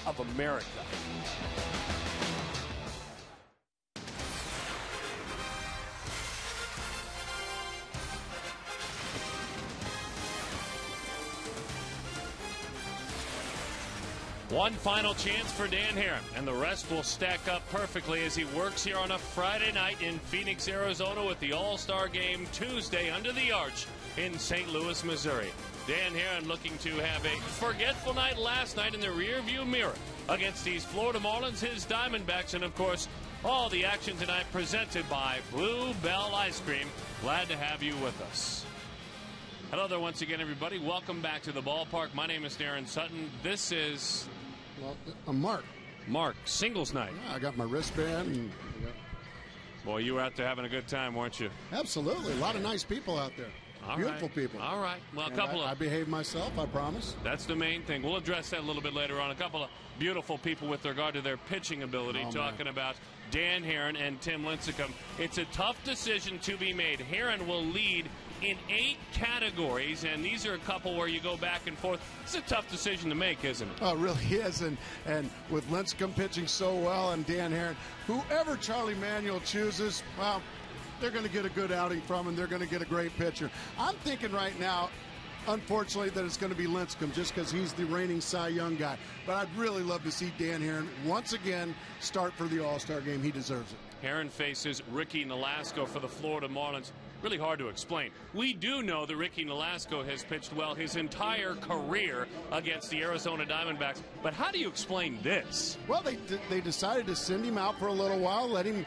of America. One final chance for Dan Herron, and the rest will stack up perfectly as he works here on a Friday night in Phoenix, Arizona with the All-Star Game Tuesday under the arch in St. Louis, Missouri. Dan Herron looking to have a forgetful night last night in the rearview mirror against these Florida Marlins, his Diamondbacks, and of course, all the action tonight presented by Blue Bell Ice Cream. Glad to have you with us. Hello there once again, everybody. Welcome back to the ballpark. My name is Darren Sutton. This is... Well, I'm Mark. Mark, singles night. Yeah, I got my wristband. And Boy, you were out there having a good time, weren't you? absolutely. A lot of nice people out there. Beautiful people. All right. Well, And I behaved myself, I promise. That's the main thing. We'll address that a little bit later on. A couple of beautiful people with regard to their pitching ability, talking about Dan Herron and Tim Lincecum. It's a tough decision to be made. Herron will lead in 8 categories, and these are a couple where you go back and forth. It's a tough decision to make, isn't it? Oh, it really is. And with Lincecum pitching so well and Dan Herron, whoever Charlie Manuel chooses, well, they're going to get a good outing from him. They're going to get a great pitcher. I'm thinking right now, unfortunately, that it's going to be Lincecum just because he's the reigning Cy Young guy. But I'd really love to see Dan Herron once again start for the All-Star game. He deserves it. Herron faces Ricky Nolasco for the Florida Marlins. Really hard to explain. We do know that Ricky Nolasco has pitched well his entire career against the Arizona Diamondbacks. But how do you explain this? Well, they decided to send him out for a little while, let him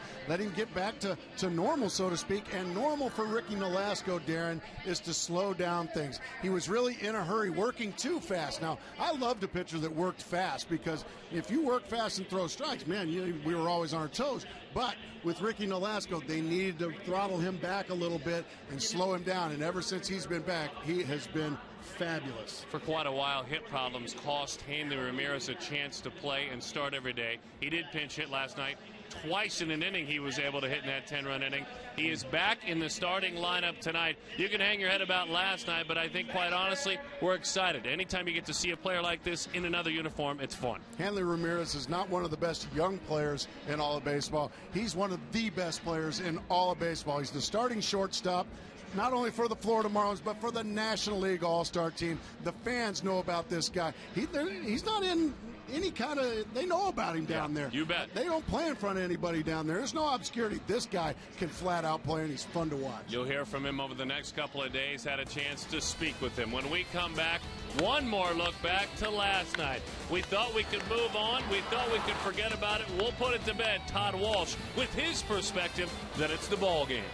get back to normal, so to speak. And normal for Ricky Nolasco, Darren, is to slow down things. He was really in a hurry, working too fast. Now, I loved a pitcher that worked fast, because if you work fast and throw strikes, man, we were always on our toes. But with Ricky Nolasco, they needed to throttle him back a little bit and slow him down. And ever since he's been back, he has been fabulous. For quite a while, hit problems cost Hanley Ramirez a chance to play and start every day. He did pinch hit last night. Twice in an inning he was able to hit in that 10-run inning. He is back in the starting lineup tonight. You can hang your head about last night, but I think, quite honestly, we're excited. Anytime you get to see a player like this in another uniform, it's fun. Hanley Ramirez is not one of the best young players in all of baseball. He's one of the best players in all of baseball. He's the starting shortstop, not only for the Florida Marlins, but for the National League All-Star team. The fans know about this guy. He's not in any kind of, they know about him down there. You bet. They don't play in front of anybody down there. There's no obscurity. This guy can flat out play, and he's fun to watch. You'll hear from him over the next couple of days. Had a chance to speak with him. When we come back, one more look back to last night. We thought we could move on. We thought we could forget about it. We'll put it to bed. Todd Walsh with his perspective that it's the ball game.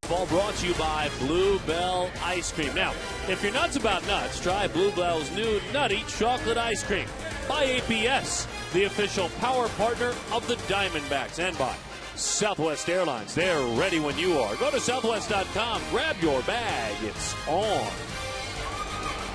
Ball brought to you by Blue Bell Ice Cream. Now, if you're nuts about nuts, try Blue Bell's new Nutty Chocolate Ice Cream. By APS, the official power partner of the Diamondbacks, and by Southwest Airlines. They're ready when you are. Go to southwest.com, grab your bag. It's on.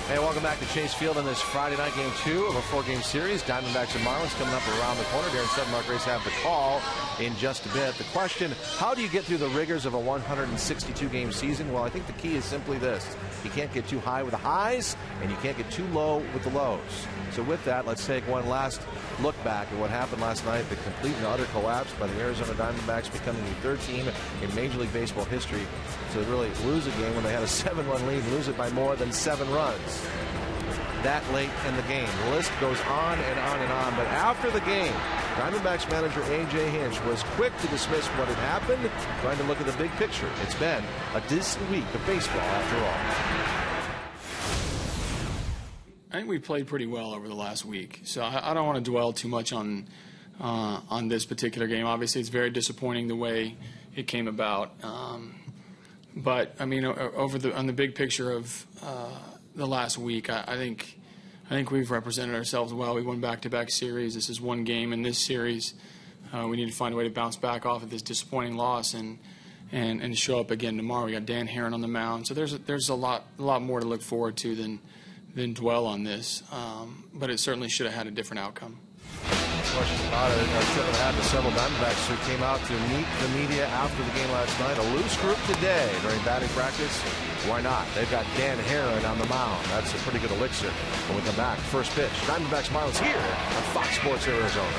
Hey, welcome back to Chase Field on this Friday night, game 2 of a 4-game series. Diamondbacks and Marlins coming up around the corner. Darren Sedmark Race have the call in just a bit. The question, how do you get through the rigors of a 162-game season? Well, I think the key is simply this. You can't get too high with the highs, and you can't get too low with the lows. So with that, let's take one last look back at what happened last night. The complete and utter collapse by the Arizona Diamondbacks, becoming the 3rd team in Major League Baseball history to really lose a game when they had a 7-run lead, lose it by more than 7 runs that late in the game. The list goes on and on and on, but after the game, Diamondbacks manager A.J. Hinch was quick to dismiss what had happened, trying to look at the big picture. It's been a distant week of baseball after all. I think we played pretty well over the last week, so I don't want to dwell too much on this particular game. Obviously, it's very disappointing the way it came about, but I mean, on the big picture of the last week, I think we've represented ourselves well. We won back-to-back series. This is one game in this series. We need to find a way to bounce back off of this disappointing loss and show up again tomorrow. We got Dan Herron on the mound, so there's a lot more to look forward to than dwell on this. But it certainly should have had a different outcome. Question about it. Our tip of the hat to several Diamondbacks who came out to meet the media after the game last night. A loose group today during batting practice. Why not? They've got Dan Herron on the mound. That's a pretty good elixir. When we come back, first pitch. Diamondbacks Marlins here on Fox Sports Arizona.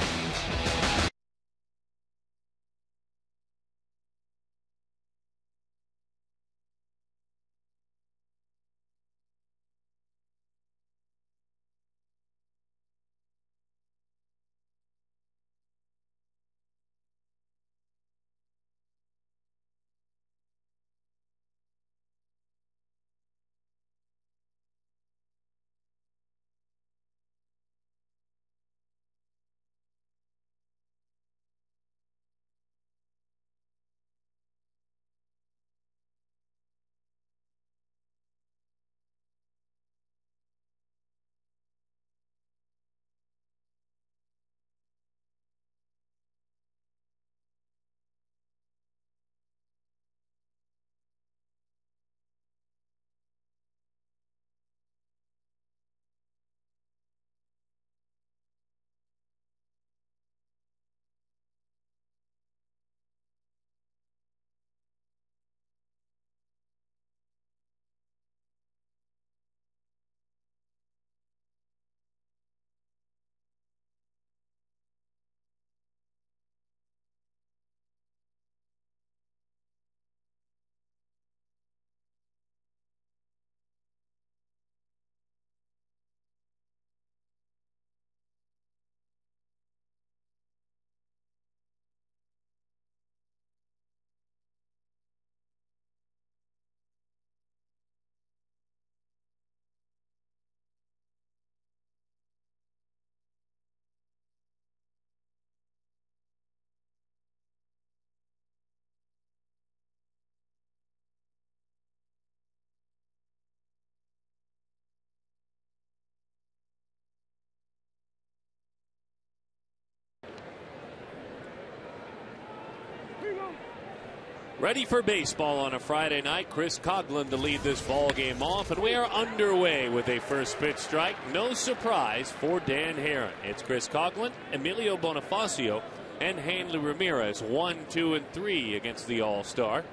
Ready for baseball on a Friday night. Chris Coughlin to lead this ball game off, and we are underway with a first pitch strike. No surprise for Dan Herron. It's Chris Coughlin, Emilio Bonifacio, and Hanley Ramirez. 1, 2, and 3 against the All-Star.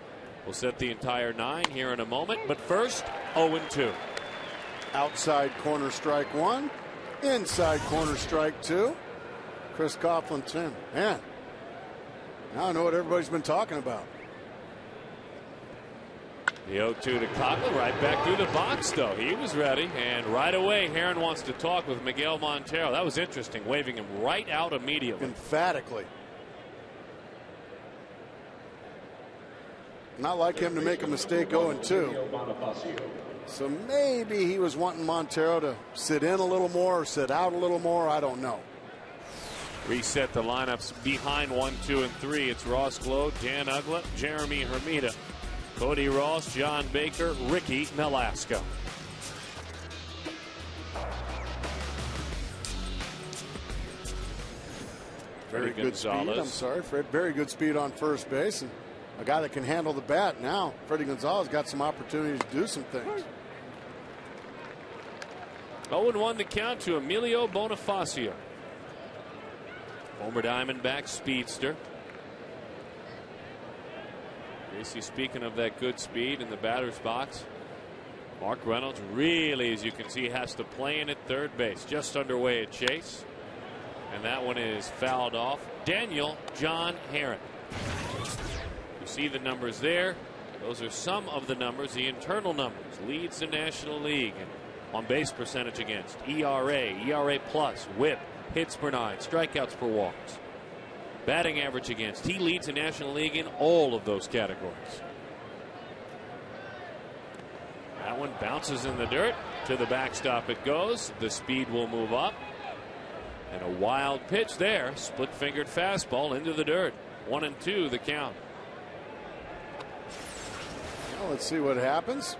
We'll set the entire 9 here in a moment, but first, 0-2. Outside corner strike 1, inside corner strike 2. Chris Coughlin, 10. Man, now I know what everybody's been talking about. The 0-2 to Coughlin, right back through the box, though. He was ready, and right away, Herron wants to talk with Miguel Montero. That was interesting, waving him right out immediately. Emphatically. Not like him to make a mistake 0-2. So maybe he was wanting Montero to sit in a little more or sit out a little more. I don't know. Reset the lineups behind 1, 2, and 3. It's Ross Glow, Dan Uggla, Jeremy Hermida, Cody Ross, John Baker, Ricky Nolasco. Very good speed. I'm sorry, Fred. Very good speed on first base, and a guy that can handle the bat. Now, Freddie Gonzalez got some opportunities to do some things. 0-1 to count to Emilio Bonifacio. Former Diamondback speedster. Gracie, speaking of that good speed in the batter's box, Mark Reynolds really, as you can see, has to play in at third base. Just underway at Chase. And that one is fouled off. Daniel John Herron. You see the numbers there. Those are some of the numbers, the internal numbers. Leads the National League in on-base percentage against, ERA, ERA plus, WHIP, hits per 9, strikeouts per walks. Batting average against. He leads the National League in all of those categories. That one bounces in the dirt. To the backstop it goes. The speed will move up. And a wild pitch there. Split-fingered fastball into the dirt. 1-2 the count. Well, let's see what happens.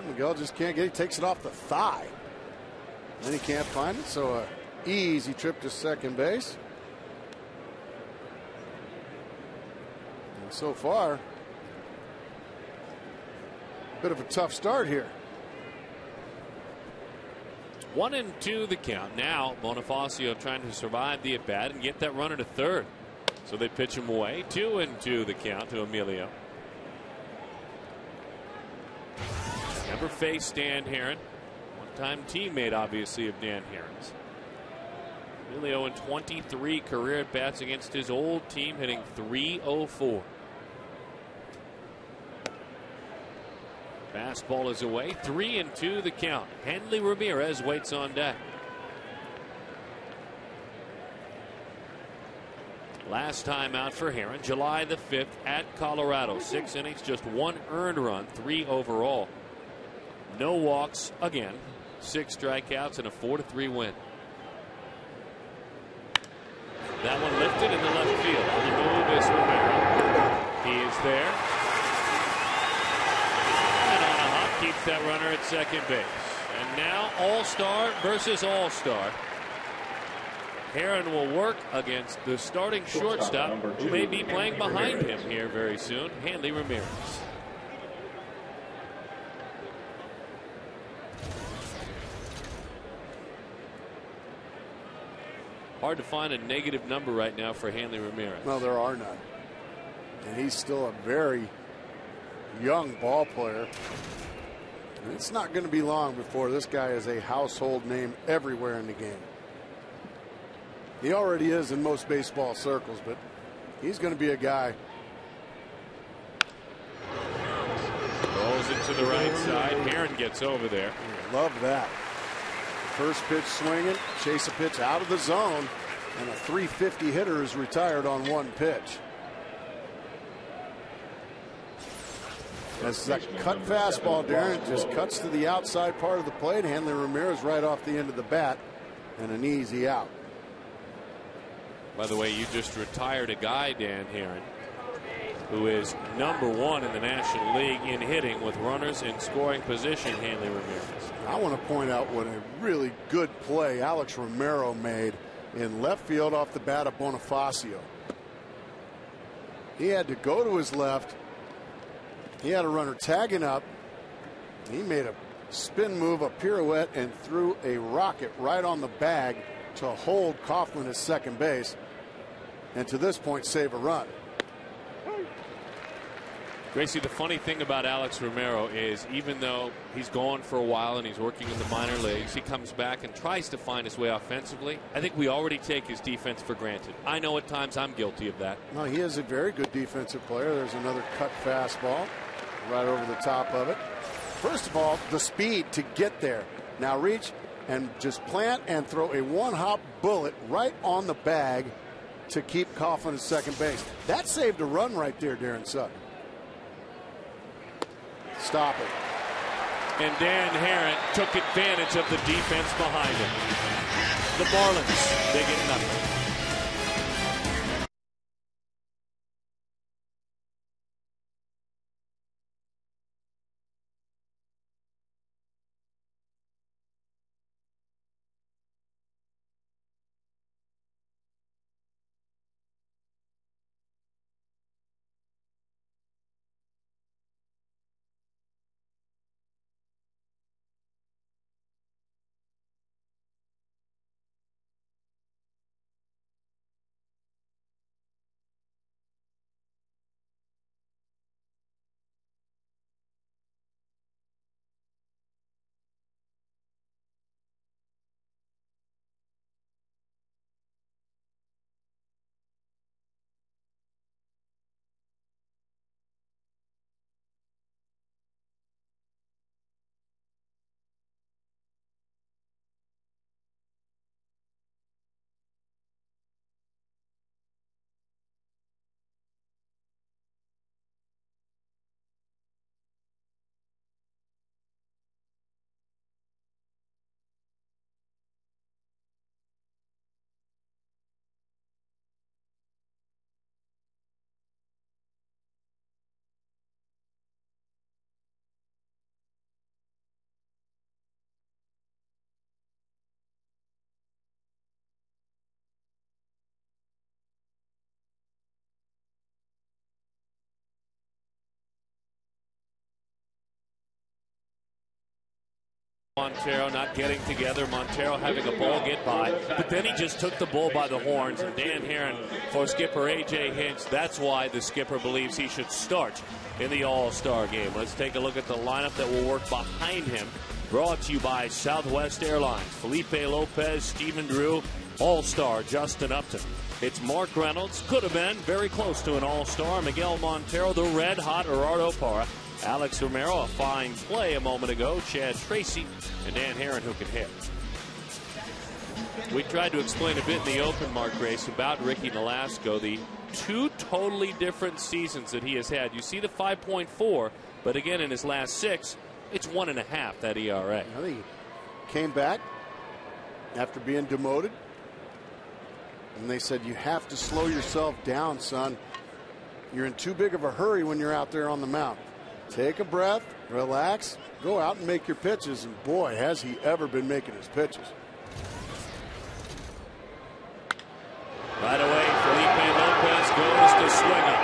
Miguel just can't get it. He takes it off the thigh. Then he can't find it. So a easy trip to second base. And so far, a bit of a tough start here. 1-2 the count. Now Bonifacio trying to survive the at bat and get that runner to third. So they pitch him away. 2-2 the count to Emilio. Never faced Dan Herron. One-time teammate, obviously, of Dan Herron's. Emilio in 23 career at bats against his old team, hitting .304. Fastball is away. 3-2 the count. Hanley Ramirez waits on deck. Last time out for Herron, July the 5th at Colorado. 6 innings, just 1 earned run, 3 overall. No walks again. 6 strikeouts and a 4-3 win. That one lifted in the left field. The move is Romero. He is there. And on a hop keeps that runner at second base. And now All-Star versus All-Star. Herron will work against the starting shortstop, who may be playing behind him here very soon, Hanley Ramirez. Hard to find a negative number right now for Hanley Ramirez. Well, there are none. And he's still a very young ball player. And it's not going to be long before this guy is a household name everywhere in the game. He already is in most baseball circles, but he's going to be a guy. Rolls it to the right side. Herron gets over there. Love that. First pitch swinging, chase a pitch out of the zone, and a .350 hitter is retired on 1 pitch. That's that cut fastball, Darren. Just cuts to the outside part of the plate. Hanley Ramirez right off the end of the bat, and an easy out. By the way, you just retired a guy, Dan Herron, who is #1 in the National League in hitting with runners in scoring position, Hanley Ramirez. I want to point out what a really good play Alex Romero made in left field off the bat of Bonifacio. He had to go to his left. He had a runner tagging up. He made a spin move, a pirouette, and threw a rocket right on the bag to hold Coughlin at second base, and to this point save a run. Gracie, the funny thing about Alex Romero is even though he's gone for a while and he's working in the minor leagues, he comes back and tries to find his way offensively. I think we already take his defense for granted. I know at times I'm guilty of that. No, he is a very good defensive player. There's another cut fastball right over the top of it. First of all, the speed to get there. Now reach and just plant and throw a 1-hop bullet right on the bag to keep Coughlin at second base. That saved a run right there, Darren Sutton. Stop it. And Dan Herron took advantage of the defense behind him. The Marlins, they get nothing. Montero not getting together. Montero having a ball get by, but then he just took the bull by the horns. And Dan Herron for skipper A.J. Hinch. That's why the skipper believes he should start in the All-Star game. Let's take a look at the lineup that will work behind him. Brought to you by Southwest Airlines. Felipe Lopez, Stephen Drew, All-Star Justin Upton. It's Mark Reynolds, could have been very close to an All-Star. Miguel Montero, the red-hot Gerardo Parra. Alex Romero, a fine play a moment ago. Chad Tracy and Dan Herron, who can hit. We tried to explain a bit in the open, Mark Grace, about Ricky Nolasco, the two totally different seasons that he has had. You see the 5.4, but again, in his last 6, it's 1.5, that ERA. I think he came back after being demoted, and they said, you have to slow yourself down, son. You're in too big of a hurry when you're out there on the mound. Take a breath, relax, go out and make your pitches. And boy, has he ever been making his pitches. Right away, Felipe Lopez goes to swinging.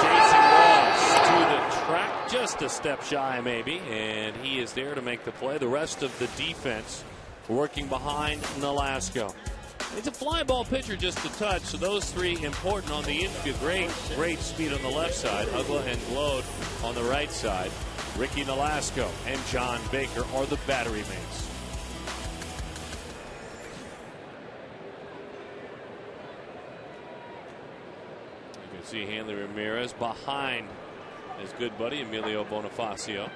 Jason Ross to the track, just a step shy maybe, and he is there to make the play. The rest of the defense working behind Nolasco. It's a fly ball pitcher, just a touch, so those three important on the infield. Great speed on the left side. Ugla and Glode on the right side. Ricky Nolasco and John Baker are the battery mates. You can see Hanley Ramirez behind his good buddy Emilio Bonifacio.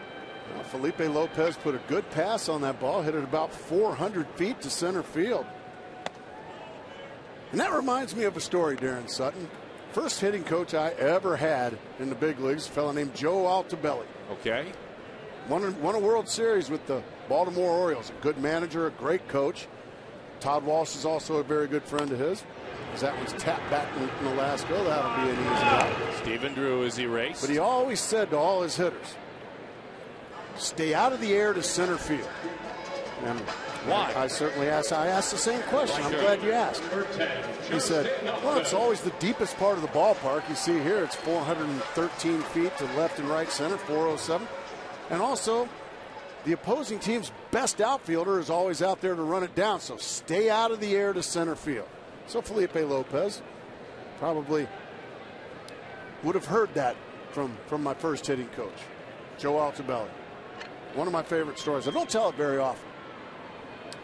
Well, Felipe Lopez put a good pass on that ball, hit it about 400 feet to center field. And that reminds me of a story, Darren Sutton. First hitting coach I ever had in the big leagues, a fellow named Joe Altobelli. Okay. Won a World Series with the Baltimore Orioles. A good manager, a great coach. Todd Walsh is also a very good friend of his. As that one's tapped back in Nolasco, that'll be an easy out. Stephen Drew is erased. But he always said to all his hitters, stay out of the air to center field. And why? I certainly asked. I asked the same question. I'm glad you asked. He said, well, it's always the deepest part of the ballpark. You see here, it's 413 feet to left and right center, 407. And also, the opposing team's best outfielder is always out there to run it down. So stay out of the air to center field. So Felipe Lopez probably would have heard that from my first hitting coach, Joe Altobelli. One of my favorite stories. I don't tell it very often.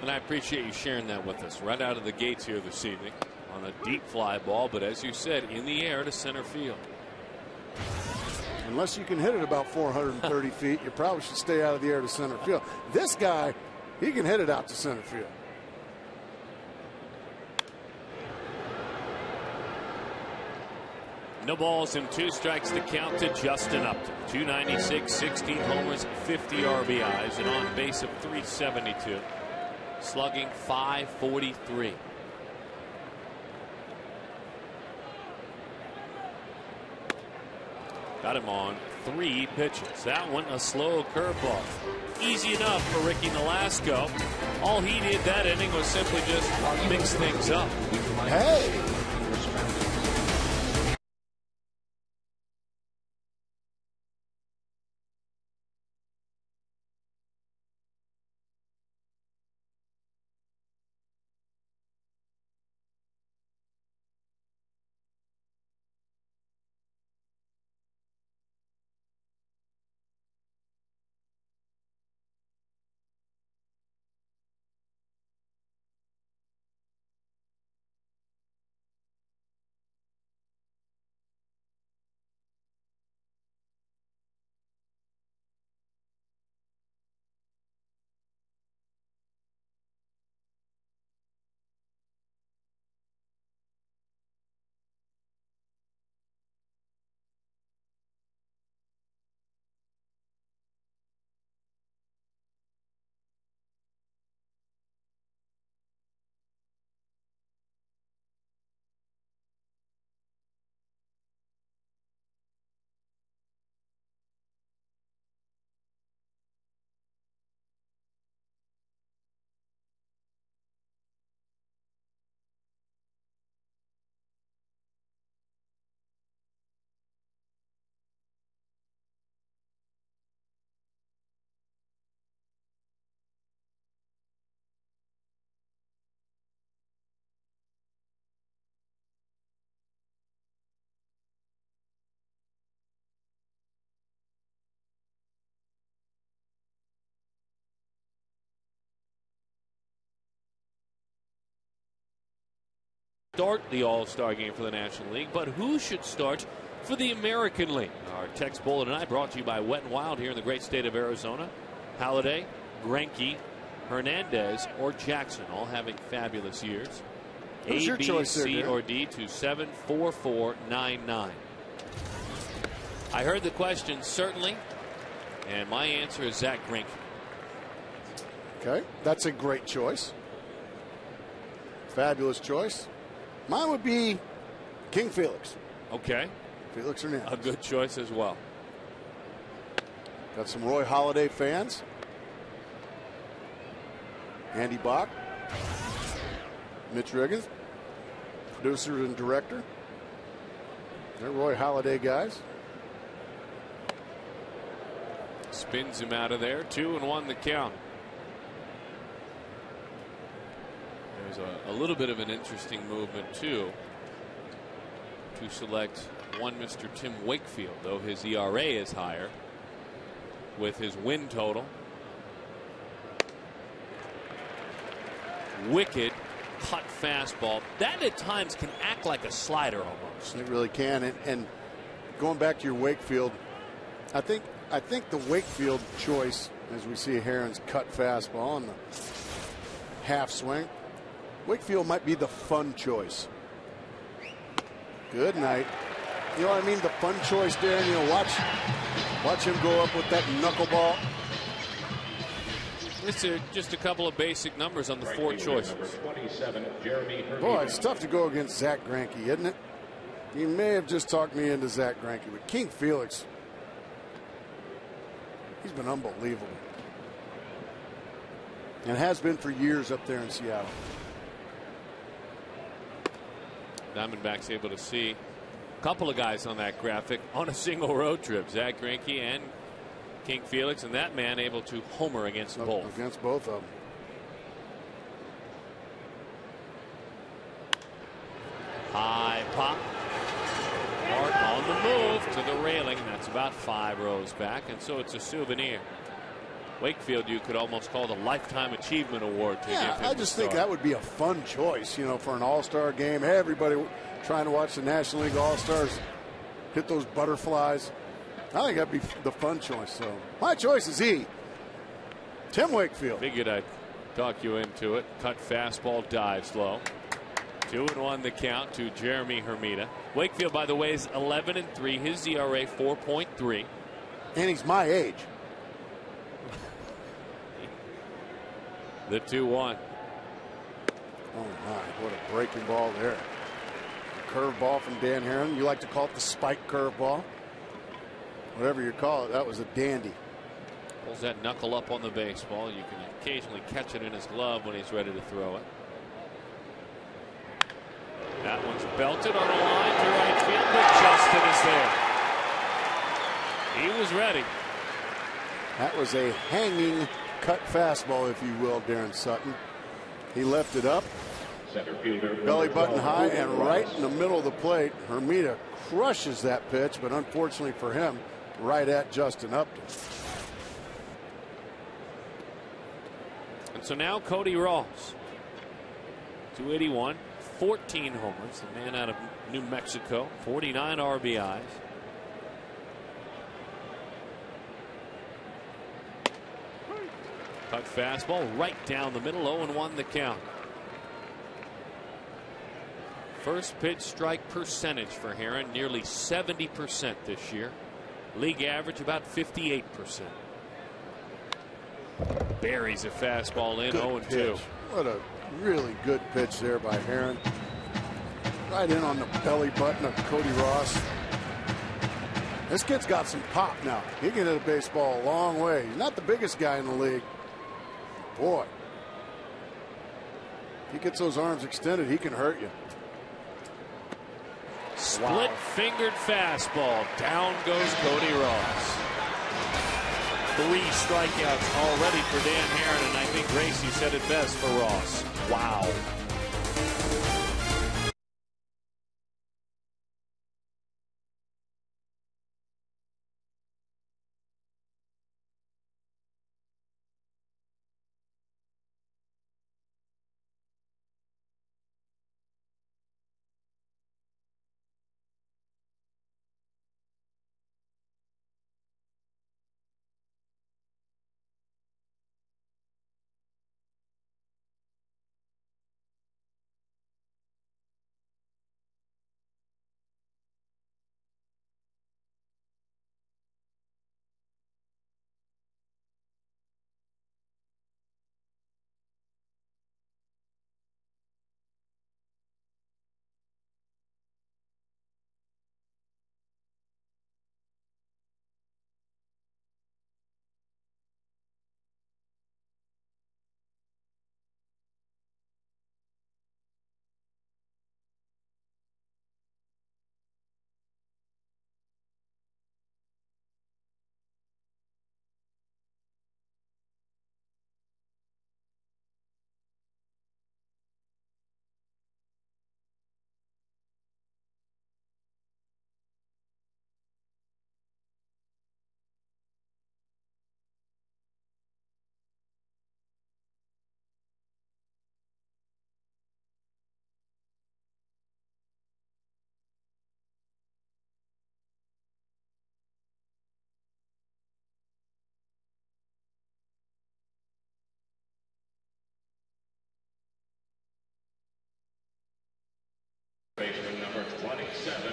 And I appreciate you sharing that with us right out of the gates here this evening on a deep fly ball, but as you said, in the air to center field. Unless you can hit it about 430 feet, you probably should stay out of the air to center field. This guy, he can hit it out to center field. No balls and 2 strikes to count to Justin Upton. 296, 16 homers, 50 RBIs, and on base of 372. Slugging .543. Got him on 3 pitches. That one a slow curveball. Easy enough for Ricky Nolasco. All he did that inning was simply just mix things up. Hey. start the All-Star game for the National League, but who should start for the American League? Our text bulletin tonight brought to you by Wet n Wild here in the great state of Arizona. Halladay, Greinke, Hernandez, or Jackson, all having fabulous years. Who's your A, B, choice there, C, Dan? or D to 74499. I heard the question, certainly, and my answer is Zach Greinke. Okay, that's a great choice. Fabulous choice. Mine would be King Felix. Okay. Felix Hernandez. A good choice as well. Got some Roy Halladay fans. Andy Bach. Mitch Riggins. Producer and director. They're Roy Halladay guys. Spins him out of there. 2-1 the count. There's a little bit of an interesting movement, too, to select one Mr. Tim Wakefield, though his ERA is higher with his win total. Wicked cut fastball. That at times can act like a slider almost. It really can. And going back to your Wakefield, I think the Wakefield choice, as we see Herron's cut fastball and the half swing, Wakefield might be the fun choice. Good night. You know what I mean? The fun choice, Darren. You know, watch him go up with that knuckleball. It's just a couple of basic numbers on the four choices. Boy, it's tough to go against Zach Greinke, isn't it? He may have just talked me into Zach Greinke, but King Felix, he's been unbelievable. And has been for years up there in Seattle. Diamondbacks able to see a couple of guys on that graphic on a single road trip. Zach Greinke and King Felix, and that man able to homer against both. Against both of them. High pop. Mark on the move to the railing. That's about 5 rows back, and so it's a souvenir. Wakefield, you could almost call the Lifetime Achievement Award to give him. I just think that would be a fun choice, you know, for an All-Star game. Everybody trying to watch the National League All-Stars hit those butterflies. I think that'd be the fun choice. So my choice is Tim Wakefield. Figured I'd talk you into it. Cut fastball, dives low. 2-1 the count to Jeremy Hermida. Wakefield, by the way, is 11-3. His ERA 4.3. And he's my age. The 2-1. Oh my, what a breaking ball there. Curve ball from Dan Herron. You like to call it the spike curve ball. Whatever you call it, that was a dandy. Pulls that knuckle up on the baseball. You can occasionally catch it in his glove when he's ready to throw it. That one's belted on a line to right field, but Justin is there. He was ready. That was a hanging cut fastball, if you will, Darren Sutton. He left it up, belly button high, and right in the middle of the plate. Hermida crushes that pitch, but unfortunately for him, right at Justin Upton. And so now Cody Ross, 281, 14 homers, the man out of New Mexico, 49 RBIs. Cut fastball right down the middle, 0-1 the count. First pitch strike percentage for Herron, nearly 70% this year. League average about 58%. Buries a fastball in, 0-2. What a really good pitch there by Herron. Right in on the belly button of Cody Ross. This kid's got some pop now. He can hit a baseball a long way. He's not the biggest guy in the league. Boy, if he gets those arms extended, he can hurt you. Split-fingered fastball. Down goes Cody Ross. 3 strikeouts already for Dan Herron, and I think Gracie said it best for Ross. Wow.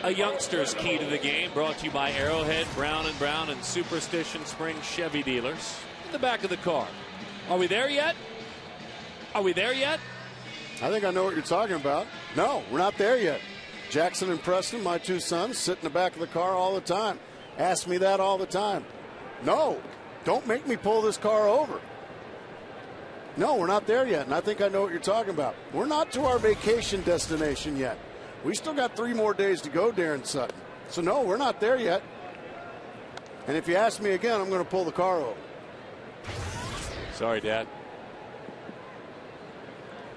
A youngster's key to the game, brought to you by Arrowhead, Brown & Brown, and Superstition Springs Chevy dealers. In the back of the car. Are we there yet? Are we there yet? I think I know what you're talking about. No, we're not there yet. Jackson and Preston, my two sons, sit in the back of the car all the time. Ask me that all the time. No, don't make me pull this car over. No, we're not there yet, and I think I know what you're talking about. We're not to our vacation destination yet. We still got 3 more days to go, Darren Sutton. So, no, we're not there yet. And if you ask me again, I'm going to pull the car over. Sorry, Dad.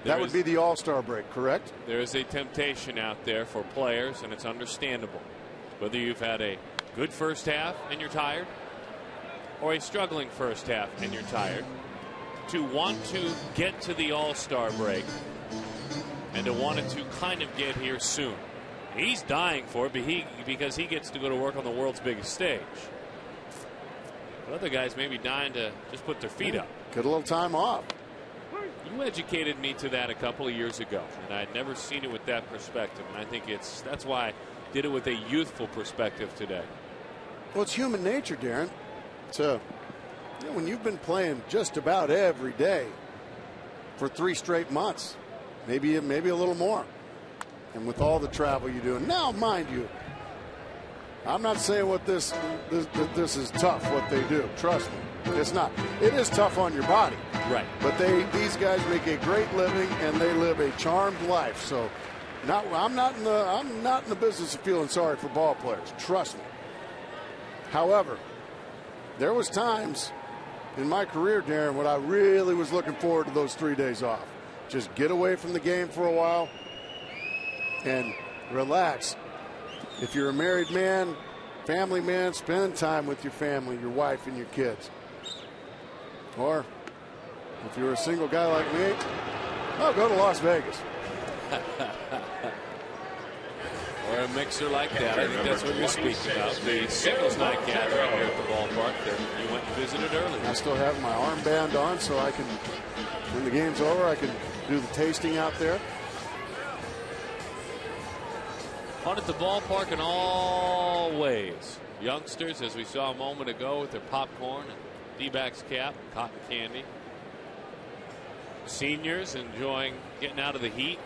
That would be the All-Star break, correct? There is a temptation out there for players, and it's understandable. Whether you've had a good first half and you're tired, or a struggling first half and you're tired, to want to get to the All-Star break and to want it to kind of get here soon. He's dying for it because he gets to go to work on the world's biggest stage. But other guys may be dying to just put their feet up. Get a little time off. You educated me to that a couple of years ago, and I'd never seen it with that perspective. And I think that's why I did it with a youthful perspective today. Well, it's human nature, Darren. When you've been playing just about every day for 3 straight months, maybe a little more, and with all the travel you do, and now, mind you, I'm not saying this is tough what they do. Trust me, it's not. It is tough on your body, right? But these guys make a great living and they live a charmed life. So, I'm not in the business of feeling sorry for ball players. Trust me. However, there was times in my career, Darren, when I really was looking forward to those 3 days off. Just get away from the game for a while and relax. If you're a married man, family man, spend time with your family, your wife and your kids. Or if you're a single guy like me, go to Las Vegas. Or a mixer like that. I think that's what you're speaking about. The singles night gathering here at the ballpark that you went and visited early. I still have my armband on, so I can, when the game's over, I can do the tasting out there. Fun at the ballpark in all ways. Youngsters, as we saw a moment ago, with their popcorn and D-backs cap, cotton candy. Seniors enjoying getting out of the heat.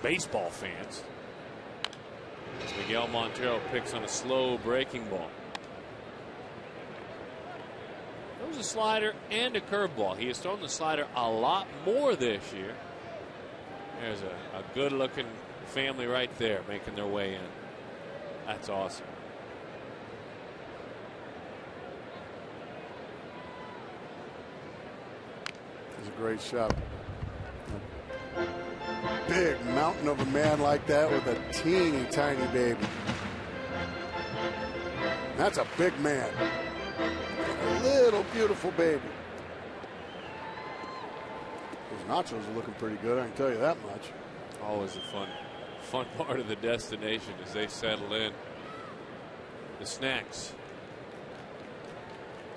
Baseball fans. As Miguel Montero picks on a slow breaking ball. There was a slider and a curveball. He has thrown the slider a lot more this year. There's a good-looking family right there making their way in. That's awesome. It's a great shot. Big mountain of a man like that with a teeny tiny baby. That's a big man. A little beautiful baby. Those nachos are looking pretty good, I can tell you that much. Always a fun part of the destination as they settle in. The snacks.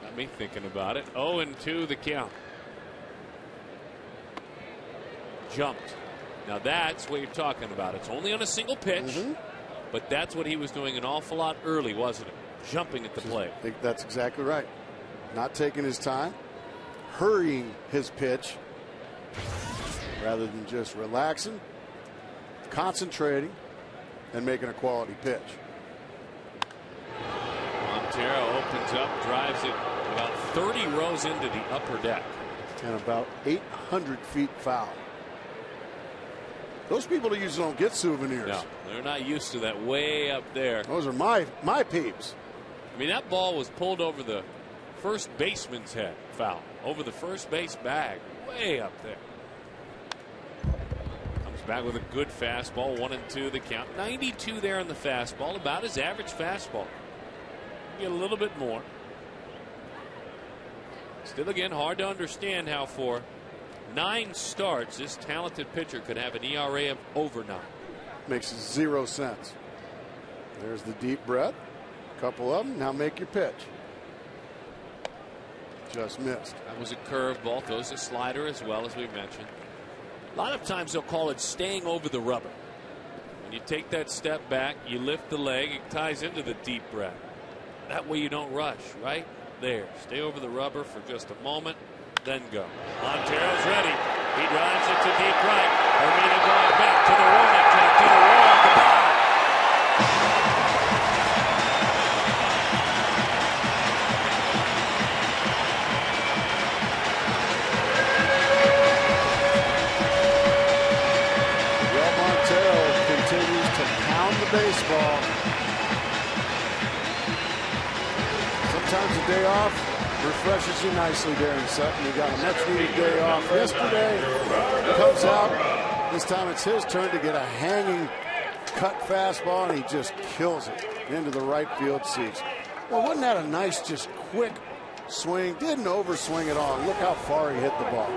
Got me thinking about it. 0-2 the count. Jumped. Now that's what you're talking about. It's only on a single pitch, but that's what he was doing an awful lot early, wasn't it? Jumping at the plate. I think that's exactly right. Not taking his time, hurrying his pitch, rather than just relaxing, concentrating, and making a quality pitch. Montero opens up, drives it about 30 rows into the upper deck. And about 800 feet foul. Those people that usually don't get souvenirs. No, they're not used to that way up there. Those are my peeps. I mean, that ball was pulled over the first baseman's head, foul. Over the first base bag, way up there. Comes back with a good fastball, 1-2 the count. 92 there on the fastball, about his average fastball. Get a little bit more. Still, again, hard to understand how for 9 starts this talented pitcher could have an ERA of over 9. Makes 0 sense. There's the deep breath. A couple of them. Now make your pitch. Just missed. That was a curveball. Throws a slider as well, as we mentioned. A lot of times they'll call it staying over the rubber. When You take that step back, you lift the leg, it ties into the deep breath. That way you don't rush, right there. Stay over the rubber for just a moment, then go. Montero's ready. He drives it to deep right. Hermina going back to the warning track, to the wall, goodbye. Baseball. Sometimes a day off refreshes you nicely, Darren Sutton. You got a much needed day off yesterday. Comes out. This time it's his turn to get a hanging cut fastball, and he just kills it into the right field seats. Well, wasn't that a nice, just quick swing? Didn't overswing at all. Look how far he hit the ball.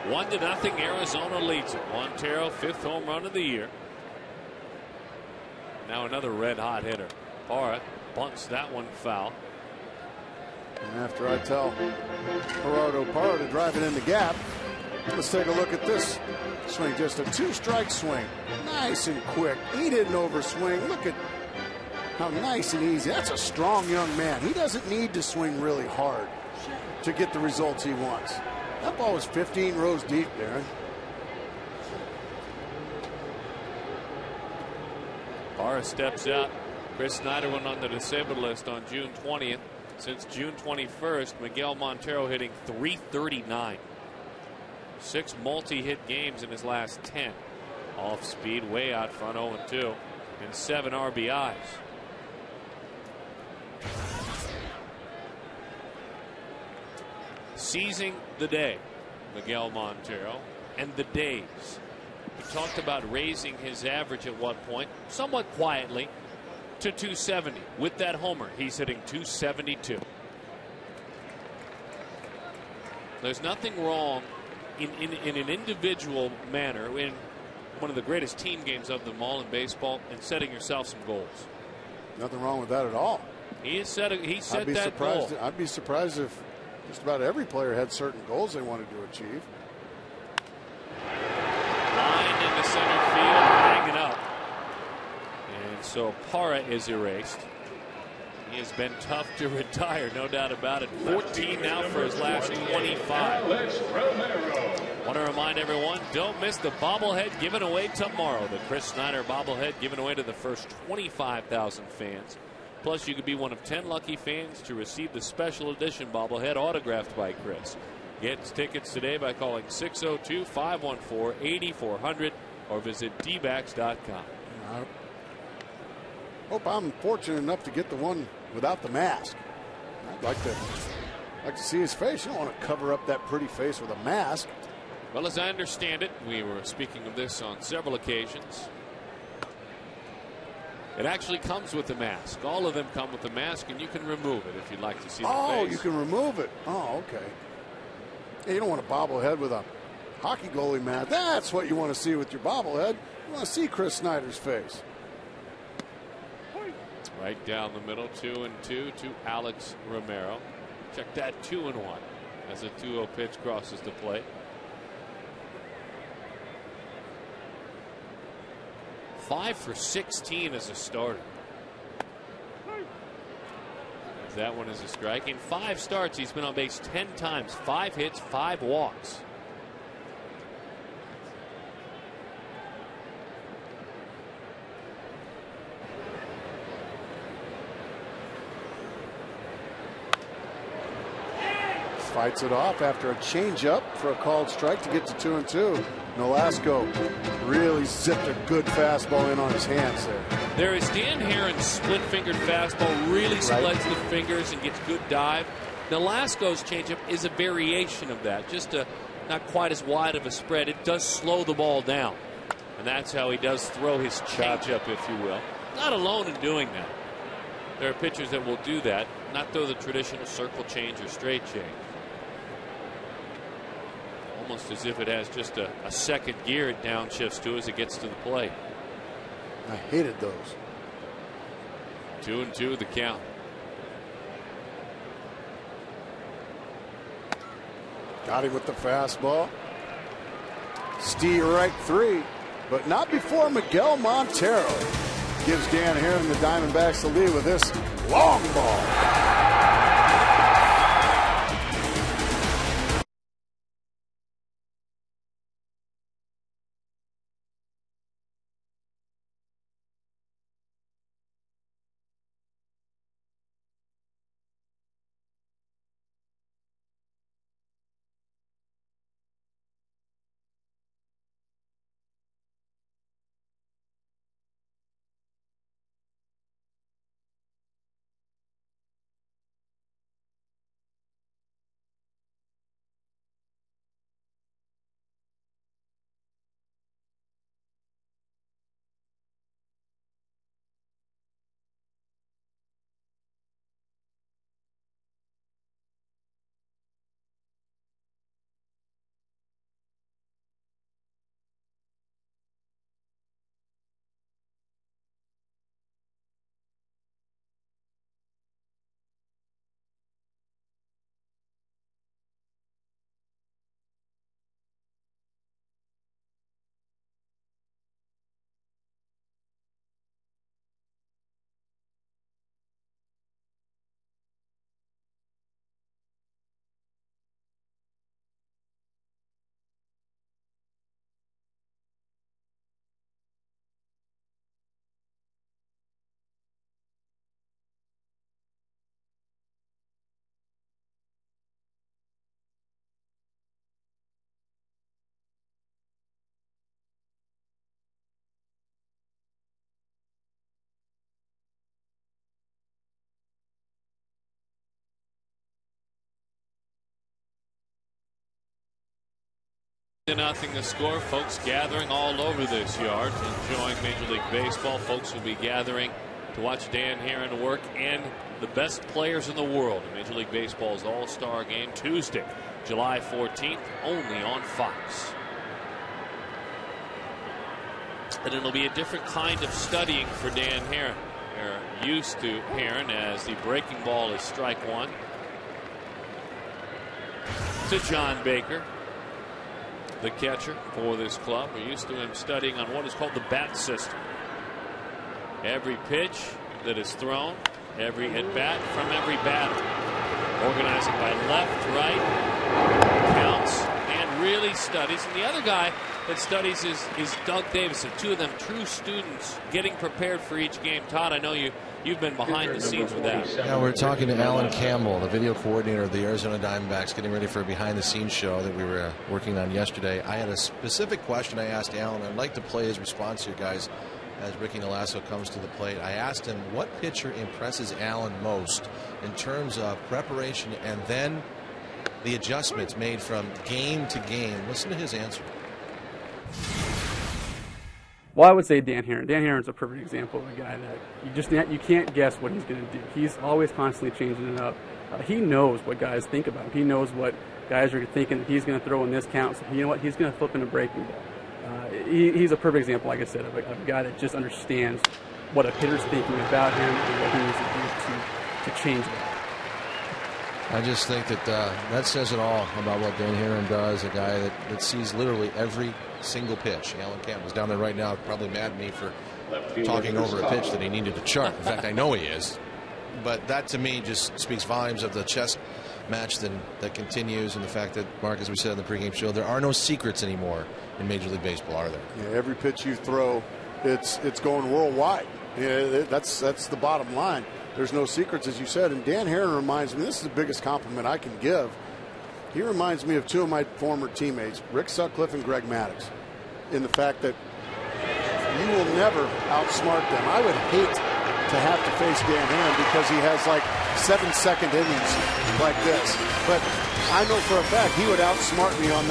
1-0, Arizona leads it. Montero, 5th home run of the year. Now another red-hot hitter. Parra bunts that one foul. And after I tell Gerardo Parra to drive it in the gap, let's take a look at this swing. Just a 2-strike swing. Nice and quick. He didn't overswing. Look at how nice and easy. That's a strong young man. He doesn't need to swing really hard to get the results he wants. That ball was 15 rows deep, Darren. Parra steps out. Chris Snyder went on the disabled list on June 20th. Since June 21st, Miguel Montero hitting .339. 6 multi-hit games in his last 10. Off speed, way out front, 0-2, and 7 RBIs. Seizing the day, Miguel Montero, and the days. We talked about raising his average at one point, somewhat quietly, to 270. With that homer, he's hitting .272. There's nothing wrong in an individual manner, in one of the greatest team games of them all in baseball, and setting yourself some goals. Nothing wrong with that at all. He set that goal. I'd be surprised if just about every player had certain goals they wanted to achieve. Line into center field, hanging up. And so Parra is erased. He has been tough to retire, no doubt about it. 14 now for his last 25. Want to remind everyone, don't miss the bobblehead given away tomorrow. The Chris Snyder bobblehead given away to the first 25,000 fans. Plus, you could be one of 10 lucky fans to receive the special edition bobblehead autographed by Chris. Get tickets today by calling 602-514-8400 or visit dbacks.com. I hope I'm fortunate enough to get the one without the mask. I'd like to see his face. You don't want to cover up that pretty face with a mask. Well, as I understand it, we were speaking of this on several occasions. It actually comes with the mask. All of them come with the mask, and you can remove it if you'd like to see the face. Oh, you can remove it. Oh, okay. Yeah, you don't want a bobblehead with a hockey goalie mask. That's what you want to see with your bobblehead. You want to see Chris Snyder's face. Right down the middle, 2-2 to Alex Romero. Check that, 2-1 as a 2-0 pitch crosses the plate. 5 for 16 as a starter. That one is a strike. In 5 starts, he's been on base 10 times, 5 hits, 5 walks. Fights it off after a changeup for a called strike to get to 2-2. Nolasco really zipped a good fastball in on his hands there. There is Dan Heron's split-fingered fastball, really splits the fingers and gets good dive. Nolasco's changeup is a variation of that, just not quite as wide of a spread. It does slow the ball down, and that's how he does throw his changeup, if you will. Not alone in doing that. There are pitchers that will do that, not throw the traditional circle change or straight change. Almost as if it has just a second gear it downshifts to as it gets to the plate. I hated those. 2-2 the count. Got him with the fastball. Strike three, but not before Miguel Montero gives Dan Hare and the Diamondbacks the lead with this long ball. Nothing the score. Folks gathering all over this yard, enjoying Major League Baseball. Folks will be gathering to watch Dan Hare work and the best players in the world in Major League Baseball's All-Star Game Tuesday, July 14th, only on Fox. And it'll be a different kind of studying for Dan Hare. They're used to Hare as the breaking ball is strike one to John Baker, the catcher for this club. We're used to him studying on what is called the bat system. Every pitch that is thrown, every at bat from every batter, organizing by left, right, counts, and really studies. And the other guy that studies is Doug Davison. Two of them true students getting prepared for each game. Todd, I know you've been behind the scenes with that. Yeah, we're talking to Alan Campbell, the video coordinator of the Arizona Diamondbacks, getting ready for a behind-the-scenes show that we were working on yesterday. I had a specific question I asked Alan. I'd like to play his response here, guys, as Ricky Nolasko comes to the plate. I asked him what pitcher impresses Alan most in terms of preparation and then the adjustments made from game to game. Listen to his answer. Well, I would say Dan Hare. Dan Hare is a perfect example of a guy that you can't guess what he's going to do. He's always constantly changing it up. He knows what guys think about him. He knows what guys are thinking that he's going to throw in this count. So you know what? He's going to flip in a breaking ball. He's a perfect example, like I said, of a guy that just understands what a hitter's thinking about him and what he needs to do to change that. I just think that that says it all about what Dan Hare does, a guy that sees literally every single pitch. Alan Campbell's down there right now, probably mad at me for talking over a pitch that he needed to chart. In fact, I know he is. But that, to me, just speaks volumes of the chess match that continues, and the fact that, Mark, as we said in the pregame show, there are no secrets anymore in Major League Baseball, are there? Yeah, every pitch you throw, it's going worldwide. Yeah, that's the bottom line. There's no secrets, as you said. And Dan Hare reminds me, this is the biggest compliment I can give. He reminds me of two of my former teammates, Rick Sutcliffe and Greg Maddux, in the fact that you will never outsmart them. I would hate to have to face Dan Hare because he has like 7-second innings like this. But I know for a fact he would outsmart me on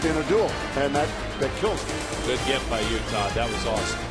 in a duel, and that kills me. Good gift by you, Todd. That was awesome.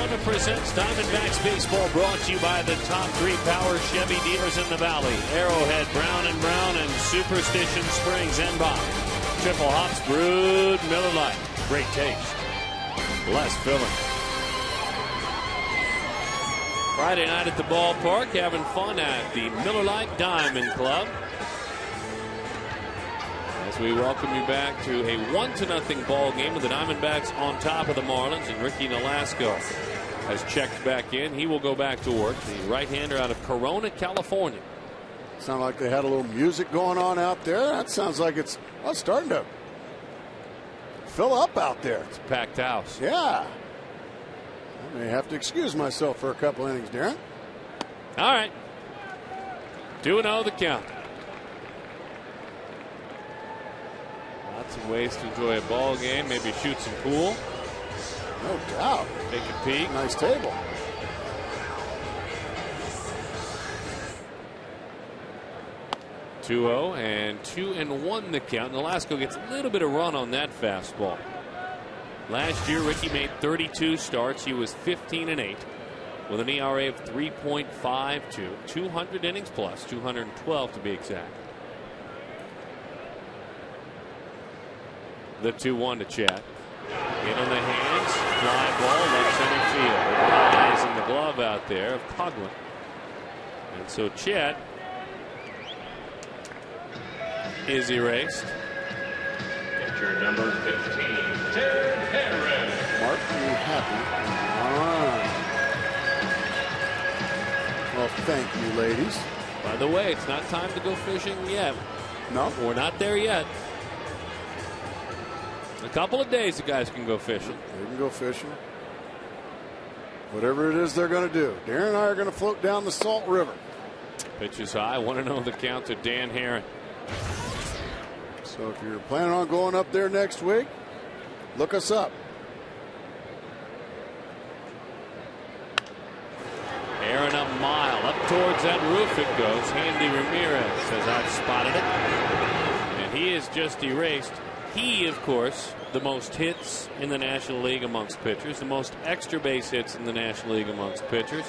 Arizona presents Diamondbacks Baseball, brought to you by the top 3 power Chevy dealers in the Valley: Arrowhead, Brown & Brown, and Superstition Springs and Bob. Triple hops brewed Miller Lite. Great taste. Less filling. Friday night at the ballpark, having fun at the Miller Lite Diamond Club. As we welcome you back to a 1-0 ball game with the Diamondbacks on top of the Marlins, and Ricky Nolasco has checked back in. He will go back to work. The right-hander out of Corona, California. Sound like they had a little music going on out there. That sounds like it's starting to fill up out there. It's a packed house. Yeah. I may have to excuse myself for a couple innings, Darren. All right. 2-0 the count. Lots of ways to enjoy a ball game. Maybe shoot some pool. No doubt. Take a peek. Nice table. (2-0) and 2-1 the count. Nolasco gets a little bit of run on that fastball. Last year, Ricky made 32 starts. He was 15-8 with an ERA of 3.52. 200 innings plus, 212 to be exact. The 2-1 to Chet. In on the hands, fly ball, left center field. Eyes in the glove out there of Coughlin. And so Chet is erased. Pitcher number 15, Ted Harris. Mark, are you happy? All right. Well, thank you, ladies. By the way, it's not time to go fishing yet. No, we're not there yet. A couple of days, the guys can go fishing. They can go fishing. Whatever it is they're going to do. Darren and I are going to float down the Salt River. Pitch is high. 1-0 the count to Dan Herron. So if you're planning on going up there next week, look us up. Aaron a mile up towards that roof it goes. Handy Ramirez says, I've spotted it. And he is just erased. He, of course, the most hits in the National League amongst pitchers, the most extra base hits in the National League amongst pitchers,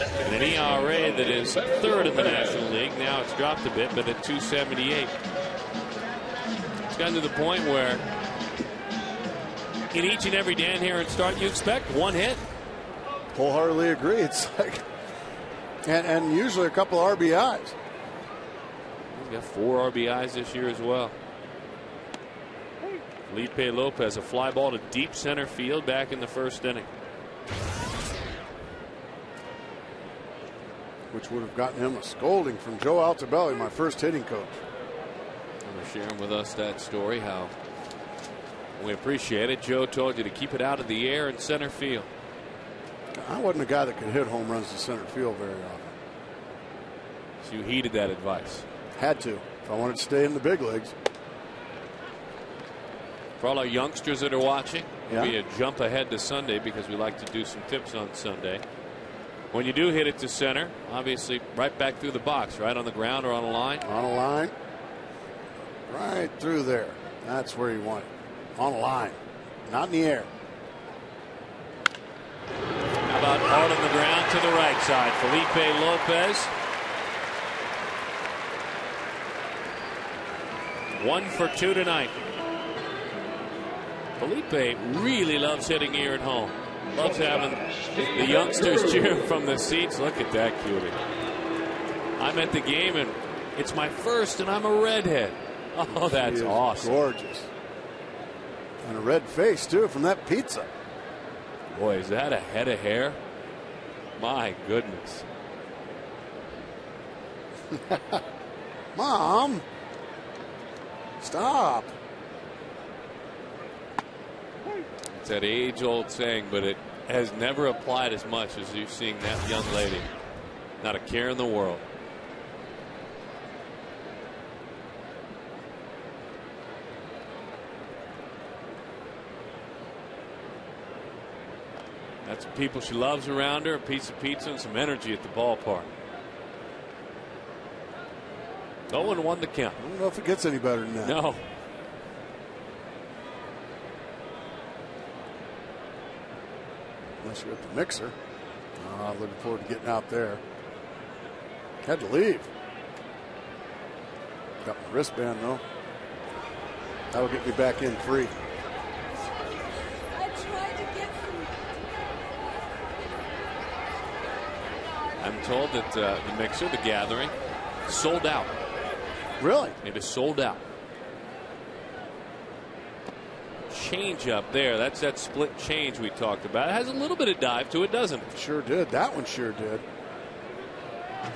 and an ERA that is third in the National League. Now it's dropped a bit, but at 2.78. It's gotten to the point where in each and every Dan Herron start you expect one hit. Wholeheartedly agree. It's like, and usually a couple of RBIs. He's got 4 RBIs this year as well. Felipe Lopez, a fly ball to deep center field back in the first inning. Which would have gotten him a scolding from Joe Altobelli, my first hitting coach. And sharing with us that story, how we appreciate it. Joe told you to keep it out of the air in center field. I wasn't a guy that could hit home runs to center field very often. So you heeded that advice. Had to, if I wanted to stay in the big leagues. For all our youngsters that are watching, yeah. We jump ahead to Sunday because we like to do some tips on Sunday. When you do hit it to center, obviously right back through the box, right on the ground or on a line. On a line, right through there. That's where you want it. On a line, not in the air. How about hard on the ground to the right side? Felipe Lopez. 1 for 2 tonight. Felipe really loves hitting here at home. Loves having the youngsters cheering from the seats. Look at that cutie. I'm at the game and it's my first and I'm a redhead. Oh, that's awesome. Gorgeous. And a red face too from that pizza. Boy, is that a head of hair? My goodness. Mom, stop. It's that age-old saying, but it has never applied as much as you're seeing that young lady. Not a care in the world. That's the people she loves around her, a piece of pizza and some energy at the ballpark. 0-1 the count. I don't know if it gets any better than that. No. unless you're at the mixer. Looking forward to getting out there. Had to leave. Got my wristband though. That'll get me back in free. I'm told that the mixer, the gathering, sold out. Really? It is sold out. Change up there. That's that split change we talked about. It has a little bit of dive to it, doesn't it? Sure did. That one sure did.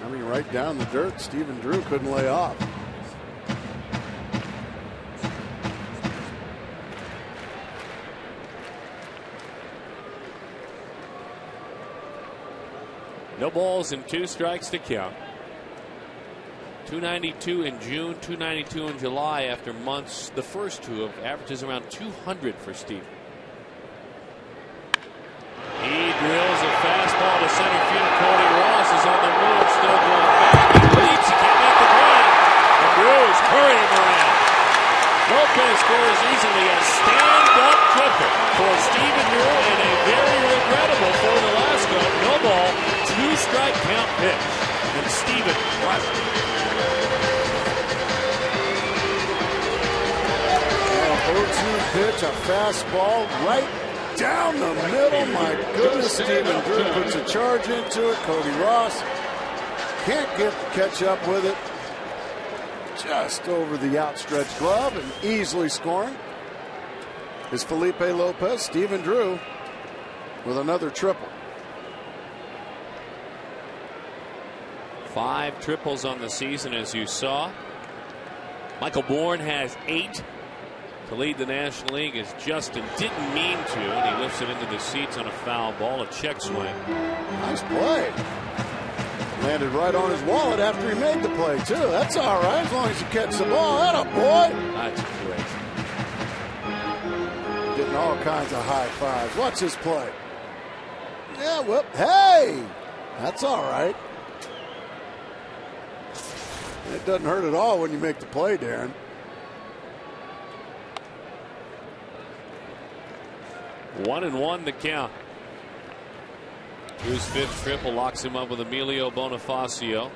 I mean, right down the dirt. Stephen Drew couldn't lay off. No balls and 2 strikes to count. 292 in June, 292 in July after months. The first 2 of averages around 200 for Steve. He drills a fastball to center field. Cody Ross is on the move, still going back. He leaps, he can't make the play. And Drew is currying around. Lopez scores easily a stand-up triple for Stephen Drew and a very regrettable for Velasco. No ball, 2-strike count pitch. And Stephen Rush. 0-2 pitch, a fastball right down the middle. My goodness, Stephen Drew puts a charge into it. Cody Ross can't catch up with it. Just over the outstretched glove and easily scoring is Felipe Lopez. Stephen Drew with another triple. 5 triples on the season, as you saw. Michael Bourne has 8 to lead the National League, as Justin didn't mean to, and he lifts it into the seats on a foul ball, a check swing. Nice play. Landed right on his wallet after he made the play, too. That's all right, as long as you catch the ball. Atta boy. That's great. Getting all kinds of high fives. Watch this play. Yeah, well, hey, that's all right. It doesn't hurt at all when you make the play, Darren. One and one to count. Drew's 5th triple locks him up with Emilio Bonifacio.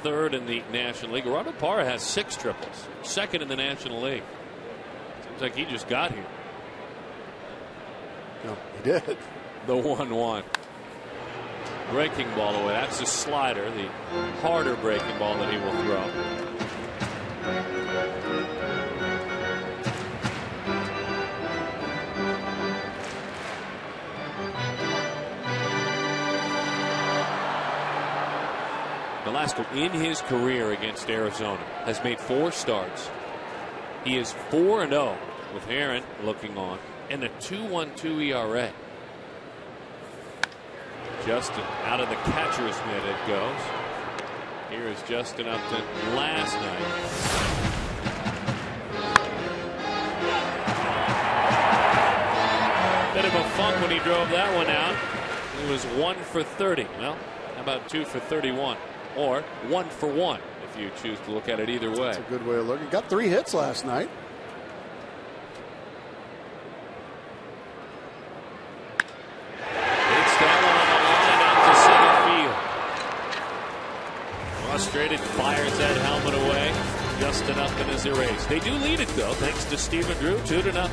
3rd in the National League. Gerardo Parra has 6 triples. 2nd in the National League. Seems like he just got here. No, he did. The 1-1. Breaking ball away. That's a slider, the harder breaking ball that he will throw. Velasco, in his career against Arizona, has made 4 starts. He is 4-0 with Heron looking on, and a 2.12 ERA. Justin out of the catcher's mitt it goes. Here is Justin Upton last night. Bit of a funk when he drove that one out. It was 1 for 30. Well, how about 2 for 31? Or 1 for 1 if you choose to look at it either way. That's a good way of looking. Got 3 hits last night. Frustrated, fires that helmet away. Justin Upton is erased. They do lead it, though, thanks to Stephen Drew, 2-0.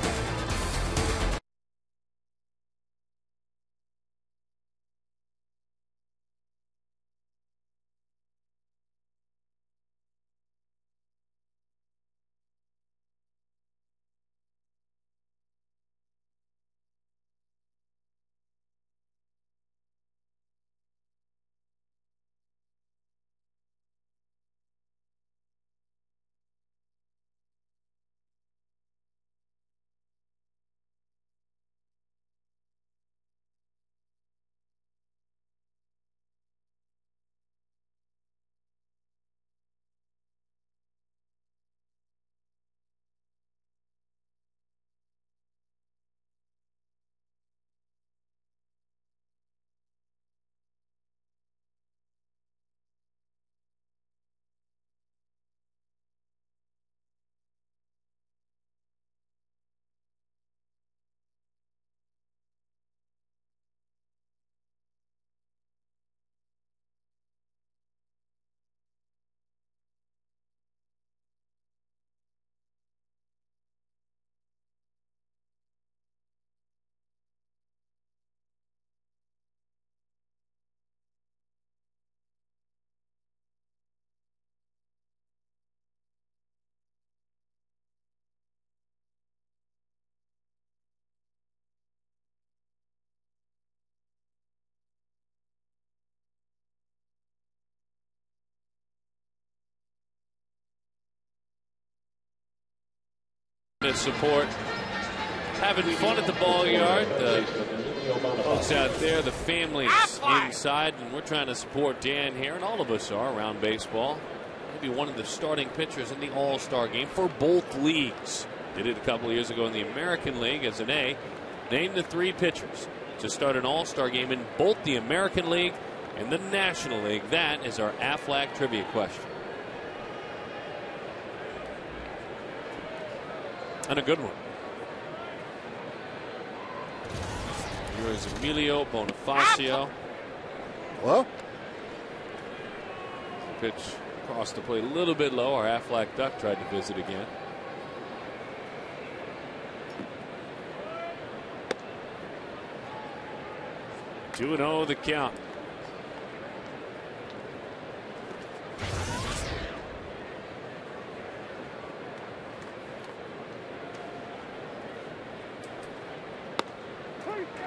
to support. Having fun at the ball yard. The folks out there, the families inside, and we're trying to support Dan here, and all of us are around baseball. Maybe one of the starting pitchers in the All-Star game for both leagues. Did it a couple of years ago in the American League as an A. Named the 3 pitchers to start an All-Star game in both the American League and the National League. That is our Aflac trivia question. And a good one. Here is Emilio Bonifacio. Well, Pitch across the plate a little bit low. Our Aflac Duck tried to visit again. Two and 0 the count.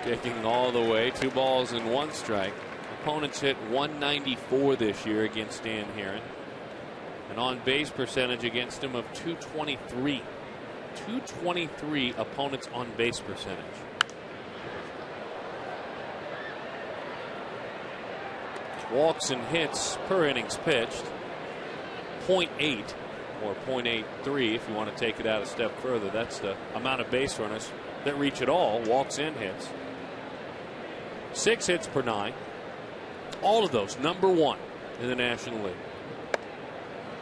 Kicking all the way. 2 balls and 1 strike. Opponents hit 194 this year against Dan Heron. An on base percentage against him of 223. 223 opponents on base percentage. Walks and hits per innings pitched 0.8 or 0.83 if you want to take it out a step further. That's the amount of base runners that reach at all. Walks and hits. 6 hits per 9. All of those number 1 in the National League.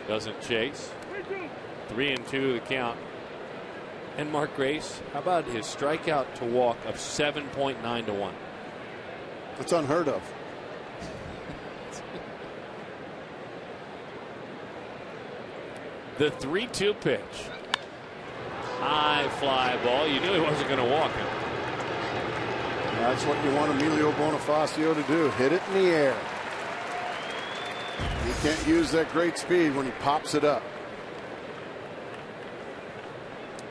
Doesn't chase. 3 and 2 the count. And Mark Grace, how about his strikeout to walk of 7.9 to 1? That's unheard of. The 3-2 pitch. High fly ball. You knew he wasn't going to walk it. That's what you want Emilio Bonifacio to do. Hit it in the air. He can't use that great speed when he pops it up.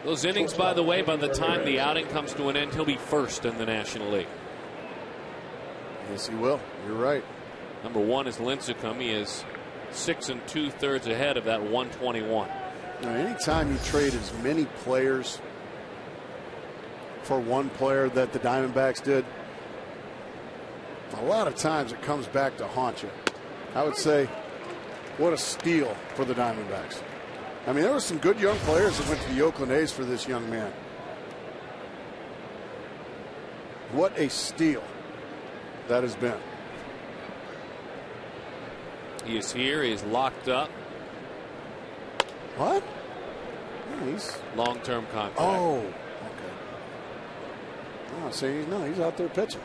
Those innings, by the way, by the time the outing comes to an end, he'll be first in the National League. Yes, he will. You're right. Number 1 is Lincecum. He is 6 2/3 ahead of that 121. Now, anytime you trade as many players for one player that the Diamondbacks did, a lot of times it comes back to haunt you. I would say, what a steal for the Diamondbacks. I mean, there were some good young players that went to the Oakland A's for this young man. What a steal that has been. He is here. He is locked up. What? He's long-term contract. Oh, okay. I'm not saying he's out there pitching.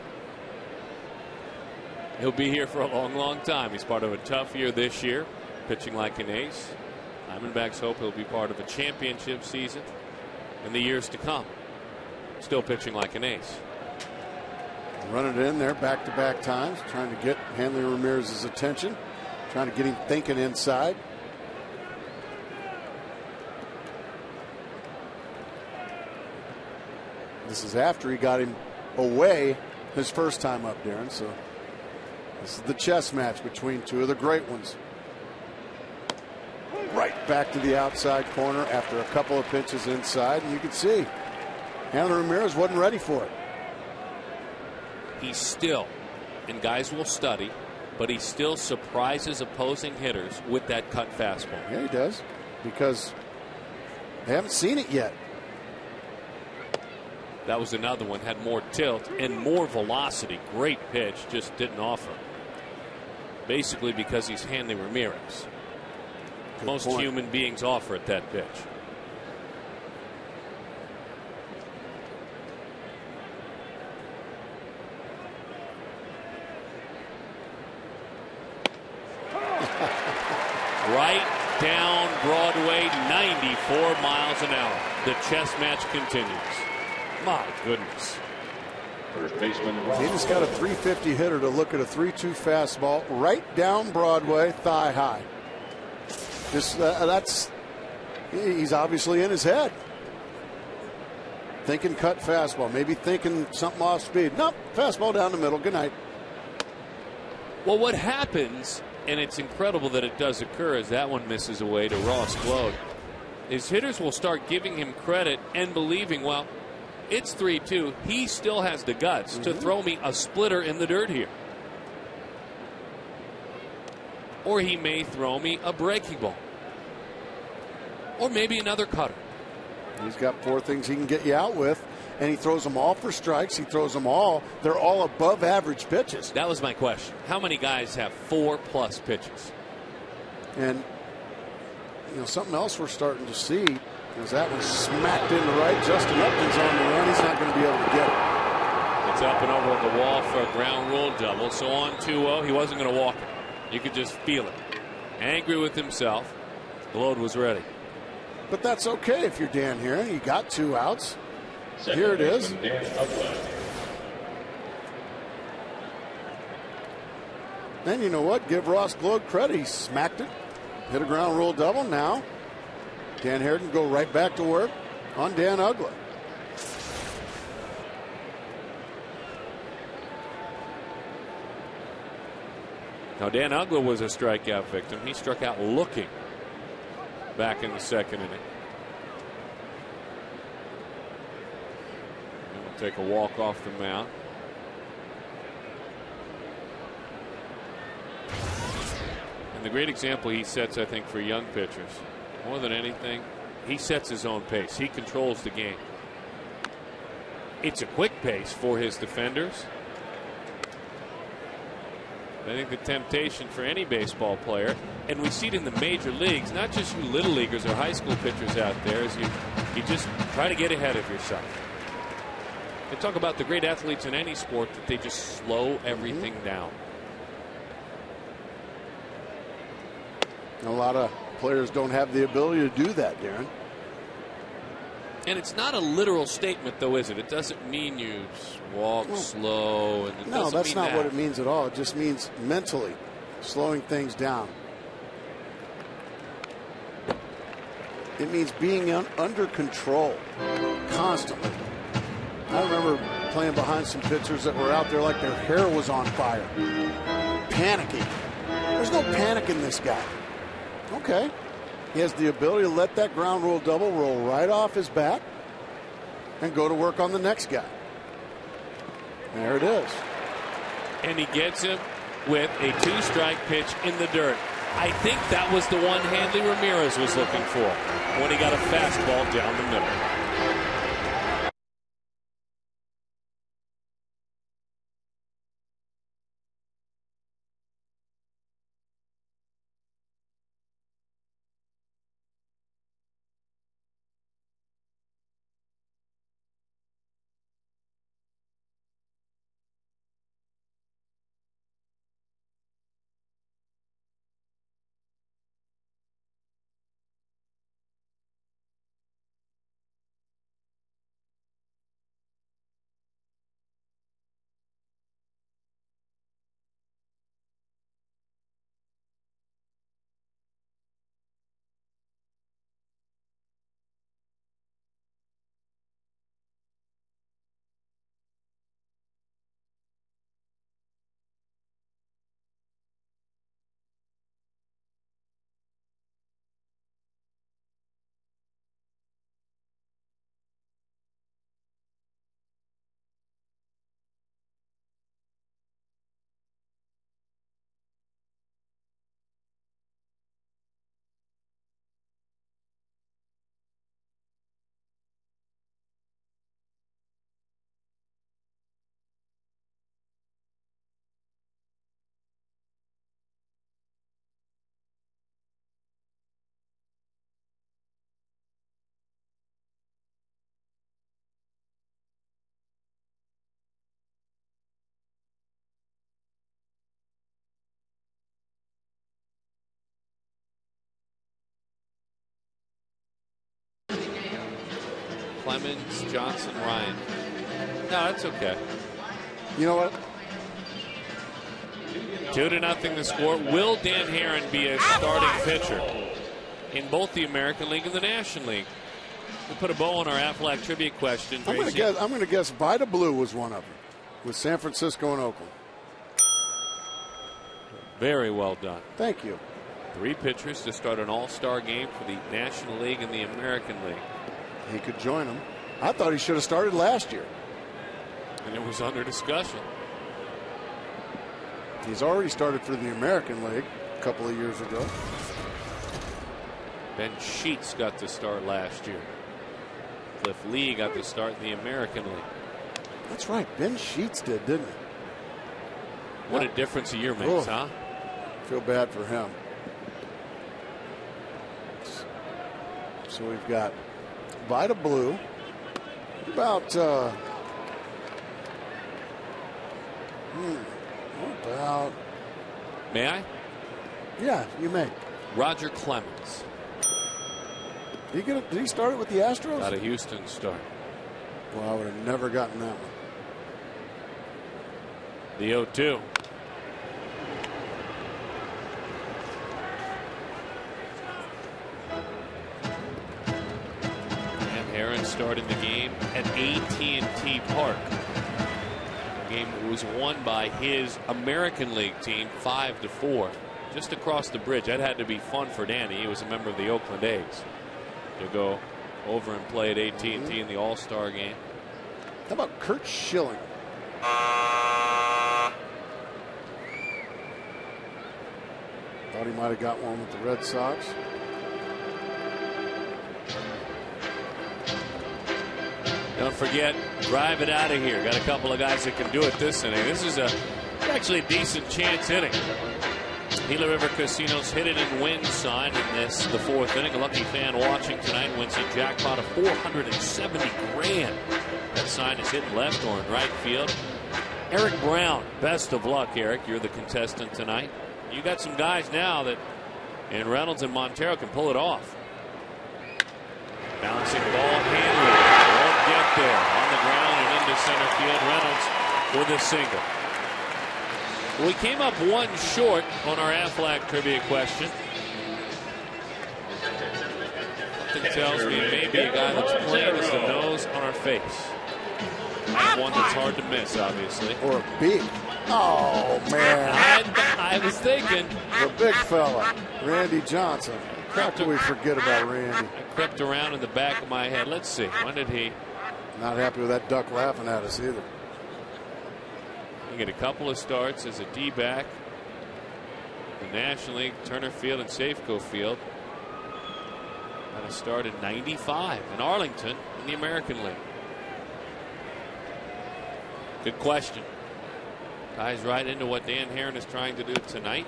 He'll be here for a long, long time. He's part of a tough year this year, pitching like an ace. Diamondbacks hope he'll be part of a championship season in the years to come. Still pitching like an ace. Running it in there back-to-back times, trying to get Hanley Ramirez's attention, trying to get him thinking inside. This is after he got him away his first time up, Darren. So this is the chess match between 2 of the great ones. Right back to the outside corner after a couple of pitches inside, and you can see Hanley Ramirez wasn't ready for it. He still, and guys will study, but he still surprises opposing hitters with that cut fastball. Yeah, he does, because they haven't seen it yet. That was another one, had more tilt and more velocity. Great pitch, just didn't offer. Basically because he's Hanley Ramirez. Good Most point. human beings offer at that pitch. Right down Broadway, 94 miles an hour. The chess match continues. My goodness. First baseman. He just got a 350 hitter to look at a 3-2 fastball right down Broadway, thigh high. Just he's obviously in his head. Thinking cut fastball, maybe thinking something off speed. Nope, fastball down the middle. Good night. Well, what happens, and it's incredible that it does occur, is that one misses away to Ross Gload. is hitters will start giving him credit and believing, well, it's 3-2. He still has the guts to throw me a splitter in the dirt here. Or he may throw me a breaking ball. Or maybe another cutter. He's got 4 things he can get you out with, and he throws them all for strikes. He throws them all. They're all above average pitches. That was my question. How many guys have 4+ pitches? And, you know, something else we're starting to see is that one smacked into right. Justin Upton's on the run. He's not going to be able to get it. It's up and over on the wall for a ground rule double. So on 2-0, he wasn't going to walk it. You could just feel it. Angry with himself. The load was ready. But that's okay if you're Dan Heron. You got 2 outs. Here it is. And you know what? Give Ross Gload credit. He smacked it. Hit a ground rule double. Now Dan Heron can go right back to work on Dan Uggla. Now, Dan Uggla was a strikeout victim. He struck out looking back in the 2nd inning. And we'll take a walk off the mound. And the great example he sets, I think, for young pitchers, more than anything, he sets his own pace. He controls the game. It's a quick pace for his defenders. I think the temptation for any baseball player, and we see it in the major leagues, not just you little leaguers or high school pitchers out there, is you just try to get ahead of yourself. They talk about the great athletes in any sport that they just slow everything down. A lot of players don't have the ability to do that, Darren. And it's not a literal statement, though, is it? It doesn't mean you walk slow. And no, that's not what it means at all. It just means mentally slowing things down. It means being under control constantly. I remember playing behind some pitchers that were out there like their hair was on fire, panicking. There's no panic in this guy. Okay. He has the ability to let that ground rule double roll right off his bat and go to work on the next guy. There it is. And he gets him with a 2-strike pitch in the dirt. I think that was the one Hanley Ramirez was looking for when he got a fastball down the middle. Clemens, Johnson, Ryan. No, that's okay. You know what? 2-0 the score. Will Dan Heron be a starting pitcher in both the American League and the National League? We'll put a bow on our Aflac trivia question. I'm going to guess Vida Blue was one of them with San Francisco and Oakland. Very well done. Thank you. 3 pitchers to start an all-star game for the National League and the American League. He could join them. I thought he should have started last year. And it was under discussion. He's already started for the American League a couple of years ago. Ben Sheets got to start last year. Cliff Lee got to start in the American League. That's right. Ben Sheets did, didn't he? What a difference a year makes, huh? Feel bad for him. So we've got Vida Blue. What about? May I? Yeah, you may. Roger Clemens. Did he start it with the Astros? Got a Houston start. Well, I would have never gotten that one. The 0-2. And Heron started the game at AT&T Park. The game was won by his American League team 5-4. Just across the bridge. That had to be fun for Danny. He was a member of the Oakland A's. To go over and play at AT&T in the All-Star game. How about Kurt Schilling? Thought he might have got one with the Red Sox. Don't forget, drive it out of here. Got a couple of guys that can do it this inning. This is actually a decent chance inning. Gila River Casinos hit it and win sign in this, the 4th inning. A lucky fan watching tonight wins a jackpot of $470 grand. That sign is hit left or in right field. Eric Brown, best of luck, Eric. You're the contestant tonight. You got some guys now that, and Reynolds and Montero can pull it off. Bouncing ball, Hanley won't get there. On the ground and into center field. Reynolds with a single. We came up 1 short on our Aflac trivia question. Something tells me it may be a guy that's plain as the nose on our face. One that's hard to miss, obviously. Or a big. Oh, man. I was thinking. The big fella, Randy Johnson. How can we forget about Randy? I crept around in the back of my head. Let's see. When did he? Not happy with that duck laughing at us either. You get a couple of starts as a D-back. The National League, Turner Field and Safeco Field. Had a start in '95 in Arlington in the American League. Good question. Ties right into what Dan Heron is trying to do tonight.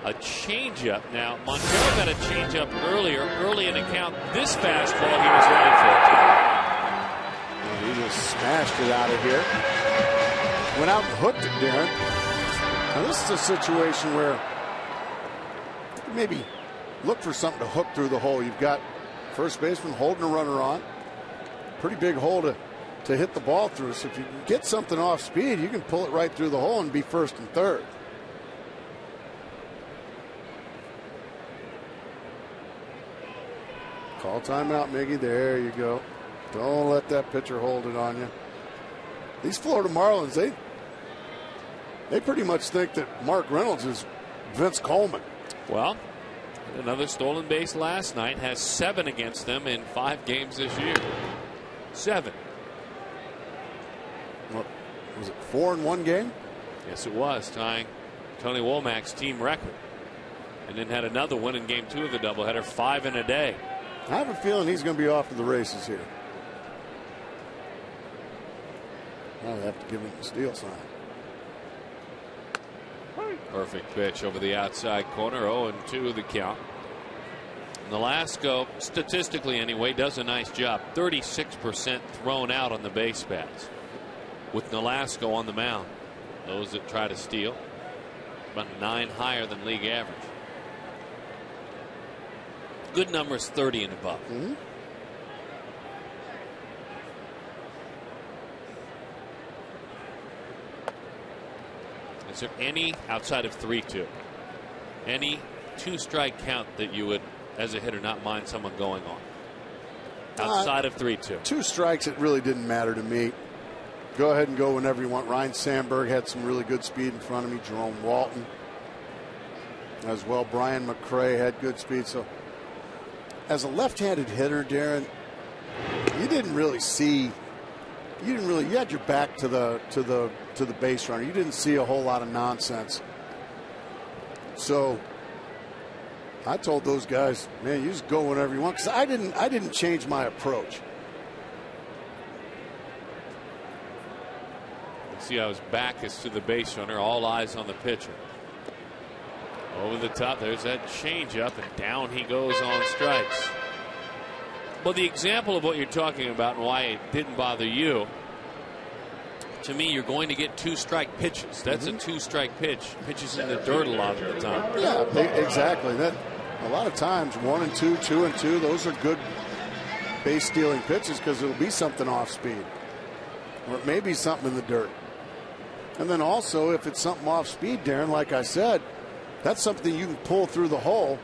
A changeup. Now, Montero got a changeup early in the count. This fastball he was ready for. And he just smashed it out of here. Went out and hooked it, Darren. Now, this is a situation where you maybe look for something to hook through the hole. You've got first baseman holding a runner on. Pretty big hole to hit the ball through. So if you can get something off speed, you can pull it right through the hole and be first and third. Call timeout, Miggy. There you go. Don't let that pitcher hold it on you. These Florida Marlins, they pretty much think that Mark Reynolds is Vince Coleman. Well, another stolen base last night. Has 7 against them in 5 games this year. 7. What was it, 4 in one game? Yes, it was, tying Tony Womack's team record. And then had another one in game 2 of the doubleheader, 5 in a day. I have a feeling he's going to be off to the races here. I'll have to give him the steal sign. Perfect pitch over the outside corner. 0-2 the count. Nolasco, statistically anyway, does a nice job. 36% thrown out on the base paths with Nolasco on the mound. Those that try to steal, about 9 higher than league average. Good numbers 30 and above. Mm-hmm. Is there any, outside of 3-2, any 2-strike count that you would, as a hitter, not mind someone going on? Outside of 3-2. 2 strikes, it really didn't matter to me. Go ahead and go whenever you want. Ryan Sandberg had some really good speed in front of me. Jerome Walton. as well. Brian McRae had good speed. So as a left-handed hitter, Darren, you didn't really see. You had your back to the base runner. You didn't see a whole lot of nonsense. So I told those guys, man, you just go whenever you want, because I didn't change my approach. See how his back is to the base runner. All eyes on the pitcher. Over the top, there's that changeup, and down he goes on strikes. Well, the example of what you're talking about and why it didn't bother you, to me, you're going to get 2-strike pitches. That's a 2-strike pitch. Pitches in the dirt a lot of the time. Yeah, exactly. That a lot of times 1 and 2, 2 and 2, those are good base stealing pitches, because it'll be something off speed, or it may be something in the dirt. And then also, if it's something off speed, Darren, like I said, that's something you can pull through the hole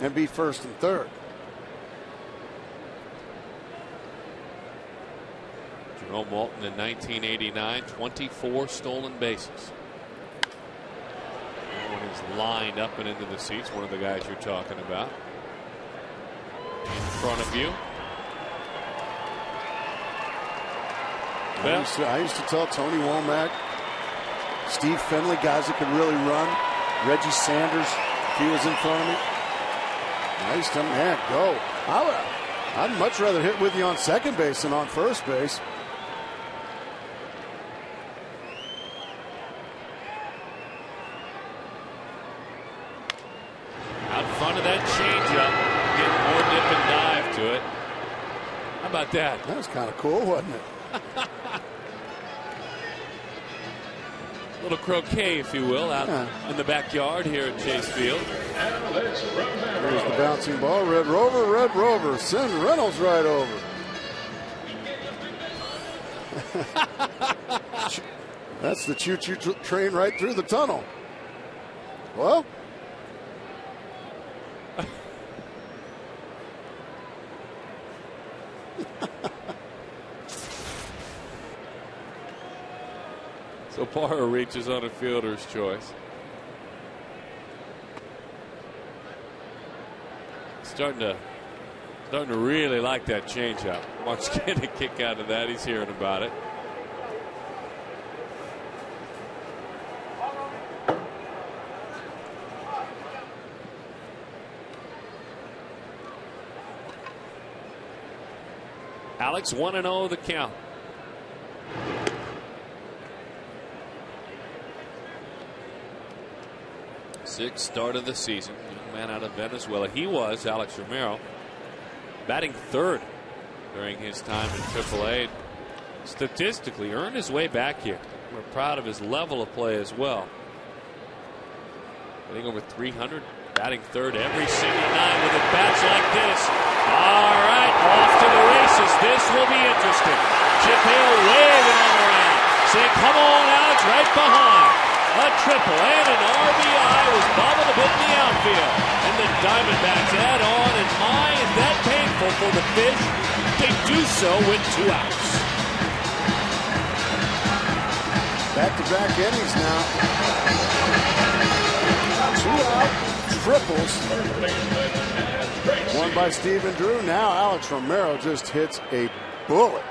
and be first and third. Jerome Walton in 1989, 24 stolen bases. Everyone is lined up and into the seats. One of the guys you're talking about. In front of you. Well, I used to tell Tony Womack, Steve Finley, guys that could really run. Reggie Sanders, if he was in front of me. I used to tell him, man, go. I'd much rather hit with you on second base than on first base. out front of that changeup, getting more dip and dive to it. How about that? That was kind of cool, wasn't it? Little croquet, if you will, out in the backyard here at Chase Field. Here's the bouncing ball. Red Rover. Send Reynolds right over. That's the choo-choo train right through the tunnel. Well, so Parra reaches on a fielder's choice. Starting to really like that changeup. Mark's getting a kick out of that. He's hearing about it. Alex 1-0 the count. Sixth start of the season. Young man out of Venezuela. He was Alex Romero, batting third during his time in AAA. Statistically earned his way back here. We're proud of his level of play as well. I think over 300, batting third every single night with at bats like this. All right, off to the races. This will be interesting. Chip Hale waving all around, saying, "Come on, Alex, right behind." A triple and an RBI was bobbled a bit in the outfield. And the Diamondbacks add on, and my, is that painful for the Fish. They do so with 2 outs. back-to-back innings now. 2 out triples. One by Stephen Drew. Now Alex Romero just hits a bullet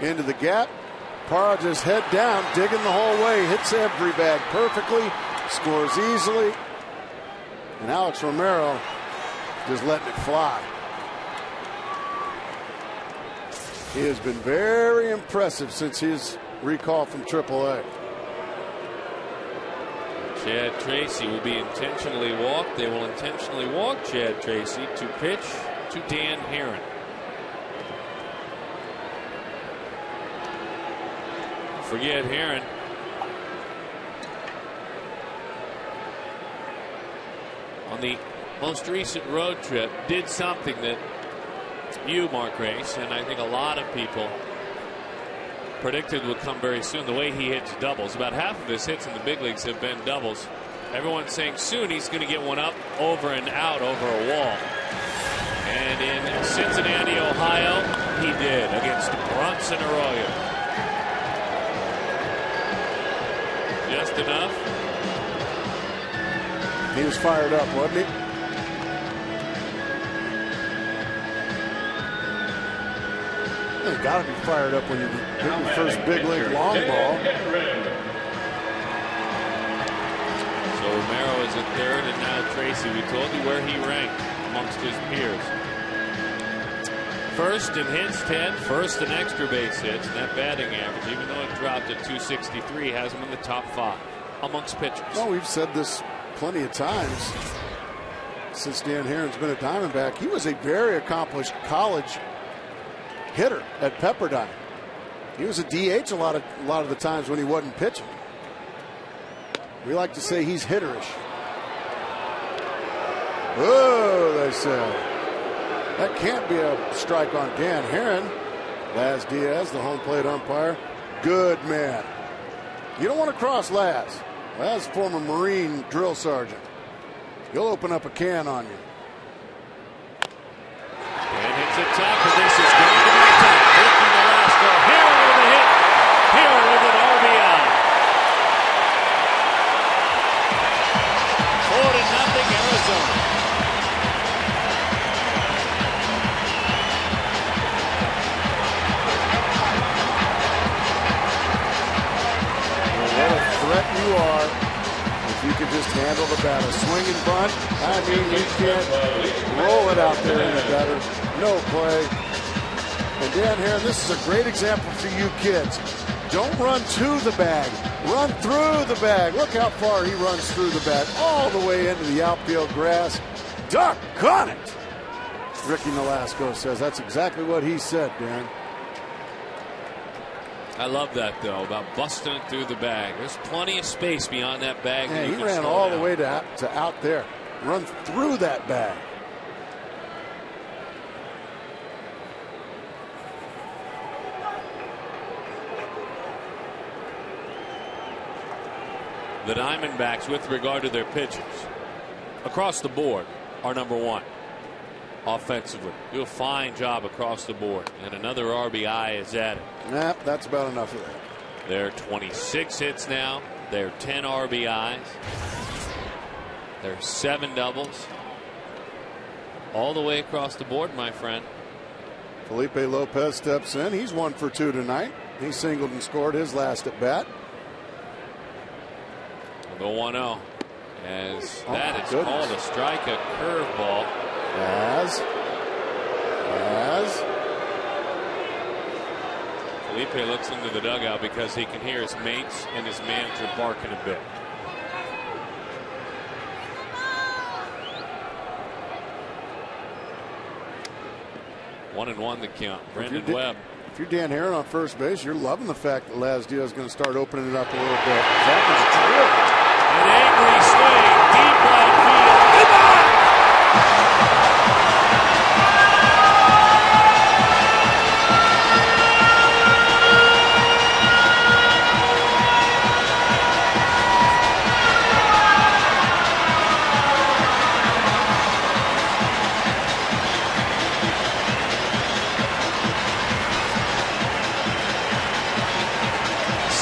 into the gap. Parra just head down, digging the whole way, hits every bag perfectly, scores easily. And Alex Romero just letting it fly. He has been very impressive since his recall from AAA. Chad Tracy will be intentionally walked. They will intentionally walk Chad Tracy to pitch to Dan Herron. Forget Herron. On the most recent road trip, did something that you, Mark Race, and I think a lot of people predicted would come very soon. The way he hits doubles. About half of his hits in the big leagues have been doubles. Everyone's saying soon he's going to get one up, over and out over a wall. And in Cincinnati, Ohio, he did against Bronson Arroyo. Just enough He was fired up, wasn't he? You got to be fired up when you hit your first big league long ball. So Romero is at third, and now Tracy. We told you where he ranked amongst his peers. First in hits, 10. First in extra base hits. And that batting average, even though it dropped at 263, has him in the top 5 amongst pitchers. Well, we've said this plenty of times since Dan Herron's been a Diamondback. He was a very accomplished college hitter at Pepperdine. He was a DH a lot of the times when he wasn't pitching. We like to say he's hitterish. Oh, they say. That can't be a strike on Dan Herron. Laz Diaz, the home plate umpire. Good man. You don't want to cross Laz. Laz, former Marine drill sergeant. He'll open up a can on you. And hits it top, but this is going to be tough. Ricky Nolasco, here with a hit. Here with an RBI. 4-0 Arizona. What a threat you are if you can just handle the batter. Swinging bunt, I mean, you can't roll it out there in the gutter. No play. And Dan Herron, this is a great example for you kids. Don't run to the bag. Run through the bag. Look how far he runs through the bag. All the way into the outfield grass. Doggone it! Ricky Nolasco says that's exactly what he said, Dan. I love that, though, about busting it through the bag. There's plenty of space beyond that bag. Yeah, he ran all the way to out there. Run through that bag. The Diamondbacks, with regard to their pitchers, across the board, are number 1 offensively. Do a fine job across the board, and another RBI is added. Nah, that's about enough of that. They're 26 hits now. They're 10 RBIs. They're 7 doubles. All the way across the board, my friend. Felipe Lopez steps in. He's 1 for 2 tonight. He singled and scored his last at bat. We'll go 1-0. As that is called a strike, a curveball. As Felipe looks into the dugout because he can hear his mates and his manager barking a bit. One and one the count. Brendan Webb. If you're Dan Herron on first base, you're loving the fact that Laz Diaz is going to start opening it up a little bit. That was an angry swing, deep right field. Goodbye!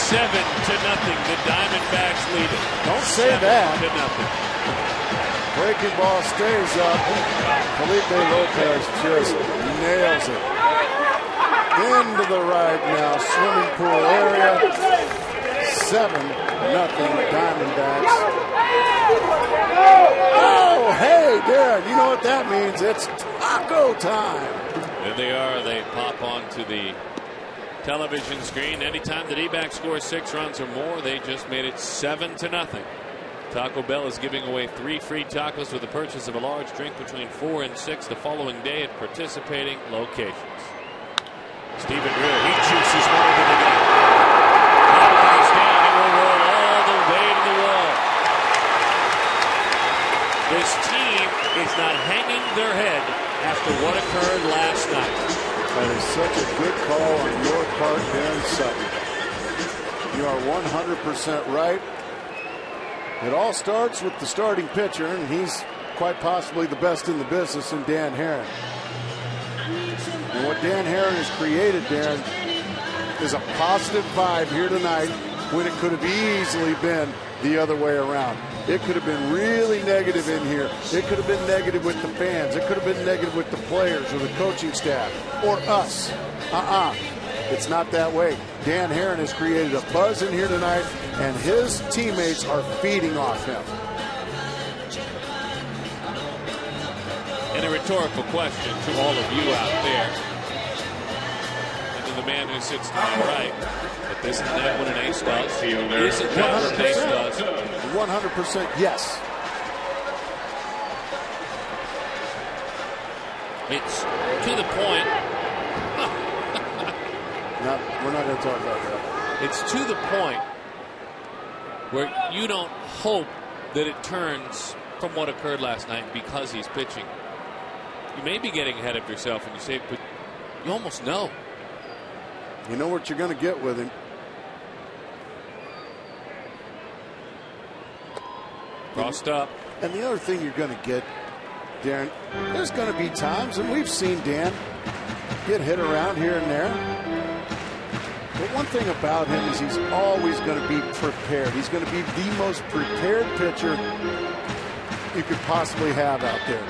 7-0. The Diamondbacks lead it. Don't say that. 7-0. Breaking ball stays up. Felipe Lopez just nails it. Into the right now. Swimming pool area. 7-0 Diamondbacks. Oh, hey, Darren. You know what that means? It's taco time. There they are. They pop onto the television screen. Anytime the D-backs score 6 runs or more, they just made it 7-0. Taco Bell is giving away 3 free tacos with the purchase of a large drink between 4 and 6 the following day at participating locations. Stephen Drew, he juices one into the net. That last down, he will roll all the way to the wall. This team is not hanging their head after what occurred last night. That is such a good call on your part, Darren Sutton. You are 100% right. It all starts with the starting pitcher, and he's quite possibly the best in the business in Dan Herron. And what Dan Herron has created, Darren, is a positive vibe here tonight when it could have easily been the other way around. It could have been really negative in here. It could have been negative with the fans. It could have been negative with the players or the coaching staff or us. It's not that way. Dan Herron has created a buzz in here tonight, and his teammates are feeding off him. And a rhetorical question to all of you out there, and to the man who sits to my right. But isn't that what an ace does? Isn't that what an ace does? 100% yes. It's to the point. No, we're not going to talk about that. It's to the point where you don't hope that it turns from what occurred last night because he's pitching. You may be getting ahead of yourself and you say, but you almost know. You know what you're going to get with him. Crossed up. And the other thing you're going to get, Darren, there's going to be times, and we've seen Dan get hit around here and there. But one thing about him is he's always going to be prepared. He's going to be the most prepared pitcher you could possibly have out there.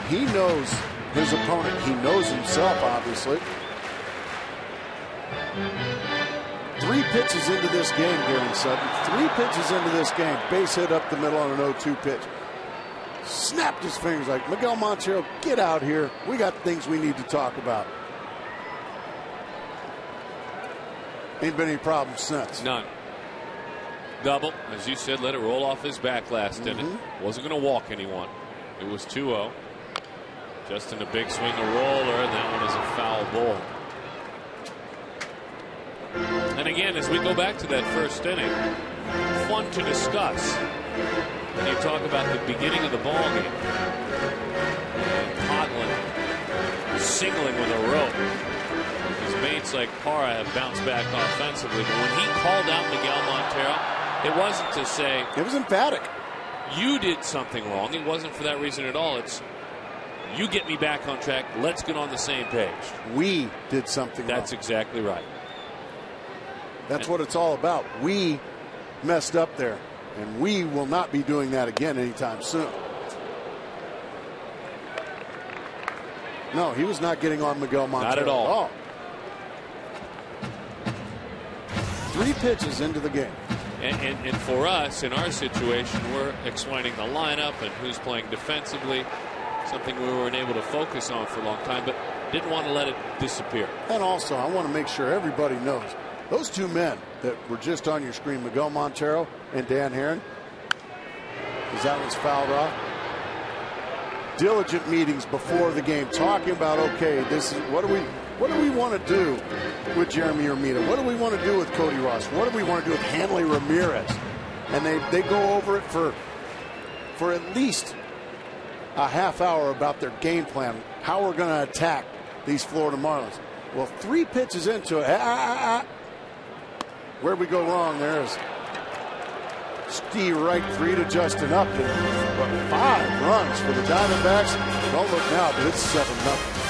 He knows his opponent. He knows himself, obviously. 3 pitches into this game, Darren Sutton. 3 pitches into this game. Base hit up the middle on an 0-2 pitch. Snapped his fingers like, Miguel Montero, get out here. We got things we need to talk about. Ain't been any problems since. None. Double, as you said, let it roll off his back last inning. Wasn't going to walk anyone. It was 2-0. Justin a big swing, a roller, and that one is a foul ball. And again, as we go back to that first inning, fun to discuss when you talk about the beginning of the ball game. And Coughlin singling with a rope. His mates like Parra have bounced back offensively, but when he called out Miguel Montero, it wasn't to say it was emphatic. You did something wrong. It wasn't for that reason at all. It's you get me back on track. Let's get on the same page. We did something wrong. That's exactly right. That's what it's all about. We messed up there, and we will not be doing that again anytime soon. No, he was not getting on Miguel Montero. Not at all. 3 pitches into the game. And for us, in our situation, we're explaining the lineup and who's playing defensively, something we weren't able to focus on for a long time, but didn't want to let it disappear. And also, I want to make sure everybody knows, those 2 men that were just on your screen, Miguel Montero and Dan Herron, as that was fouled off, diligent meetings before the game, talking about, okay, this is what do we want to do with Jeremy Hermida? What do we want to do with Cody Ross? What do we want to do with Hanley Ramirez? And they go over it for at least a half hour about their game plan, how we're going to attack these Florida Marlins. Well, 3 pitches into it, where'd we go wrong there is Steve Wright 3 to Justin Upton, but 5 runs for the Diamondbacks. Don't look now, but it's 7-0.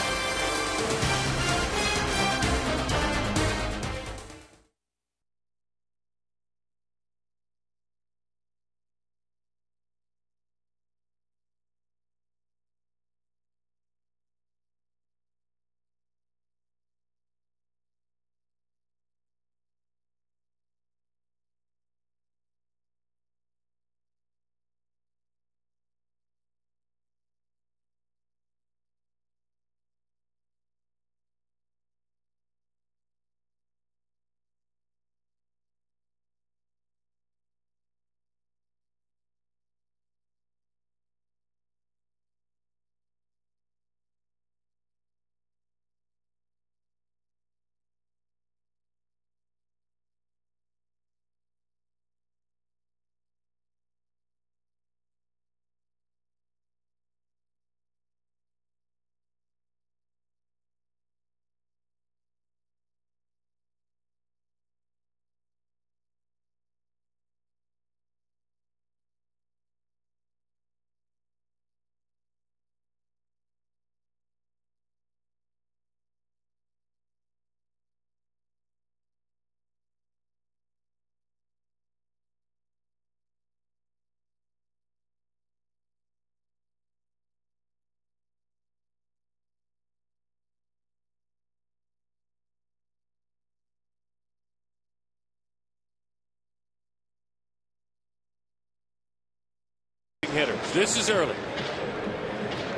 working hitters. This is early.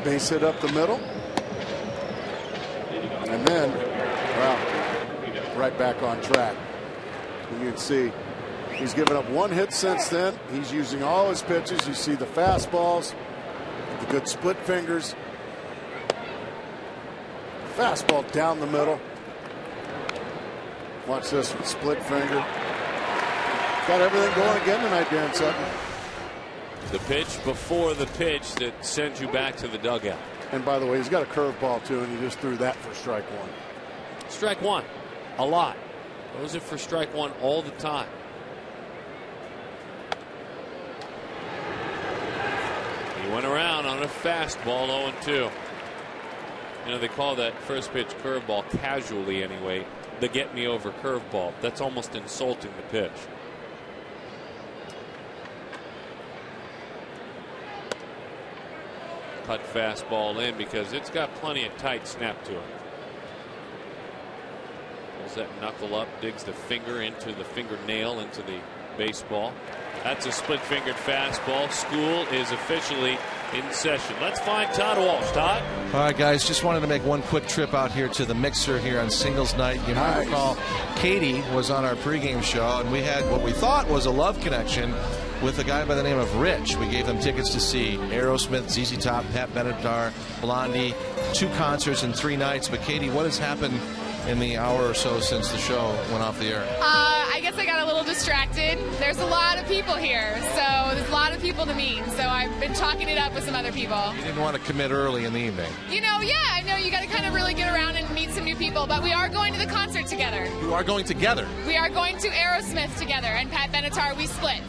Base hit up the middle. And then, well, right back on track. You can see he's given up 1 hit since then. He's using all his pitches. You see the fastballs, the good split fingers. Fastball down the middle. Watch this one, split finger. Got everything going again tonight, Darren Sutton. The pitch before the pitch that sends you back to the dugout. And by the way, he's got a curveball too, and he just threw that for strike 1. Strike 1, a lot. Those are for strike 1 all the time. He went around on a fastball, 0-2. You know, they call that first pitch curveball, casually anyway, the get me over curveball. That's almost insulting the pitch. Cut fastball in because it's got plenty of tight snap to it. Pulls that knuckle up, digs the finger into the fingernail into the baseball. That's a split fingered fastball. School is officially in session. Let's find Todd Walsh. Todd? All right, guys, just wanted to make one quick trip out here to the mixer here on singles night. You might recall Katie was on our pregame show, and we had what we thought was a love connection with a guy by the name of Rich. We gave them tickets to see Aerosmith, ZZ Top, Pat Benatar, Blondie, 2 concerts in 3 nights. But Katie, what has happened in the hour or so since the show went off the air? I guess I got a little distracted. There's a lot of people here, so there's a lot of people to meet. So I've been talking it up with some other people. You didn't want to commit early in the evening. You know, yeah, I know you got to kind of really get around and meet some new people, but we are going to the concert together. You are going together? We are going to Aerosmith together, and Pat Benatar, we split.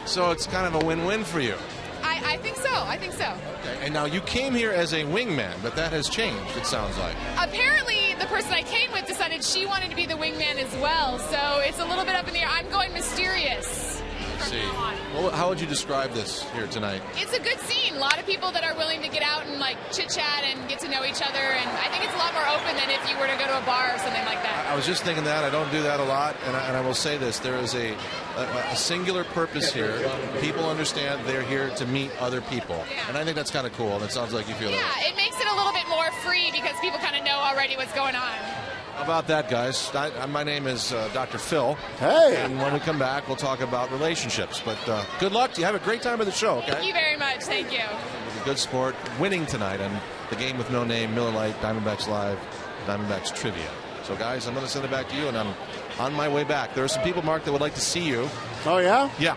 So it's kind of a win-win for you. I think so. I think so. Okay. And now you came here as a wingman, but that has changed, it sounds like. Apparently, the person I came with decided she wanted to be the wingman as well, so it's a little bit up in the air. I'm going mysterious. See. Well, how would you describe this here tonight? It's a good scene. A lot of people that are willing to get out and like chit-chat and get to know each other, and I think it's a lot more open than if you were to go to a bar or something like that. I was just thinking that. I don't do that a lot, and I will say this. There is a singular purpose here. People understand they're here to meet other people, and I think that's kind of cool, and it sounds like you feel that. Yeah, it makes it a little bit more free because people kind of know already what's going on. How about that, guys? My name is Dr. Phil. Hey! And when we come back, we'll talk about relationships. But good luck. You have a great time at the show, okay? Thank you very much. Thank you. It was a good sport. Winning tonight on the game with no name, Miller Lite, Diamondbacks Live, Diamondbacks Trivia. So, guys, I'm going to send it back to you, and I'm on my way back. There are some people, Mark, that would like to see you. Oh, yeah? Yeah.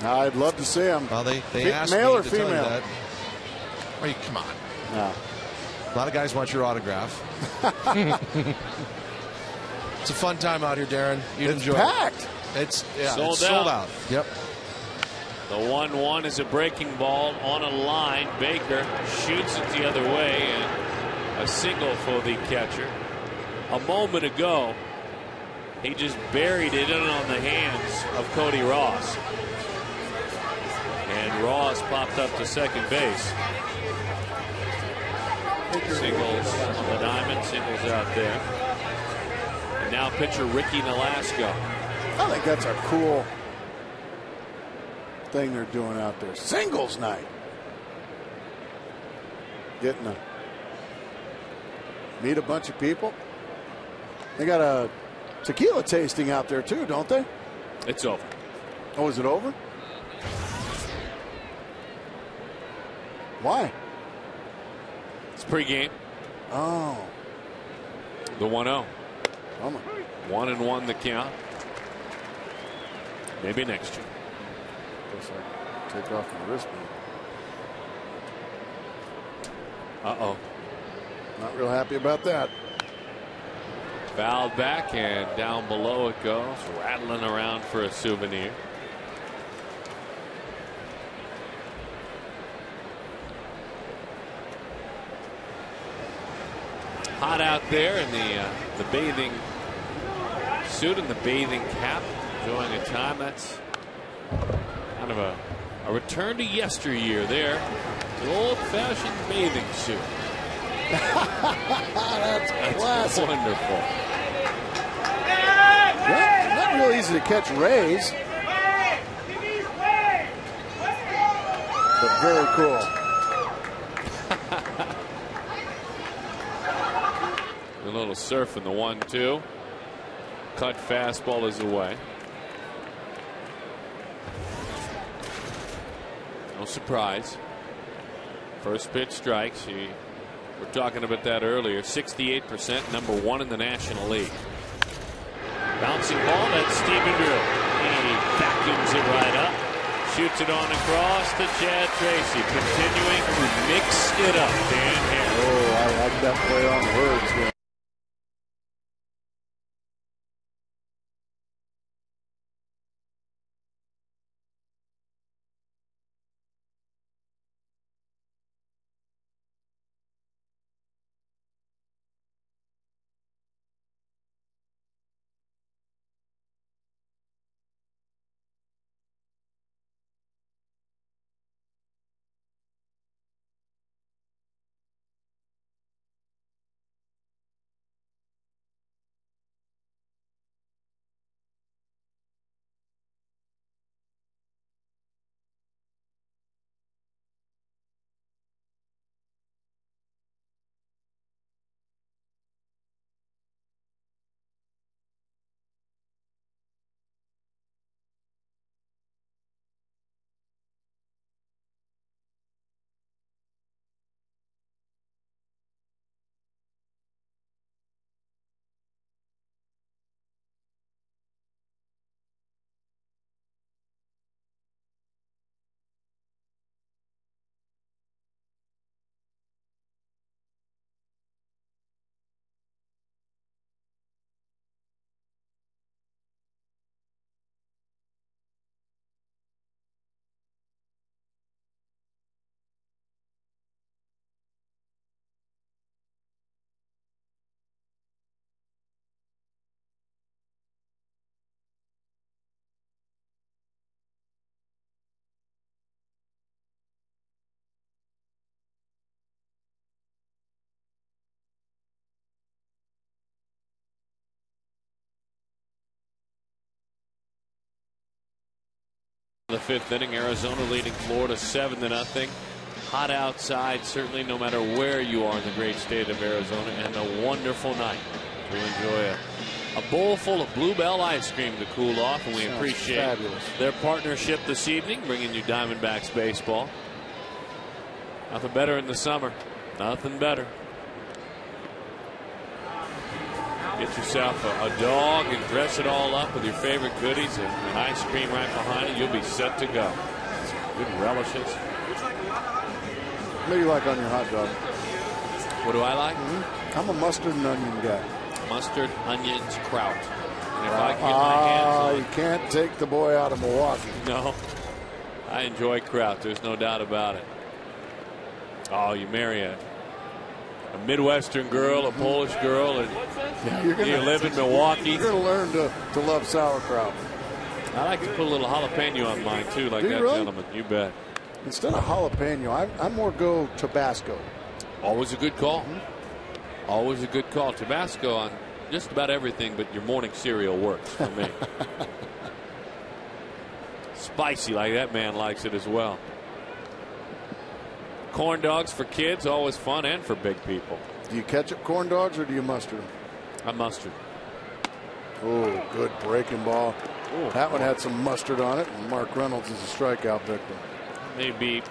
I'd love to see them. Well, they asked male me or to female? tell you that. Oh, come on. No. A lot of guys want your autograph. It's a fun time out here, Darren. You'd enjoy packed. It's sold out. Yep. The 1-1 is a breaking ball on a line. Baker shoots it the other way, and a single for the catcher. A moment ago, he just buried it in on the hands of Cody Ross. And Ross popped up to second base. Singles on the diamond, singles out there. And now pitcher Ricky Nolasco. I think that's a cool thing they're doing out there. Singles night. Getting to meet a bunch of people. They got a tequila tasting out there too, don't they? It's over. Oh, is it over? Why? It's pregame. Oh. The 1-0. Oh my. 1-1 the count. Maybe next year. Guess I take off my wristband. Uh-oh. Not real happy about that. Fouled back and down below it goes, rattling around for a souvenir. Hot out there in the bathing suit and the bathing cap, enjoying a time. That's kind of a return to yesteryear there. The old-fashioned bathing suit. That's classic. Wonderful. Yeah, not real easy to catch rays. but very cool. A little surf in the 1-2. Cut fastball is away. No surprise. First pitch strikes. We were talking about that earlier. 68%, #1 in the National League. Bouncing ball, that's Stephen Drew. He vacuums it right up. Shoots it on across to Chad Tracy. Continuing to mix it up. Dan Hare. Oh, I like that play on words. The 5th inning, Arizona leading Florida 7-0. Hot outside, certainly, no matter where you are in the great state of Arizona, and a wonderful night to enjoy a bowl full of Bluebell ice cream to cool off, and we appreciate fabulous. Their partnership this evening, bringing you Diamondbacks baseball. Nothing better in the summer. Nothing better. Get yourself a dog and dress it all up with your favorite goodies and an ice cream right behind it. You'll be set to go. Good relishes. What do you like on your hot dog? What do I like? I'm a mustard and onion guy. Mustard, onions, kraut. And if I can get my hands on you can't take the boy out of Milwaukee. No. I enjoy kraut. There's no doubt about it. Oh, you marry a Midwestern girl, a Polish girl, and you live in Milwaukee. You're going to learn to love sauerkraut. I like to put a little jalapeno on mine, too, like that really? gentleman. You bet. Instead of jalapeno, I more go Tabasco. Always a good call. Always a good call. Tabasco on just about everything but your morning cereal works for me. Spicy like that man likes it as well. Corn dogs for kids, always fun, and for big people. Do you ketchup corn dogs or do you mustard them? I mustard. Oh, good breaking ball. Ooh. That one had some mustard on it, and Mark Reynolds is a strikeout victim. Maybe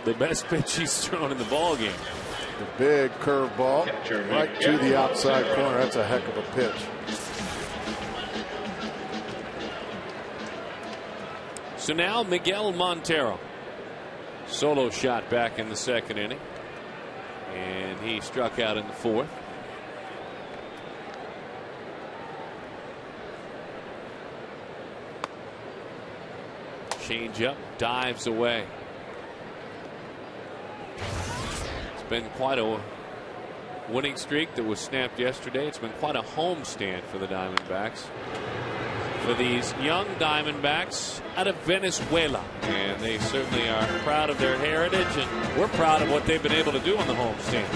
the best pitch he's thrown in the ball game. The big curve ball right to the outside corner. That's a heck of a pitch. So now Miguel Montero. Solo shot back in the 2nd inning. And he struck out in the 4th. Change up, dives away. It's been quite a winning streak that was snapped yesterday. It's been quite a homestand for the Diamondbacks. For these young Diamondbacks out of Venezuela. And they certainly are proud of their heritage, and we're proud of what they've been able to do on the homestand.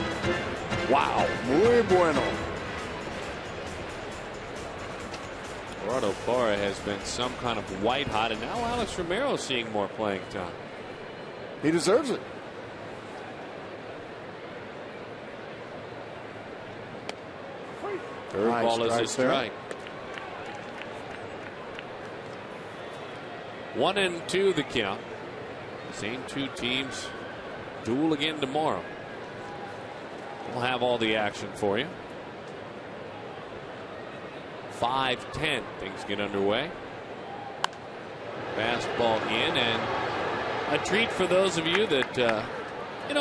Wow. Muy bueno. Gerardo Parra has been some kind of white hot, and now Alex Romero seeing more playing time. He deserves it. Curveball is a strike. 1-2 the count. Same two teams duel again tomorrow. We'll have all the action for you. 5:10 things get underway. Fastball in, and a treat for those of you that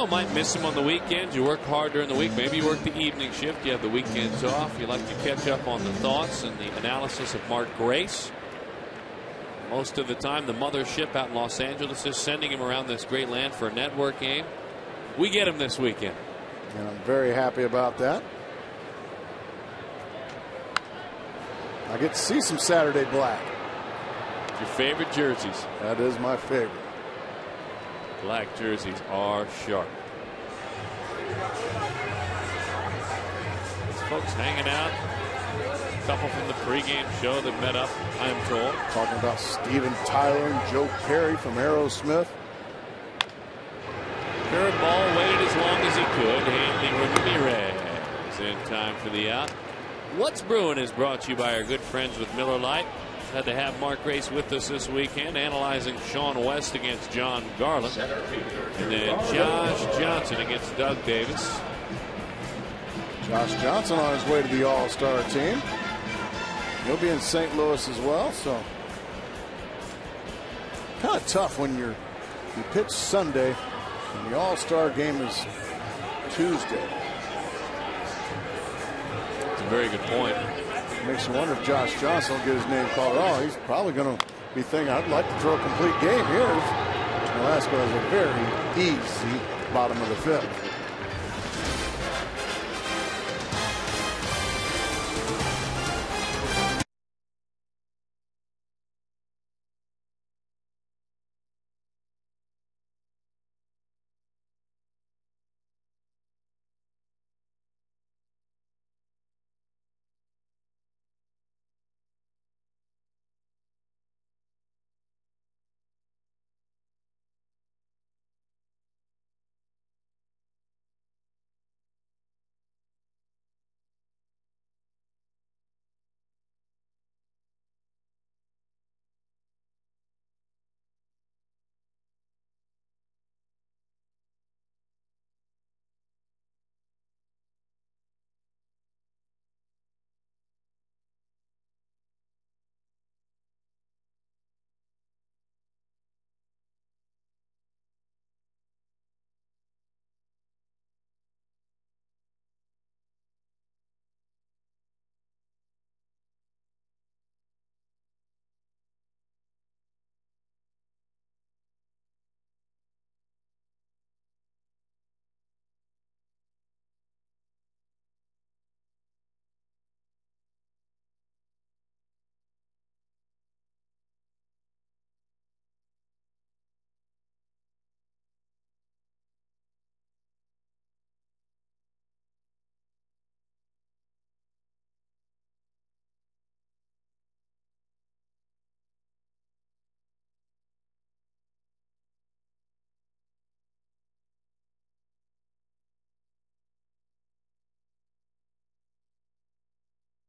might miss him on the weekends. You work hard during the week. Maybe you work the evening shift. You have the weekends off. You like to catch up on the thoughts and the analysis of Mark Grace. Most of the time, the mothership out in Los Angeles is sending him around this great land for a network game. We get him this weekend. And I'm very happy about that. I get to see some Saturday black. Your favorite jerseys? That is my favorite. Black jerseys are sharp. These folks hanging out. A couple from the pregame show that met up, I'm told. Talking about Steven Tyler and Joe Perry from Aerosmith. Curveball waited as long as he could. Hanley Ramirez in time for the out. What's Brewing is brought to you by our good friends with Miller Lite. Had to have Mark Grace with us this weekend, analyzing Sean West against John Garland. And then Josh Johnson against Doug Davis. Josh Johnson on his way to the All-Star team. He'll be in St. Louis as well, so kind of tough when you pitch Sunday and the All-Star game is Tuesday. That's a very good point. Makes you wonder if Josh Johnson will get his name called. Oh, he's probably going to be thinking, I'd like to throw a complete game here. Velasco has a very easy bottom of the fifth.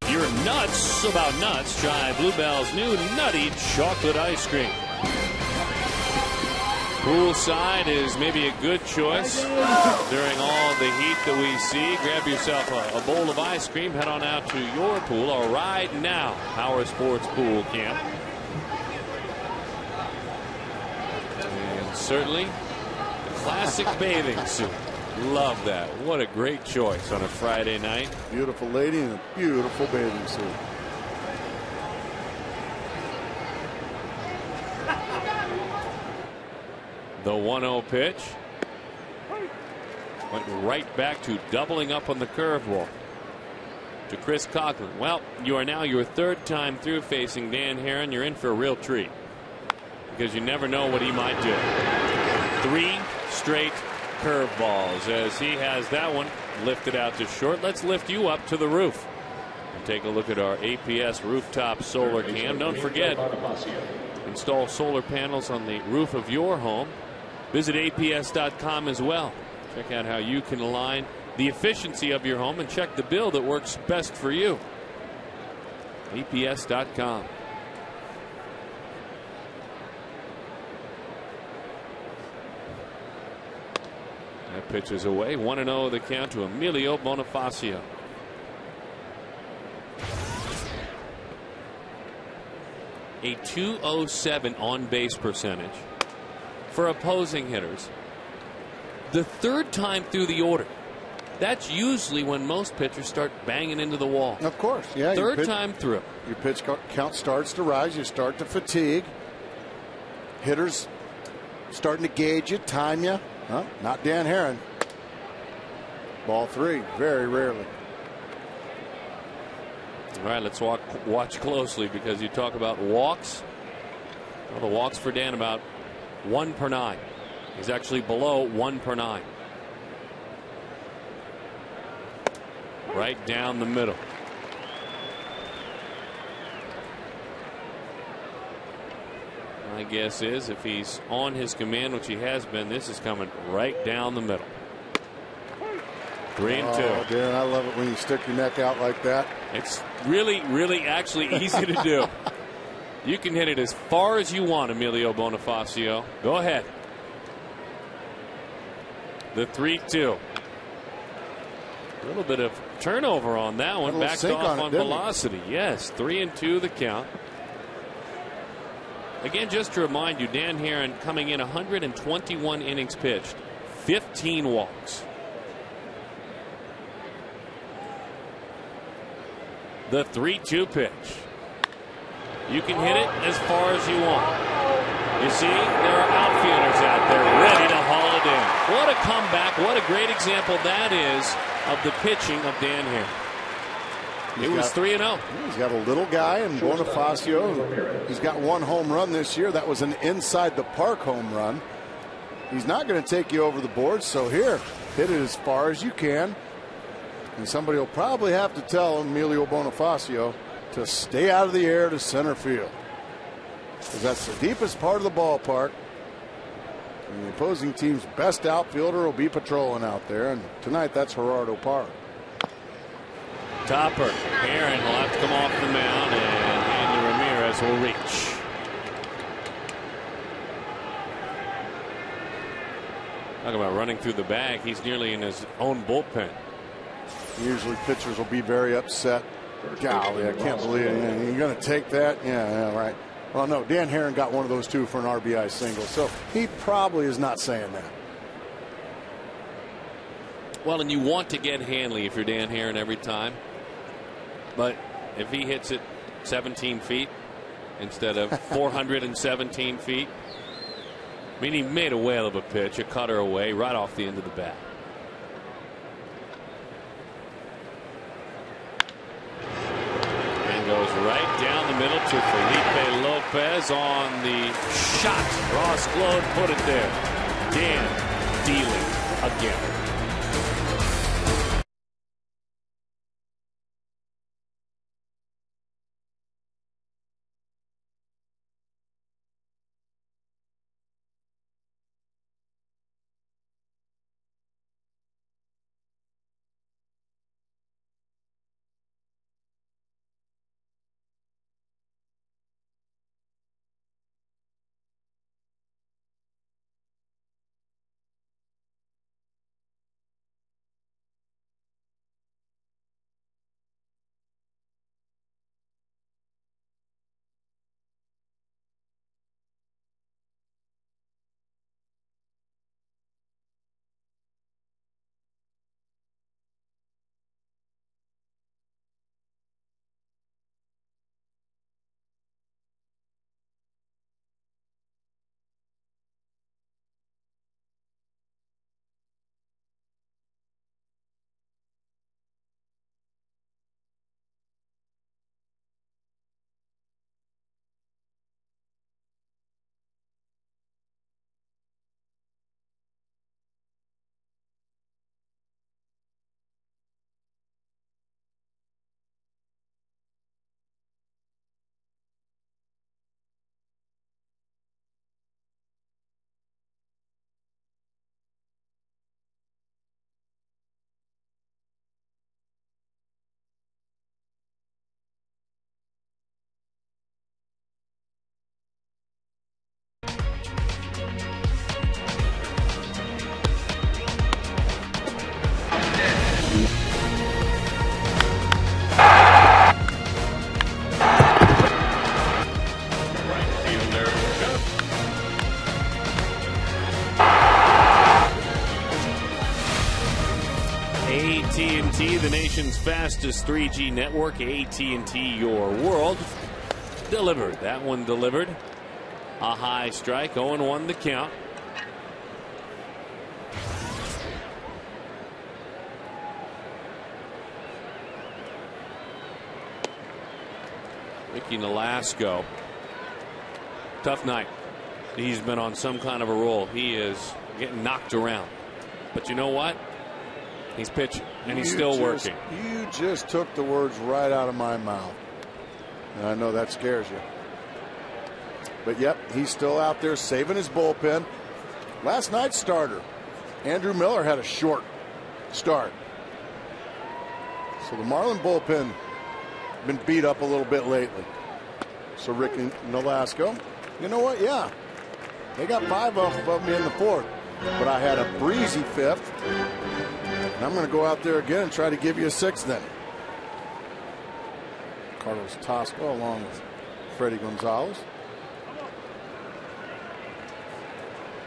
You're nuts about nuts. Try Bluebell's new Nutty Chocolate Ice Cream. Poolside is maybe a good choice during all the heat that we see. Grab yourself a bowl of ice cream. Head on out to your pool or Ride Now Power Sports Pool Camp. And certainly the classic bathing suit. Love that. What a great choice on a Friday night. Beautiful lady in a beautiful bathing suit. The 1-0 pitch. Went right back to doubling up on the curveball to Chris Coughlin. Well, you are now your third time through facing Dan Herron. You're in for a real treat because you never know what he might do. 3 straight curveballs as he has that one lifted out to short. Let's lift you up to the roof and take a look at our APS rooftop solar cam. Don't forget, install solar panels on the roof of your home Visit APS.com as well. Check out how you can align the efficiency of your home and check the bill that works best for you. APS.com. That pitch is away. 1-0 the count to Emilio Bonifacio. A .207 on base percentage for opposing hitters. The third time through the order. That's usually when most pitchers start banging into the wall. Of course, yeah. Third time through. Your pitch count starts to rise. You start to fatigue. Hitters starting to gauge you, time you. Huh? Not Dan Herron. Ball 3, very rarely. All right, let's watch closely because you talk about walks. Well, the walks for Dan about 1 per 9. He's actually below 1 per 9. Right down the middle. My guess is if he's on his command, which he has been, this is coming right down the middle. 3-2. Oh, Darren, I love it when you stick your neck out like that. It's really, really actually easy to do. You can hit it as far as you want, Emilio Bonifacio. Go ahead. The 3-2. A little bit of turnover on that one. Backed off on velocity. Yes, 3-2 the count. Again, just to remind you, Dan Herron coming in 121 innings pitched, 15 walks. The 3-2 pitch. You can hit it as far as you want. You see, there are outfielders out there ready to haul it in. What a comeback. What a great example that is of the pitching of Dan Herron. It was 3-0. He's got a little guy in Bonifacio. He's got 1 home run this year. That was an inside the park home run. He's not going to take you over the board. So here, hit it as far as you can. And somebody will probably have to tell Emilio Bonifacio to stay out of the air to center field, because that's the deepest part of the ballpark. And the opposing team's best outfielder will be patrolling out there. And tonight, that's Gerardo Parra. Topper. Herron will have to come off the mound, and Andy Ramirez will reach. Talk about running through the bag. He's nearly in his own bullpen. Usually pitchers will be very upset. Golly, I can't believe it. You're going to take that? Yeah, right. Well, no, Dan Herron got one of those too for an RBI single, so he probably is not saying that. Well, and you want to get Hanley if you're Dan Herron every time. But if he hits it 17 feet instead of 417 feet, I mean, he made a whale of a pitch, a cutter away right off the end of the bat. And goes right down the middle to Felipe Lopez on the shot. Ross Glode put it there. Dan dealing again. AT&T, the nation's fastest 3G network. AT&T, your world. Delivered. That one delivered. A high strike. 0-1 the count. Ricky Nolasco. Tough night. He's been on some kind of a roll. He is getting knocked around. But you know what? He's pitching, and he's still working. You just took the words right out of my mouth. And I know that scares you. But, yep, he's still out there saving his bullpen. Last night's starter, Andrew Miller, had a short start. So the Marlin bullpen been beat up a little bit lately. So Ricky Nolasco, you know what? Yeah, they got 5 off of me in the 4th, but I had a breezy 5th, and I'm going to go out there again and try to give you a 6th then. Carlos Tosco along with Freddie Gonzalez.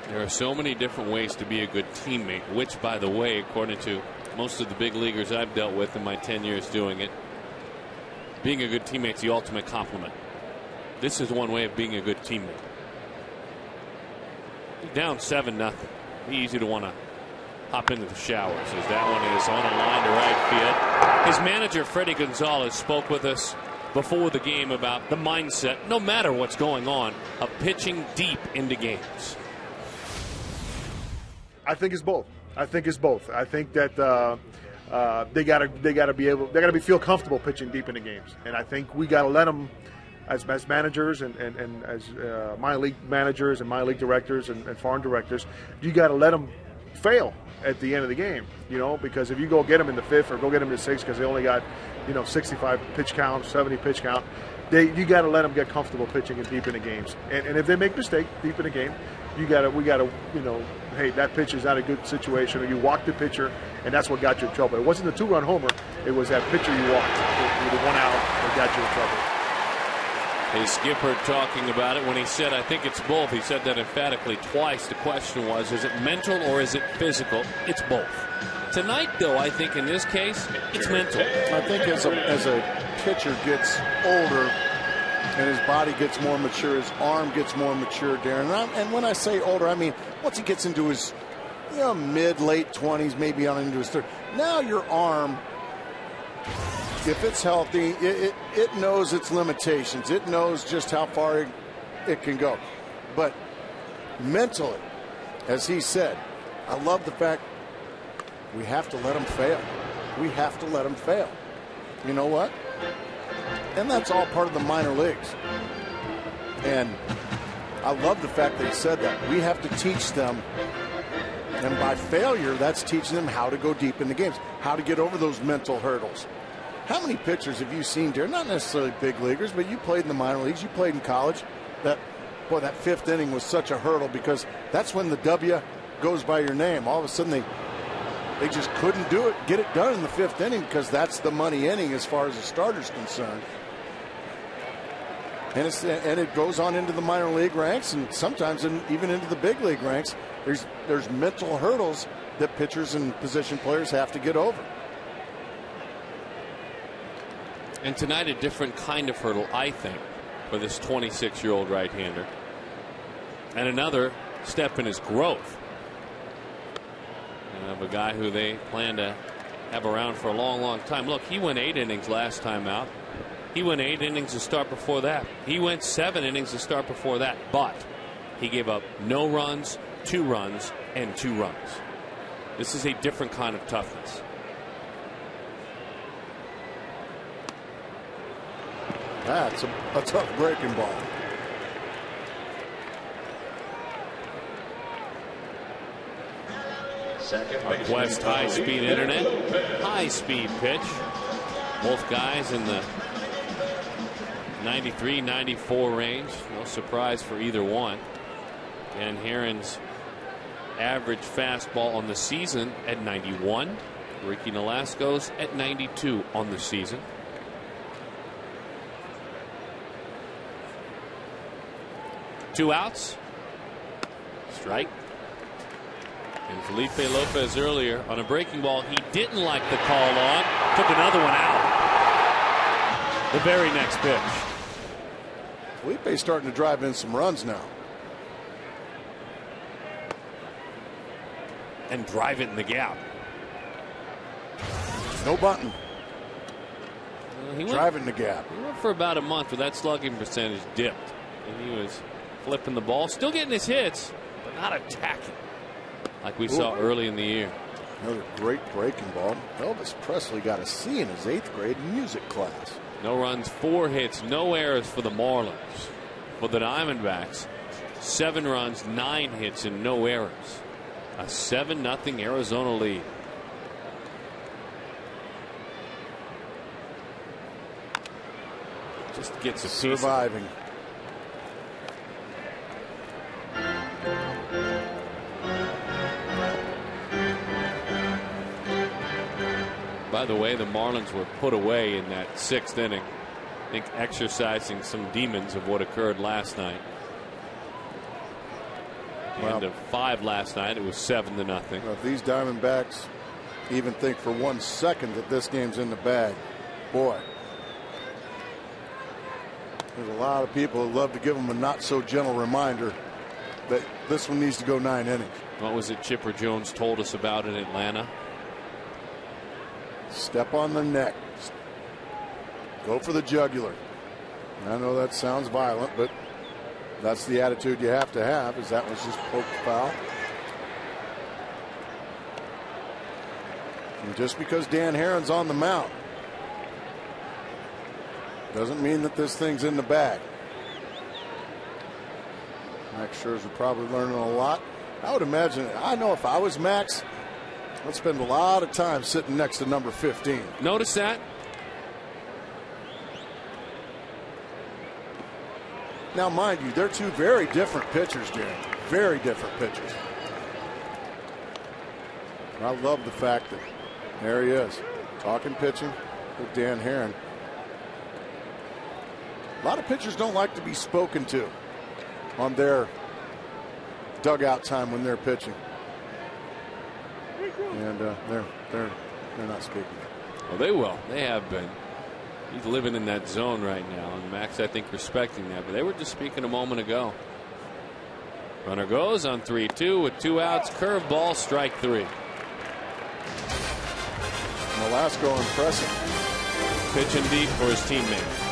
There are so many different ways to be a good teammate, which, by the way, according to most of the big leaguers I've dealt with in my 10 years doing it, being a good teammate's the ultimate compliment. This is one way of being a good teammate. Down 7-0. Be easy to want to hop into the showers as that one is on a line to right field. His manager, Freddie Gonzalez, spoke with us before the game about the mindset, no matter what's going on, of pitching deep into games. I think it's both. I think that they gotta feel comfortable pitching deep into games, and I think we gotta let them, as managers and as minor league managers and minor league directors and farm directors, you gotta let them fail at the end of the game, because if you go get them in the 5th or go get them in the 6th because they only got 65 pitch count, 70 pitch count, you got to let them get comfortable pitching and deep into games, and if they make mistake deep in the game, we gotta hey, that pitch is not a good situation, or you walked the pitcher and that's what got you in trouble. It wasn't the 2-run homer, it was that pitcher you walked with the 1 out that got you in trouble. His skipper talking about it when he said, I think it's both. He said that emphatically twice. The question was, is it mental or is it physical? It's both. Tonight, though, I think in this case, it's mental. I think as a pitcher gets older and his body gets more mature, his arm gets more mature, Darren. And when I say older, I mean once he gets into his mid-late 20s, maybe on into his 30s. Now your arm, if it's healthy, it knows its limitations. It knows just how far it can go. But mentally, as he said, I love the fact we have to let them fail. We have to let them fail. You know what? And that's all part of the minor leagues. And I love the fact that he said that. We have to teach them. And by failure, that's teaching them how to go deep in the games, how to get over those mental hurdles. How many pitchers have you seen, dear? Not necessarily big leaguers, but you played in the minor leagues, you played in college. That 5th inning was such a hurdle because that's when the W goes by your name. All of a sudden they just couldn't do it, get it done in the 5th inning because that's the money inning as far as the starter's concerned. And it goes on into the minor league ranks and sometimes even into the big league ranks. There's mental hurdles that pitchers and position players have to get over. And tonight, a different kind of hurdle, I think, for this 26-year-old right-hander. And another step in his growth. Of a guy who they plan to have around for a long, long time. Look, he went 8 innings last time out. He went 8 innings to start before that. He went 7 innings to start before that. But he gave up no runs, 2 runs, and 2 runs. This is a different kind of toughness. That's a tough breaking ball. West high-speed internet. High-speed pitch. Both guys in the 93, 94 range. No surprise for either one. And Herron's average fastball on the season at 91. Ricky Nolasco's at 92 on the season. Two outs. Strike. And Felipe Lopez earlier on a breaking ball he didn't like the call on. Took another one out. The very next pitch. Felipe's starting to drive in some runs now. And drive it in the gap. No bunting. He Driving in the gap. He went for about a month where that slugging percentage dipped. And he was flipping the ball. Still getting his hits, but not attacking like we saw early in the year. Another great breaking ball. Elvis Presley got a C in his 8th grade music class. No runs, 4 hits, no errors for the Marlins. For the Diamondbacks, 7 runs, 9 hits, and no errors. A 7-0 Arizona lead. Just gets a surviving. By the way, the Marlins were put away in that 6th inning. I think exercising some demons of what occurred last night. Well, and of 5 last night, it was 7-0. Well, if these Diamondbacks even think for 1 second that this game's in the bag, boy, there's a lot of people who love to give them a not so gentle reminder that this one needs to go 9 innings. What was it Chipper Jones told us about in Atlanta? Step on the neck. Go for the jugular. And I know that sounds violent, but that's the attitude you have to have, is that was just poked foul. And just because Dan Herron's on the mound doesn't mean that this thing's in the bag. Max Scherzer probably learning a lot. I would imagine, I know if I was Max, I'd spend a lot of time sitting next to number 15. Notice that. Now, mind you, they're 2 very different pitchers, Darren. Very different pitchers. I love the fact that there he is, talking pitching with Dan Herron. A lot of pitchers don't like to be spoken to on their dugout time when they're pitching, and they're not speaking. Well, they will. They have been. He's living in that zone right now, and Max, I think, respecting that. But they were just speaking a moment ago. Runner goes on 3-2 with 2 outs. Curveball, strike 3. Velasco impressive. Pitching deep for his teammate.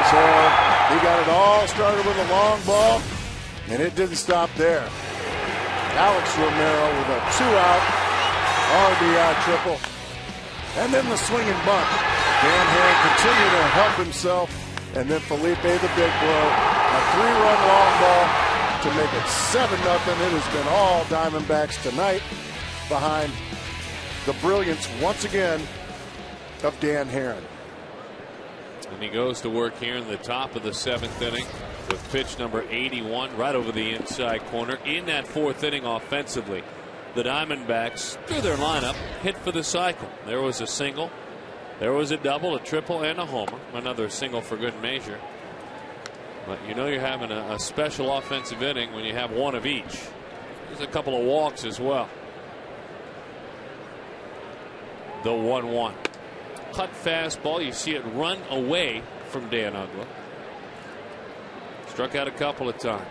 So he got it all started with a long ball, and it didn't stop there. Alex Romero with a 2-out RBI triple, and then the swinging bunt. Dan Herron continued to help himself, and then Felipe the big blow, a 3-run long ball, to make it 7-0. It has been all Diamondbacks tonight behind the brilliance once again of Dan Herron. And he goes to work here in the top of the 7th inning with pitch number 81 right over the inside corner. In that 4th inning offensively, the Diamondbacks, through their lineup, hit for the cycle. There was a single, there was a double, a triple, and a homer. Another single for good measure. But you know you're having a special offensive inning when you have one of each. There's a couple of walks as well. The 1-1. Cut fastball. You see it run away from Dan Uggla. Struck out a couple of times.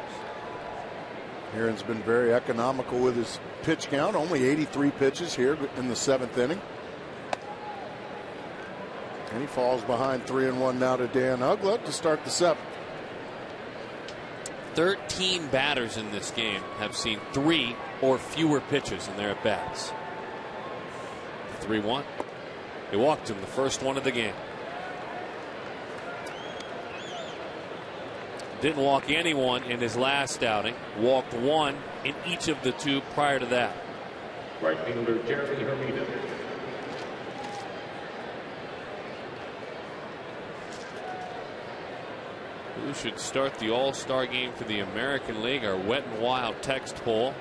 Herron's been very economical with his pitch count. Only 83 pitches here in the 7th inning. And he falls behind 3-1 now to Dan Uggla to start the 7th. 13 batters in this game have seen 3 or fewer pitches in their at-bats. 3-1. He walked him the first one of the game. Didn't walk anyone in his last outing. Walked 1 in each of the 2 prior to that. Right fielder Jeremy Hermida. Who should start the All-Star game for the American League? Our Wet and Wild text poll.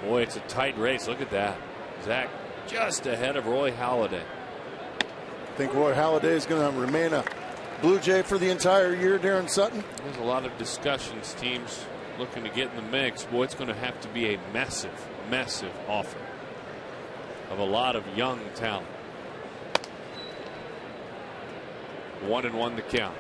Boy, it's a tight race. Look at that. Zach just ahead of Roy Halladay. I think Roy Halladay is going to remain a Blue Jay for the entire year, Darren Sutton. There's a lot of discussions. Teams looking to get in the mix. Boy, it's going to have to be a massive, massive offer of a lot of young talent. 1-1 to count.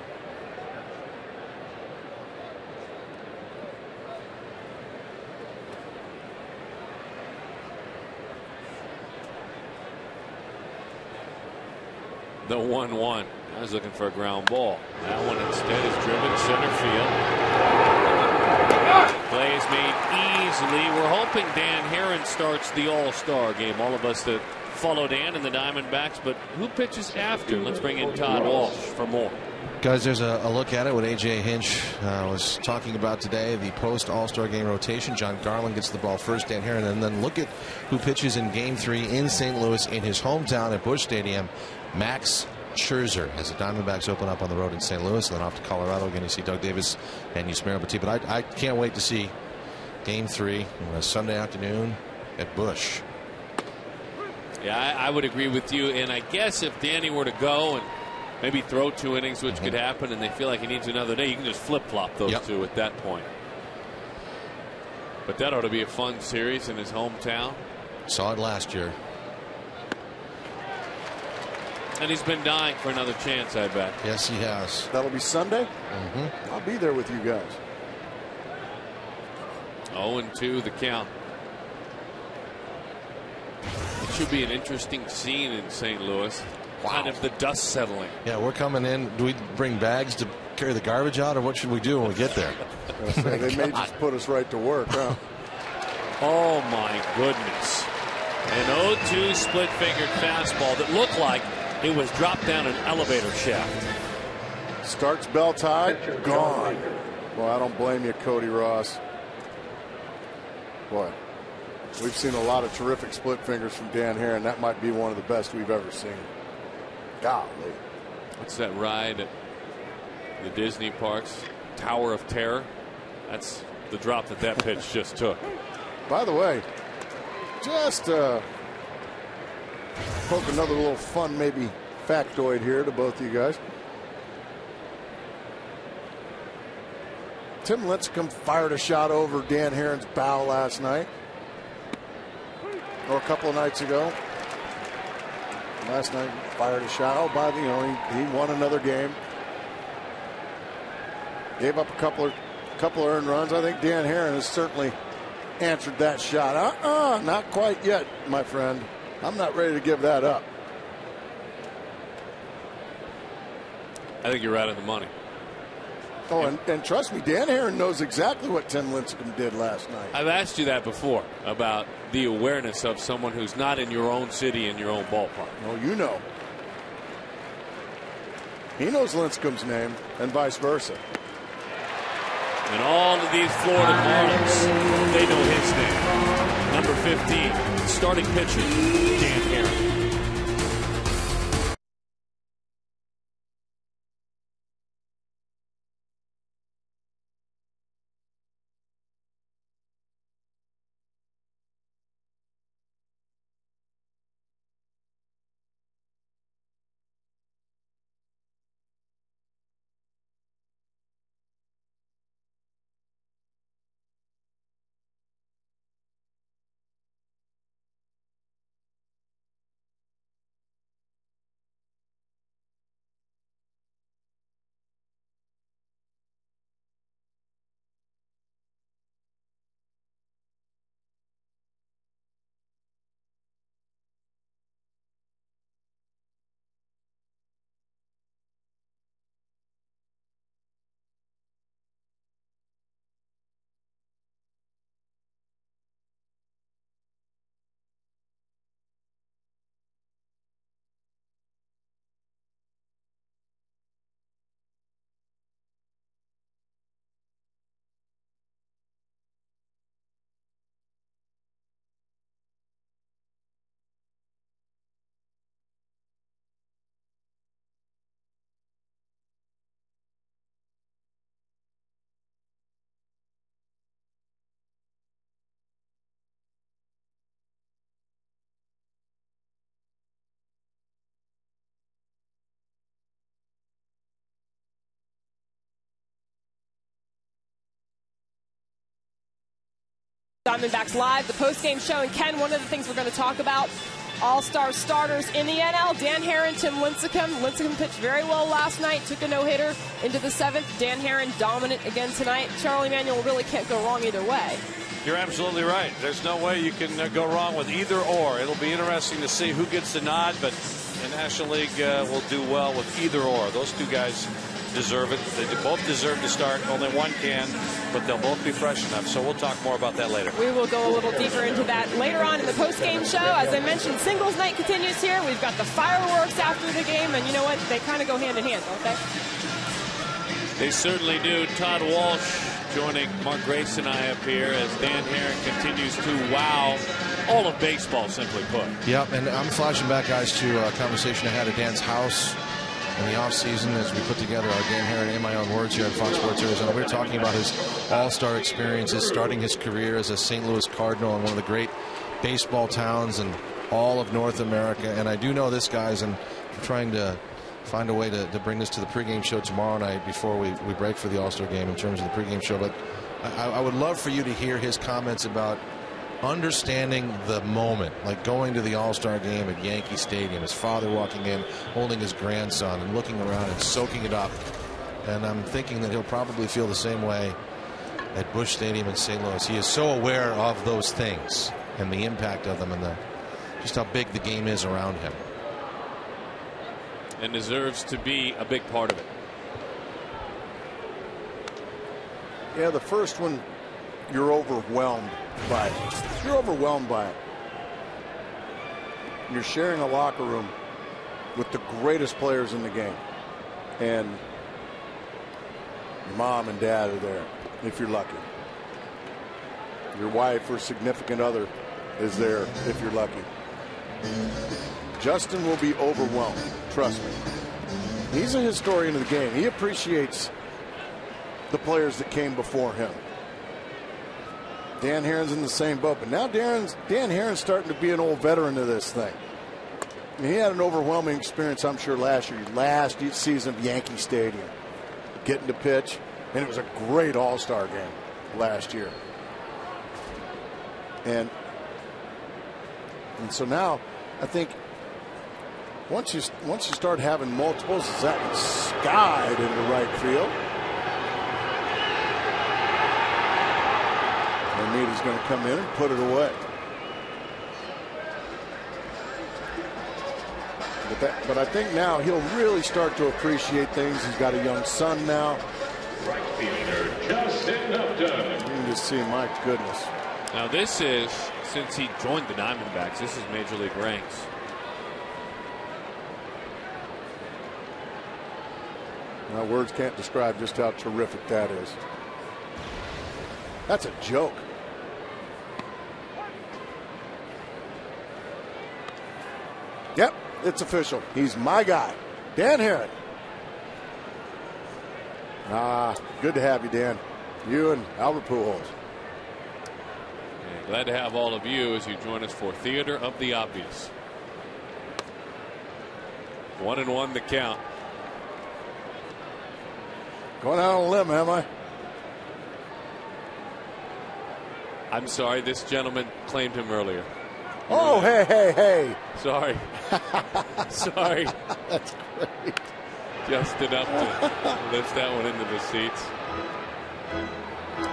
The 1-1. I was looking for a ground ball. That one instead is driven center field. Play is made easily. We're hoping Dan Herron starts the All-Star game. All of us that follow Dan and the Diamondbacks, but who pitches after? Let's bring in Todd Walsh for more. Guys, there's a look at it. What A.J. Hinch was talking about today, the post-All-Star game rotation. John Garland gets the ball first, Dan Herron, and then look at who pitches in Game 3 in St. Louis in his hometown at Busch Stadium. Max Scherzer as the Diamondbacks open up on the road in St. Louis, and then off to Colorado. Again, you see Doug Davis and Yusmeiro Petit. But I can't wait to see Game 3 on a Sunday afternoon at Busch. Yeah, I would agree with you. And I guess if Danny were to go and maybe throw 2 innings, which could happen, and they feel like he needs another day, you can just flip-flop those 2 at that point. But that ought to be a fun series in his hometown. Saw it last year. And he's been dying for another chance, I bet. Yes, he has. That'll be Sunday? I'll be there with you guys. 0-2 the count. It should be an interesting scene in St. Louis. Wow. Kind of the dust settling. Yeah, we're coming in. Do we bring bags to carry the garbage out, or what should we do when we get there? They may just put us right to work, huh? Oh, my goodness. An 0-2 split-fingered fastball that looked like it was dropped down an elevator shaft. Starts bell tied, gone. Well, I don't blame you, Cody Ross. Boy, we've seen a lot of terrific split fingers from Dan Herron. That might be one of the best we've ever seen. Golly. What's that ride at the Disney parks? Tower of Terror? That's the drop that pitch just took. By the way, just poke another little fun, maybe factoid here to both of you guys. Tim Lincecum fired a shot over Dan Herron's bow last night, or a couple of nights ago. Last night, fired a shot. Oh, by the he won another game. Gave up a couple of earned runs. I think Dan Herron has certainly answered that shot. Not quite yet, my friend. I'm not ready to give that up. I think you're right on the money. Oh, and trust me, Dan Herron knows exactly what Tim Lincecum did last night. I've asked you that before about the awareness of someone who's not in your own city, in your own ballpark. Oh, you know. He knows Lincecum's name and vice versa. And all of these Florida Marlins, they know his name. Number 15, starting pitcher, Dan Herron. Diamondbacks Live, the post-game show. And Ken, one of the things we're going to talk about, all-star starters in the NL, Dan Herron, Tim Lincecum. Lincecum pitched very well last night, took a no-hitter into the 7th. Dan Herron dominant again tonight. Charlie Manuel really can't go wrong either way. You're absolutely right. There's no way you can go wrong with either or. It'll be interesting to see who gets the nod, but the National League will do well with either or. Those two guys deserve it. They both deserve to start. Only one can, but they'll both be fresh enough. So we'll talk more about that later. We will go a little deeper into that later on in the post-game show. As I mentioned, singles night continues here. We've got the fireworks after the game, and you know what? They kind of go hand in hand, don't they? They certainly do. Todd Walsh joining Mark Grace and I up here as Dan Herron continues to wow all of baseball, simply put. Yep, and I'm flashing back, guys, to a conversation I had at Dan's house in the offseason as we put together our Dan Herron in my own words here at Fox Sports Arizona. We were talking about his all-star experiences, starting his career as a St. Louis Cardinal in one of the great baseball towns in all of North America. And I do know this, guys, and I'm trying to find a way to bring this to the pregame show tomorrow night before we break for the All-Star game in terms of the pregame show. But I would love for you to hear his comments about understanding the moment, like going to the All-Star game at Yankee Stadium, his father walking in, holding his grandson and looking around and soaking it up. And I'm thinking that he'll probably feel the same way at Busch Stadium in St. Louis. He is so aware of those things and the impact of them and just how big the game is around him. And deserves to be a big part of it. Yeah, the first one, you're overwhelmed by it. You're overwhelmed by it. You're sharing a locker room with the greatest players in the game. And your mom and dad are there, if you're lucky. Your wife or significant other is there, if you're lucky. Justin will be overwhelmed, trust me. He's a historian of the game. He appreciates the players that came before him. Dan Herron's in the same boat, but now Dan Herron's starting to be an old veteran of this thing. He had an overwhelming experience, I'm sure, last season of Yankee Stadium, getting to pitch, and it was a great All-Star game last year. And so now, I think once you start having multiples, that can skide into right field. Armida's going to come in and put it away. But I think now he'll really start to appreciate things. He's got a young son now. Right fielder, Justin Upton. You can just see, my goodness. Now this is, since he joined the Diamondbacks, this is Major League ranks. Now, words can't describe just how terrific that is. That's a joke. Yep, it's official. He's my guy. Dan Herron. Good to have you, Dan. You and Albert Pujols. And glad to have all of you as you join us for Theater of the Obvious. 1-1 the count. Going out on a limb, am I? I'm sorry, this gentleman claimed him earlier. Oh, hey. Sorry. Sorry. That's great. Just enough to lift that one into the seats.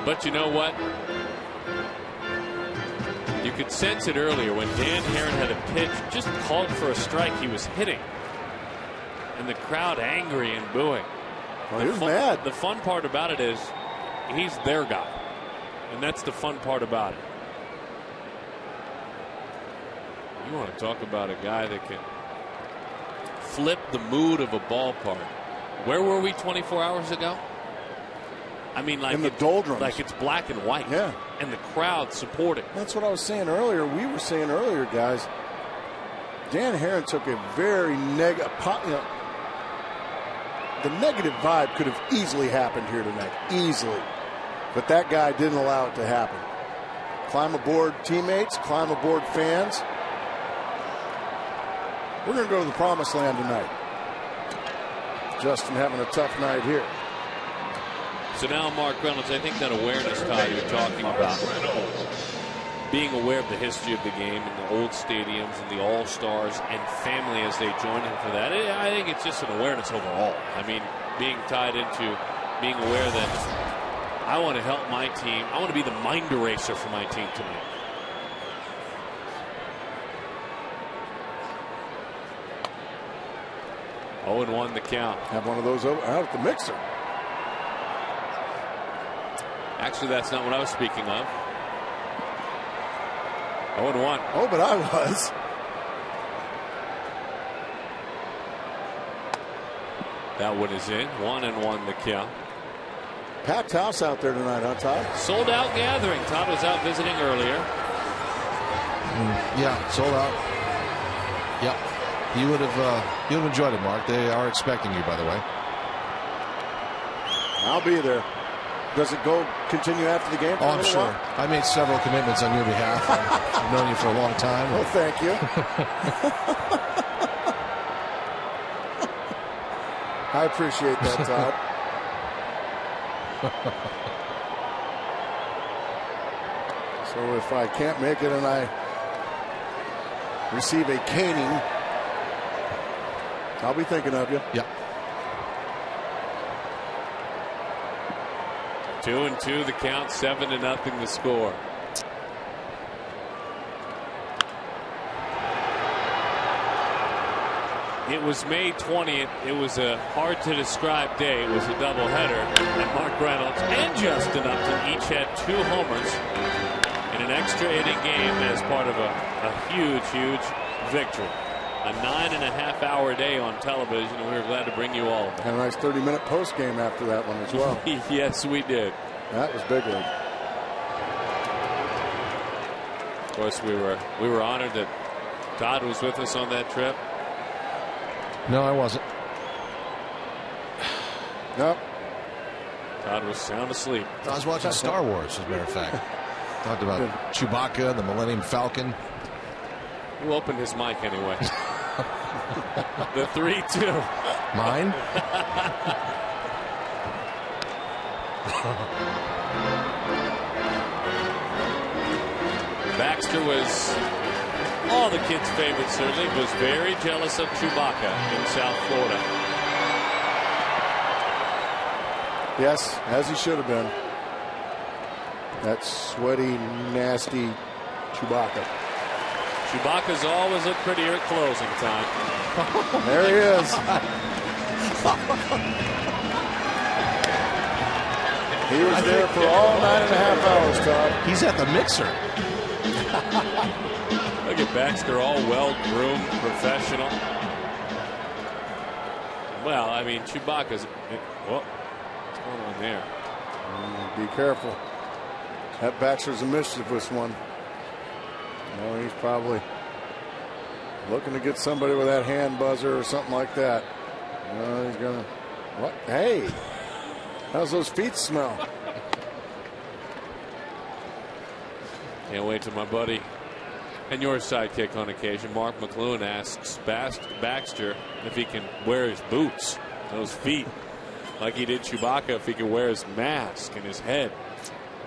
But you know what? You could sense it earlier when Dan Herron had a pitch just called for a strike. He was hitting. And the crowd angry and booing. Well, he was mad. The fun part about it is he's their guy. And that's the fun part about it. You want to talk about a guy that can flip the mood of a ballpark. Where were we 24 hours ago? I mean, like in the doldrums. Like it's black and white. Yeah. And the crowd supporting. That's what I was saying earlier. We were saying earlier, guys. Dan Herron took a very negative. The negative vibe could have easily happened here tonight. Easily. But that guy didn't allow it to happen. Climb aboard, teammates. Climb aboard, fans. We're going to go to the promised land tonight. Justin having a tough night here. So now, Mark Reynolds, I think that awareness, Todd, you're talking about, being aware of the history of the game and the old stadiums and the All-Stars and family as they join him for that, I think it's just an awareness overall. I mean, being tied into being aware that I want to help my team. I want to be the mind eraser for my team tonight. Oh, and 1 the count. Have one of those out at the mixer. Actually, that's not what I was speaking of. 0-1. Oh, but I was. That one is in. 1-1 the count. Packed house out there tonight, huh, Todd? Sold out gathering. Todd was out visiting earlier. Yeah, sold out. Yep. You would have enjoyed it, Mark. They are expecting you, by the way. I'll be there. Does it continue after the game? Oh, I'm sure. I made several commitments on your behalf. I've known you for a long time. Well, thank you. I appreciate that, Todd. So if I can't make it and I receive a caning, I'll be thinking of you. Yep. 2-2 the count. 7-0 the score. It was May 20th. It was a hard to describe day. It was a doubleheader, and Mark Reynolds and Justin Upton each had 2 homers in an extra inning game as part of a huge victory. A 9.5-hour day on television, and we were glad to bring you all of it. Had a nice 30-minute post game after that one as well. Yes, we did. That was big league. Of course, we were honored that Todd was with us on that trip. No, I wasn't. Nope. Todd was sound asleep. I was watching Star Wars, as a matter of fact. Talked about Chewbacca, the Millennium Falcon. Who opened his mic anyway? The 3-2. Mine? Baxter was all the kids' favorite, certainly, was very jealous of Chewbacca in South Florida. Yes, as he should have been. That sweaty, nasty Chewbacca. Chewbacca's always look prettier at closing time. There he is. He was there for all 9.5 hours, Todd. He's at the mixer. Look at Baxter, all well-groomed, professional. Well, I mean, Chewbacca's... What's going on there? Be careful. That Baxter's a mischievous one. No, he's probably looking to get somebody with that hand buzzer or something like that. No, he's gonna. What? Hey, how's those feet smell? Can't wait till my buddy and your sidekick on occasion, Mark McLuhan, asks Baxter if he can wear his boots, those feet, like he did Chewbacca, if he can wear his mask and his head.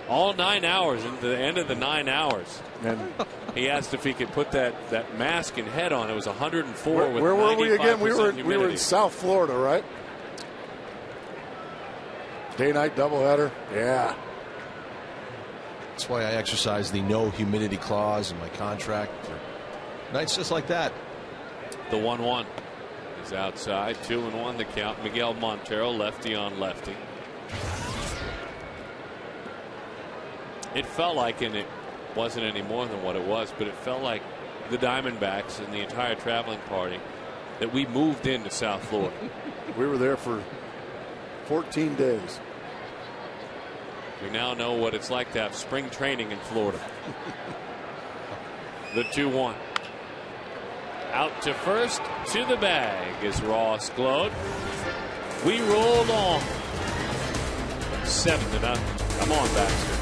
All 9 hours, into the end of the 9 hours. And he asked if he could put that mask and head on. It was 104 with 95% where were we again? We were humidity. in South Florida, right? Day-night doubleheader. Yeah. That's why I exercise the no humidity clause in my contract for nights just like that. The 1-1 is outside. 2-1 the count. Miguel Montero, lefty on lefty. It felt like, and it wasn't any more than what it was, but it felt like the Diamondbacks and the entire traveling party that we moved into South Florida. We were there for 14 days. We now know what it's like to have spring training in Florida. The 2-1. Out to first, to the bag is Ross Glode. We rolled on. 7-0. Come on, Baxter.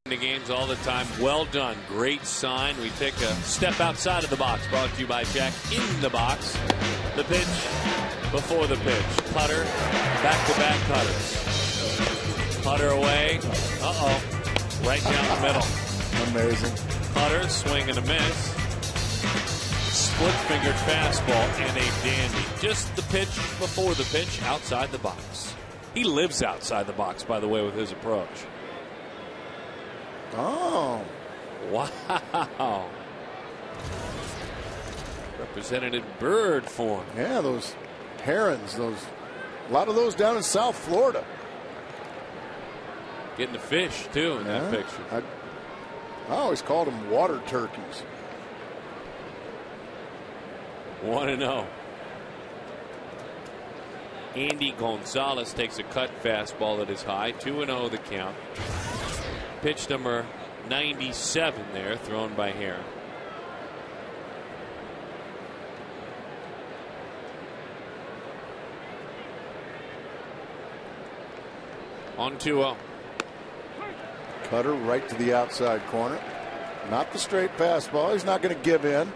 The games all the time. Well done. Great sign. We take a step outside of the box. Brought to you by Jack in the Box. The pitch before the pitch. Putter. Back-to-back cutters. Putter away. Uh-oh. Right down the middle. Amazing. Putter. Swing and a miss. Split-fingered fastball and a dandy. Just the pitch before the pitch outside the box. He lives outside the box, by the way, with his approach. Oh. Wow. Representative Bird form. Yeah, those herons, a lot of those down in South Florida. Getting the fish, too, in that picture. I always called them water turkeys. 1-0. Andy Gonzalez takes a cut fastball that is high. 2-0 the count. Pitch number 97 there, thrown by Heron. On 2-0. Cutter right to the outside corner. Not the straight fastball. He's not going to give in.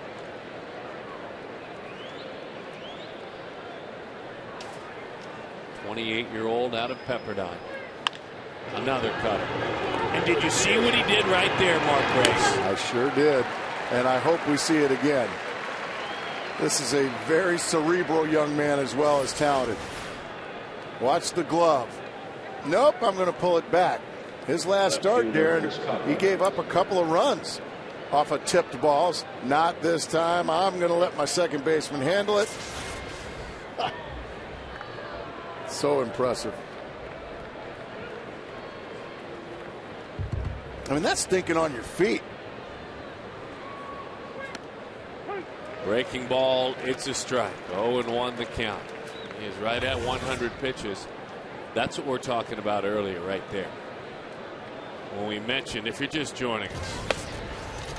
'28-year-old out of Pepperdine. Another cutter. And did you see what he did right there, Mark Grace? I sure did. And I hope we see it again. This is a very cerebral young man as well as talented. Watch the glove. Nope, I'm going to pull it back. His last start, Darren, he gave up a couple of runs off of tipped balls. Not this time. I'm going to let my second baseman handle it. So impressive. I mean, that's thinking on your feet. Breaking ball, it's a strike. 0-1 the count. He is right at 100 pitches. That's what we're talking about earlier right there. When we mentioned, if you're just joining us,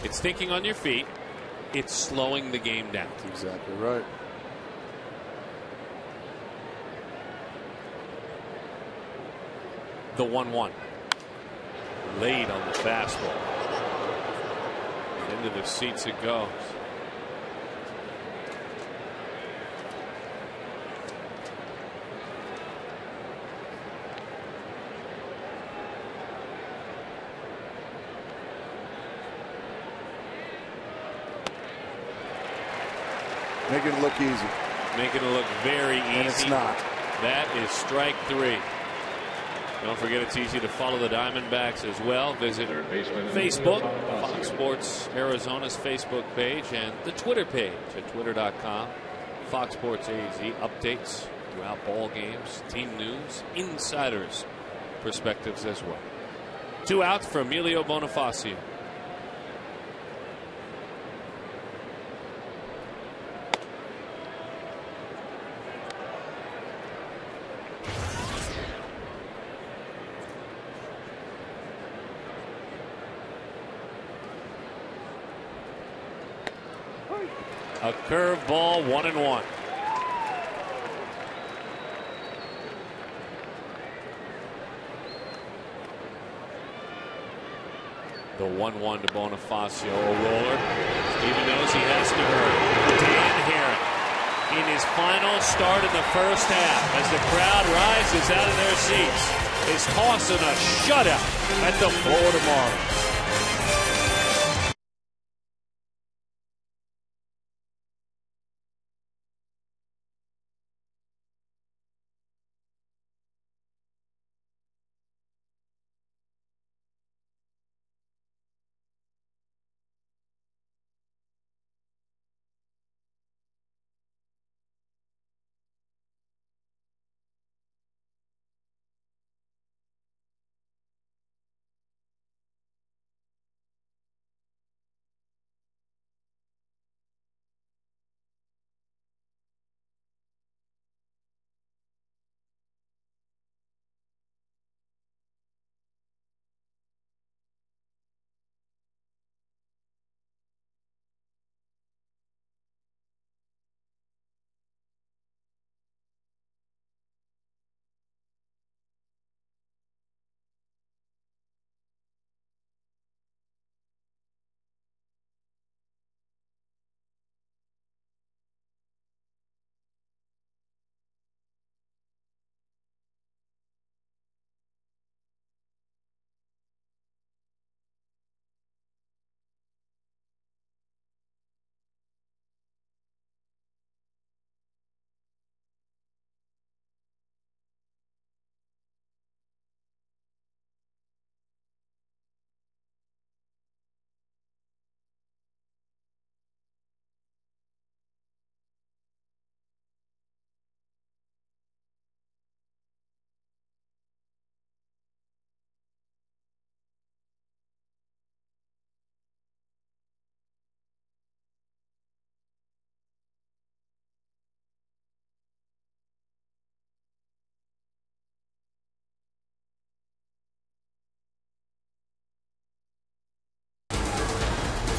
it's thinking on your feet. It's slowing the game down. That's exactly right. The 1-1. Late on the fastball. Into the seats it goes. Making it look easy. Making it look very easy. And it's not. That is strike 3. Don't forget it's easy to follow the Diamondbacks as well. Visit Facebook, Fox Sports Arizona's Facebook page, and the Twitter page at twitter.com. Fox Sports AZ updates throughout ball games, team news, insiders' perspectives as well. 2 outs for Emilio Bonifacio. A curveball, 1-1. The 1-1 to Bonifacio, a roller. Steven knows he has to hurry. Dan Herron in his final start in the first half as the crowd rises out of their seats is tossing a shutout at the Florida Marlins.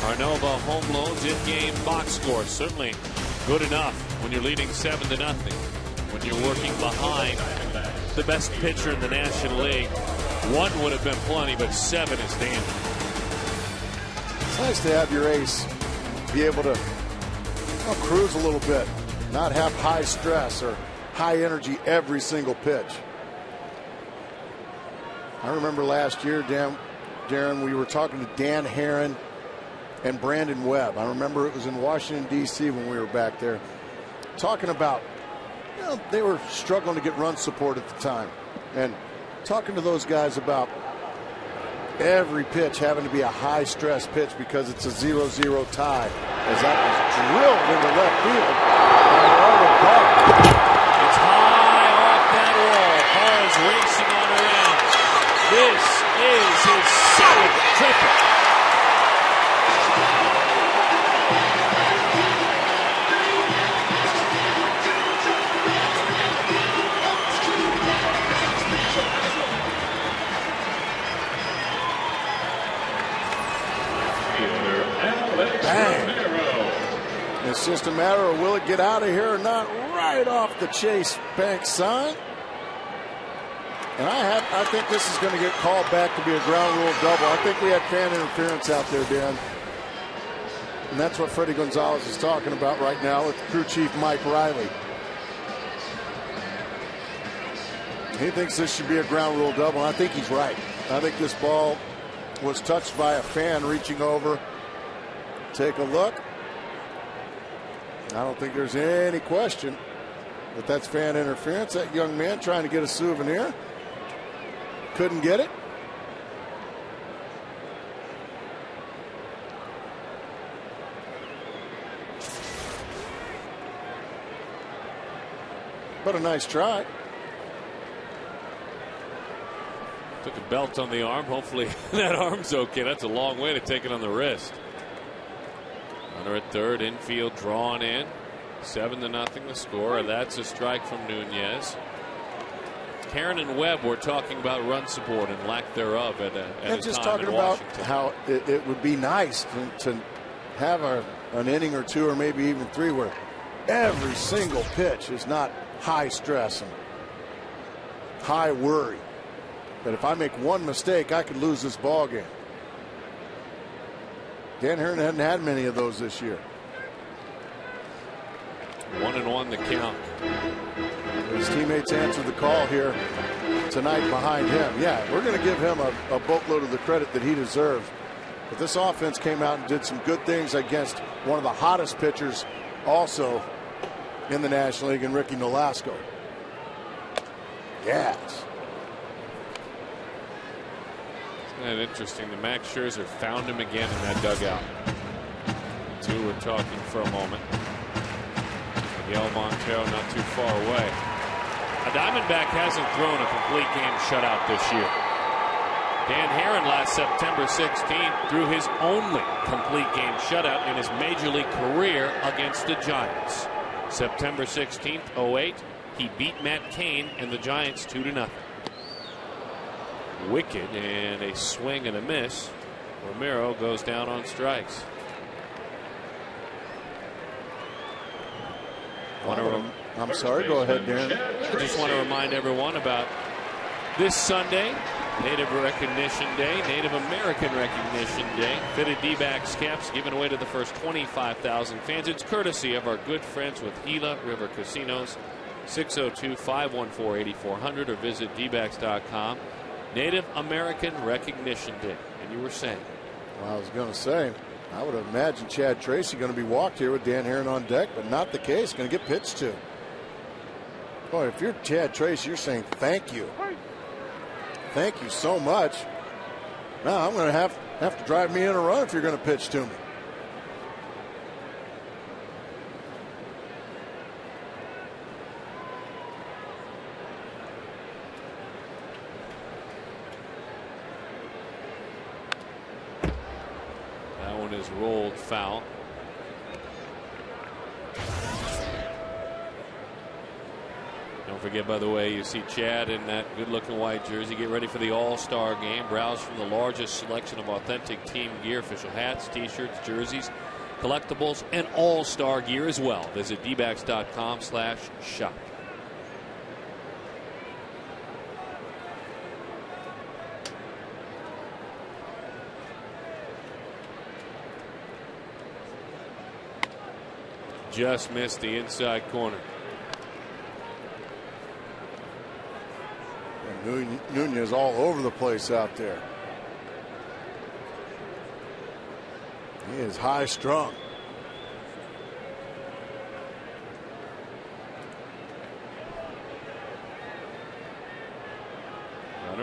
Arnova home loans in-game box score. Certainly good enough when you're leading 7-0. When you're working behind the best pitcher in the National League. 1 would have been plenty, but 7 is dangerous. It's nice to have your ace be able to cruise a little bit, not have high stress or high energy every single pitch. I remember last year, Darren, we were talking to Dan Herron and Brandon Webb. I remember it was in Washington, D.C. when we were back there talking about you know, they were struggling to get run support at the time. And talking to those guys about every pitch having to be a high-stress pitch because it's a 0-0 tie, as that was drilled into left field by Gerardo Parra. It's high off that wall. Parra's racing on around. This is his second triple. Bang. It's just a matter of will it get out of here or not, right off the Chase Bank sign. And I think this is going to get called back to be a ground rule double. I think we had fan interference out there, Dan. And that's what Freddie Gonzalez is talking about right now with crew chief Mike Riley. He thinks this should be a ground rule double. And I think he's right. I think this ball was touched by a fan reaching over. Take a look. I don't think there's any question that that's fan interference. That young man trying to get a souvenir. Couldn't get it. But a nice try. Took a belt on the arm. Hopefully that arm's okay. That's a long way to take it on the wrist. Runner at third, infield drawn in. 7-0 the score. That's a strike from Nunez. Karen and Webb were talking about run support and lack thereof at and a just time talking in about Washington. how it would be nice to have an inning or two or maybe even three where every single pitch is not high stress and high worry. That if I make one mistake, I could lose this ball game. Dan Heron hadn't had many of those this year. 1-1 the count. His teammates answered the call here tonight behind him. Yeah, we're going to give him a boatload of the credit that he deserves. But this offense came out and did some good things against one of the hottest pitchers also in the National League in Ricky Nolasco. Yes. Isn't that interesting? The Max Scherzer found him again in that dugout. Two were talking for a moment. Miguel Montero not too far away. A Diamondback hasn't thrown a complete game shutout this year. Dan Heron last September 16th threw his only complete game shutout in his major league career against the Giants. September 16th, 08, he beat Matt Cain and the Giants 2-0. Wicked and a swing and a miss. Romero goes down on strikes. I'm sorry, go ahead, Darren. I just want to remind everyone about this Sunday, Native Recognition Day, Native American Recognition Day. Fitted D-backs caps given away to the first 25,000 fans. It's courtesy of our good friends with Gila River Casinos. 602-514-8400 or visit dbacks.com. Native American Recognition Day. And you were saying? Well, I was going to say, I would have imagined Chad Tracy going to be walked here with Dan Heron on deck, but not the case. Going to get pitched to. Boy, if you're Chad Tracy, you're saying thank you. Thank you so much. Now I'm going to have to drive me in a run if you're going to pitch to me. Is rolled foul. Don't forget, by the way, you see Chad in that good-looking white jersey. Get ready for the All-Star game. Browse from the largest selection of authentic team gear, official hats, T-shirts, jerseys, collectibles, and All-Star gear as well. Visit dbacks.com/shop. Just missed the inside corner. And Nunez all over the place out there. He is high strung.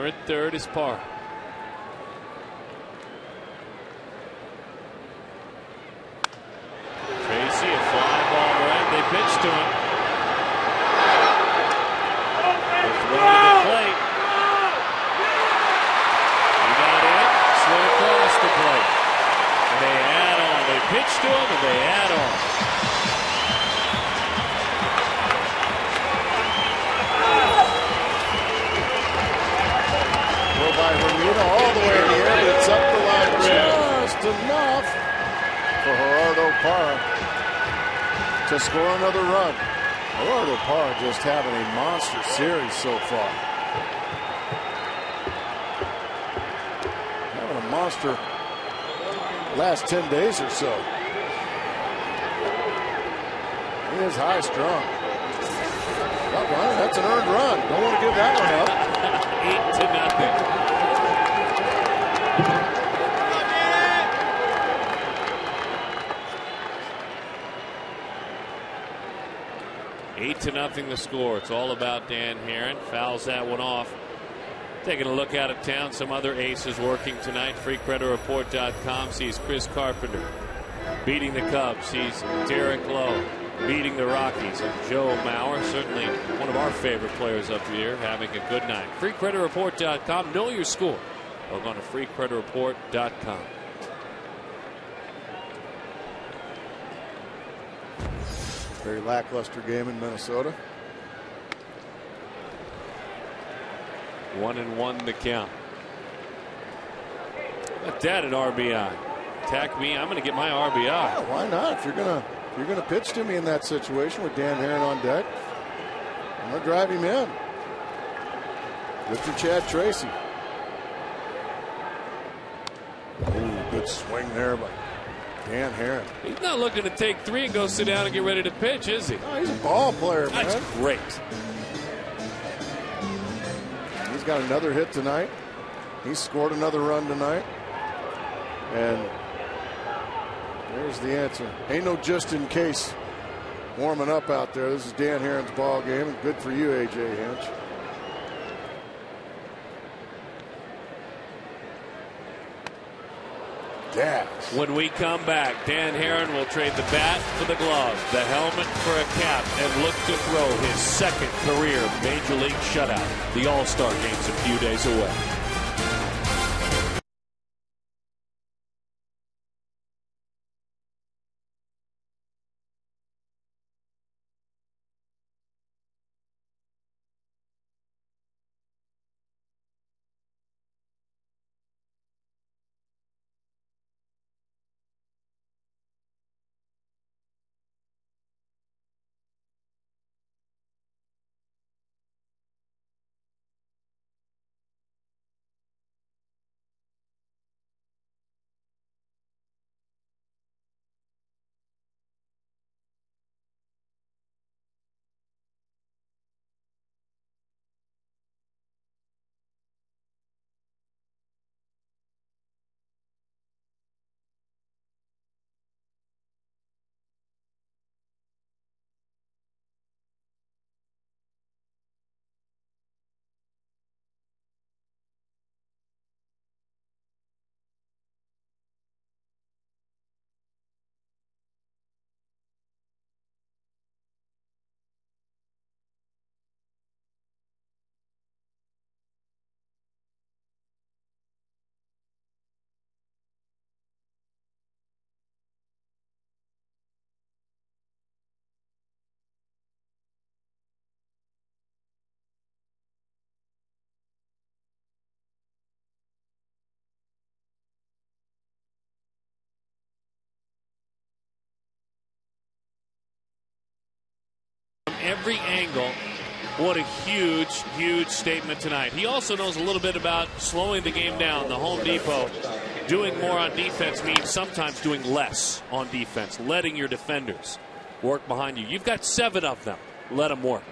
Runner at third is Parr. Tracy, a fly ball right. They pitch to him. The throw to the plate. He got it. Slid across the plate. And they add on. They pitch to him and they add on. Go by Bermuda all the way in the air, but it's up the line just enough for Gerardo Parra to score another run. Gerardo Parra just having a monster series so far. Having a monster last 10 days or so. He is high strung. That's an earned run. Don't want to give that one up. 8-0 the score. It's all about Dan Herron. Fouls that one off. Taking a look out of town, some other aces working tonight. FreeCreditReport.com sees Chris Carpenter beating the Cubs. Sees Derek Lowe beating the Rockies. And Joe Mauer, certainly one of our favorite players up here, having a good night. FreeCreditReport.com. Know your score. Log on to FreeCreditReport.com. Very lackluster game in Minnesota. 1-1 the count. Let that an RBI. Attack me. I'm going to get my RBI. Yeah, why not? If you're gonna pitch to me in that situation with Dan Herron on deck, I'm gonna drive him in. Good for Chad Tracy. Ooh, good swing there by Dan Herron. He's not looking to take three and go sit down and get ready to pitch, is he? No, he's a ball player, man. That's great. He's got another hit tonight. He scored another run tonight. And there's the answer. Ain't no just in case warming up out there. This is Dan Herron's ball game, and good for you, A.J. Hinch. Dash. When we come back, Dan Herron will trade the bat for the glove, the helmet for a cap, and look to throw his second career Major League shutout. The All-Star Game's a few days away. Every angle. What a huge, huge statement tonight. He also knows a little bit about slowing the game down. The Home Depot doing more on defense means sometimes doing less on defense, letting your defenders work behind you. You've got 7 of them. Let them work.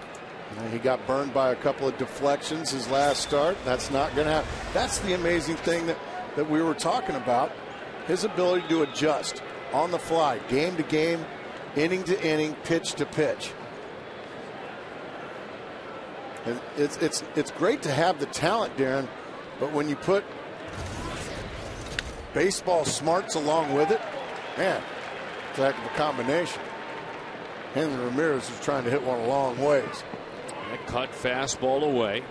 He got burned by a couple of deflections his last start. That's not going to happen. That's the amazing thing that we were talking about. His ability to adjust on the fly, game to game, inning to inning, pitch to pitch. And it's great to have the talent, Darren, But when you put baseball smarts along with it, man, it's a heck of a combination. Henry Ramirez is trying to hit one a long ways. That cut fastball away.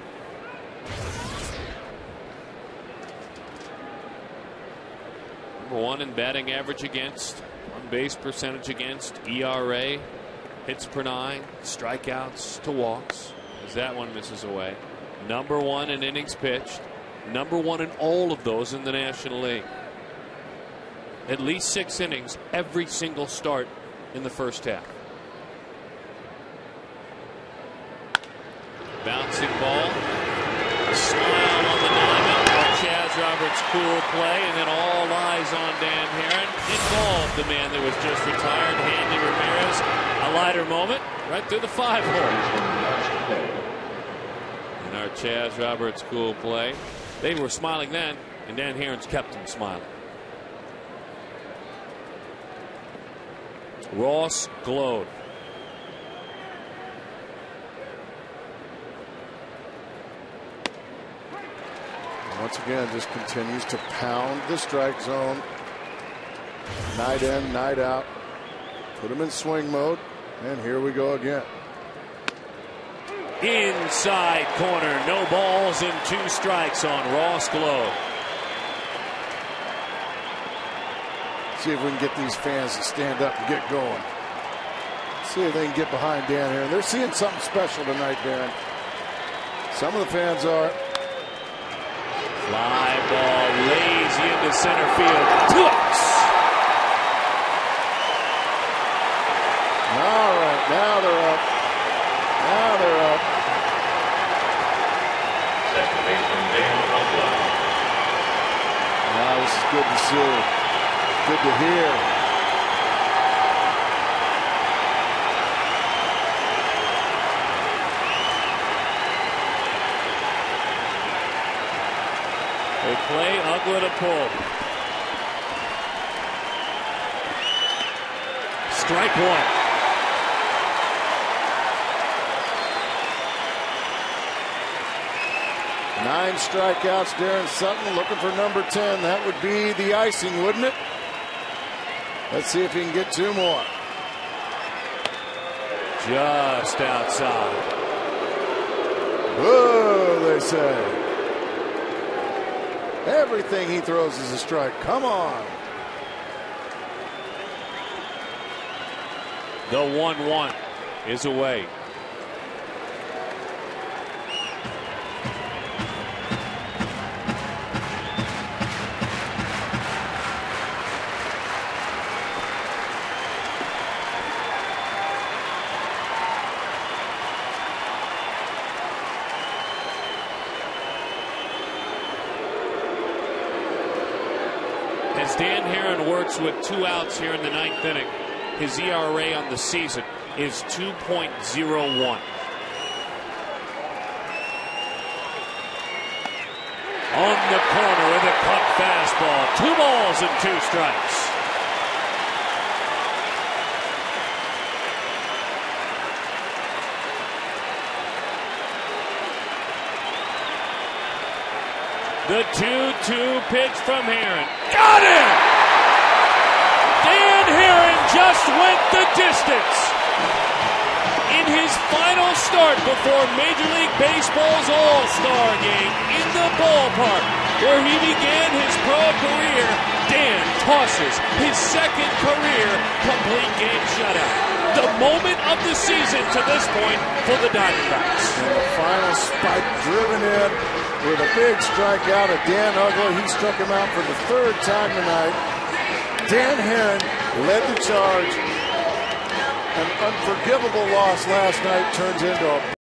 Number 1 in batting average against, on base percentage against, ERA, hits per 9, strikeouts to walks, as that one misses away. Number 1 in innings pitched. Number 1 in all of those in the National League. At least 6 innings every single start in the first half. Bouncing ball. A smile on the diamond. Chaz Roberts' cool play, and then all eyes on Dan Herron. Involved the man that was just retired, Handy Ramirez. A lighter moment right through the 5-hole. And our Chaz Roberts' cool play. They were smiling then, and Dan Herron's kept them smiling. Ross glowed. Once again, just continues to pound the strike zone. Night in, night out. Put him in swing mode, and here we go again. Inside corner, no balls and 2 strikes on Ross Globe. See if we can get these fans to stand up and get going. See if they can get behind Dan here. They're seeing something special tonight, Darren. Some of the fans are. Fly ball lazy into center field. 2 outs. All right, now they're up. Now they're up. Second baseman Dan Herron. Now this is good to see. Good to hear. They play Ugla to pull. Strike 1. Nine strikeouts, Darren Sutton looking for number 10. That would be the icing, wouldn't it? Let's see if he can get 2 more. Just outside. Whoa, they say. Everything he throws is a strike. Come on. The 1-1 is away. As Dan Herron works with 2 outs here in the 9th inning, his ERA on the season is 2.01. On the corner with a cut fastball. 2 balls and 2 strikes. The 2-2 pitch from Herron. Got him! Dan Herron just went the distance. In his final start before Major League Baseball's All-Star game in the ballpark where he began his pro career, Dan tosses his 2nd career complete game shutout. The moment of the season to this point for the Diamondbacks. And the final spike driven in with a big strikeout of Dan Ugla. He struck him out for the 3rd time tonight. Dan Herron led the charge. An unforgivable loss last night turns into a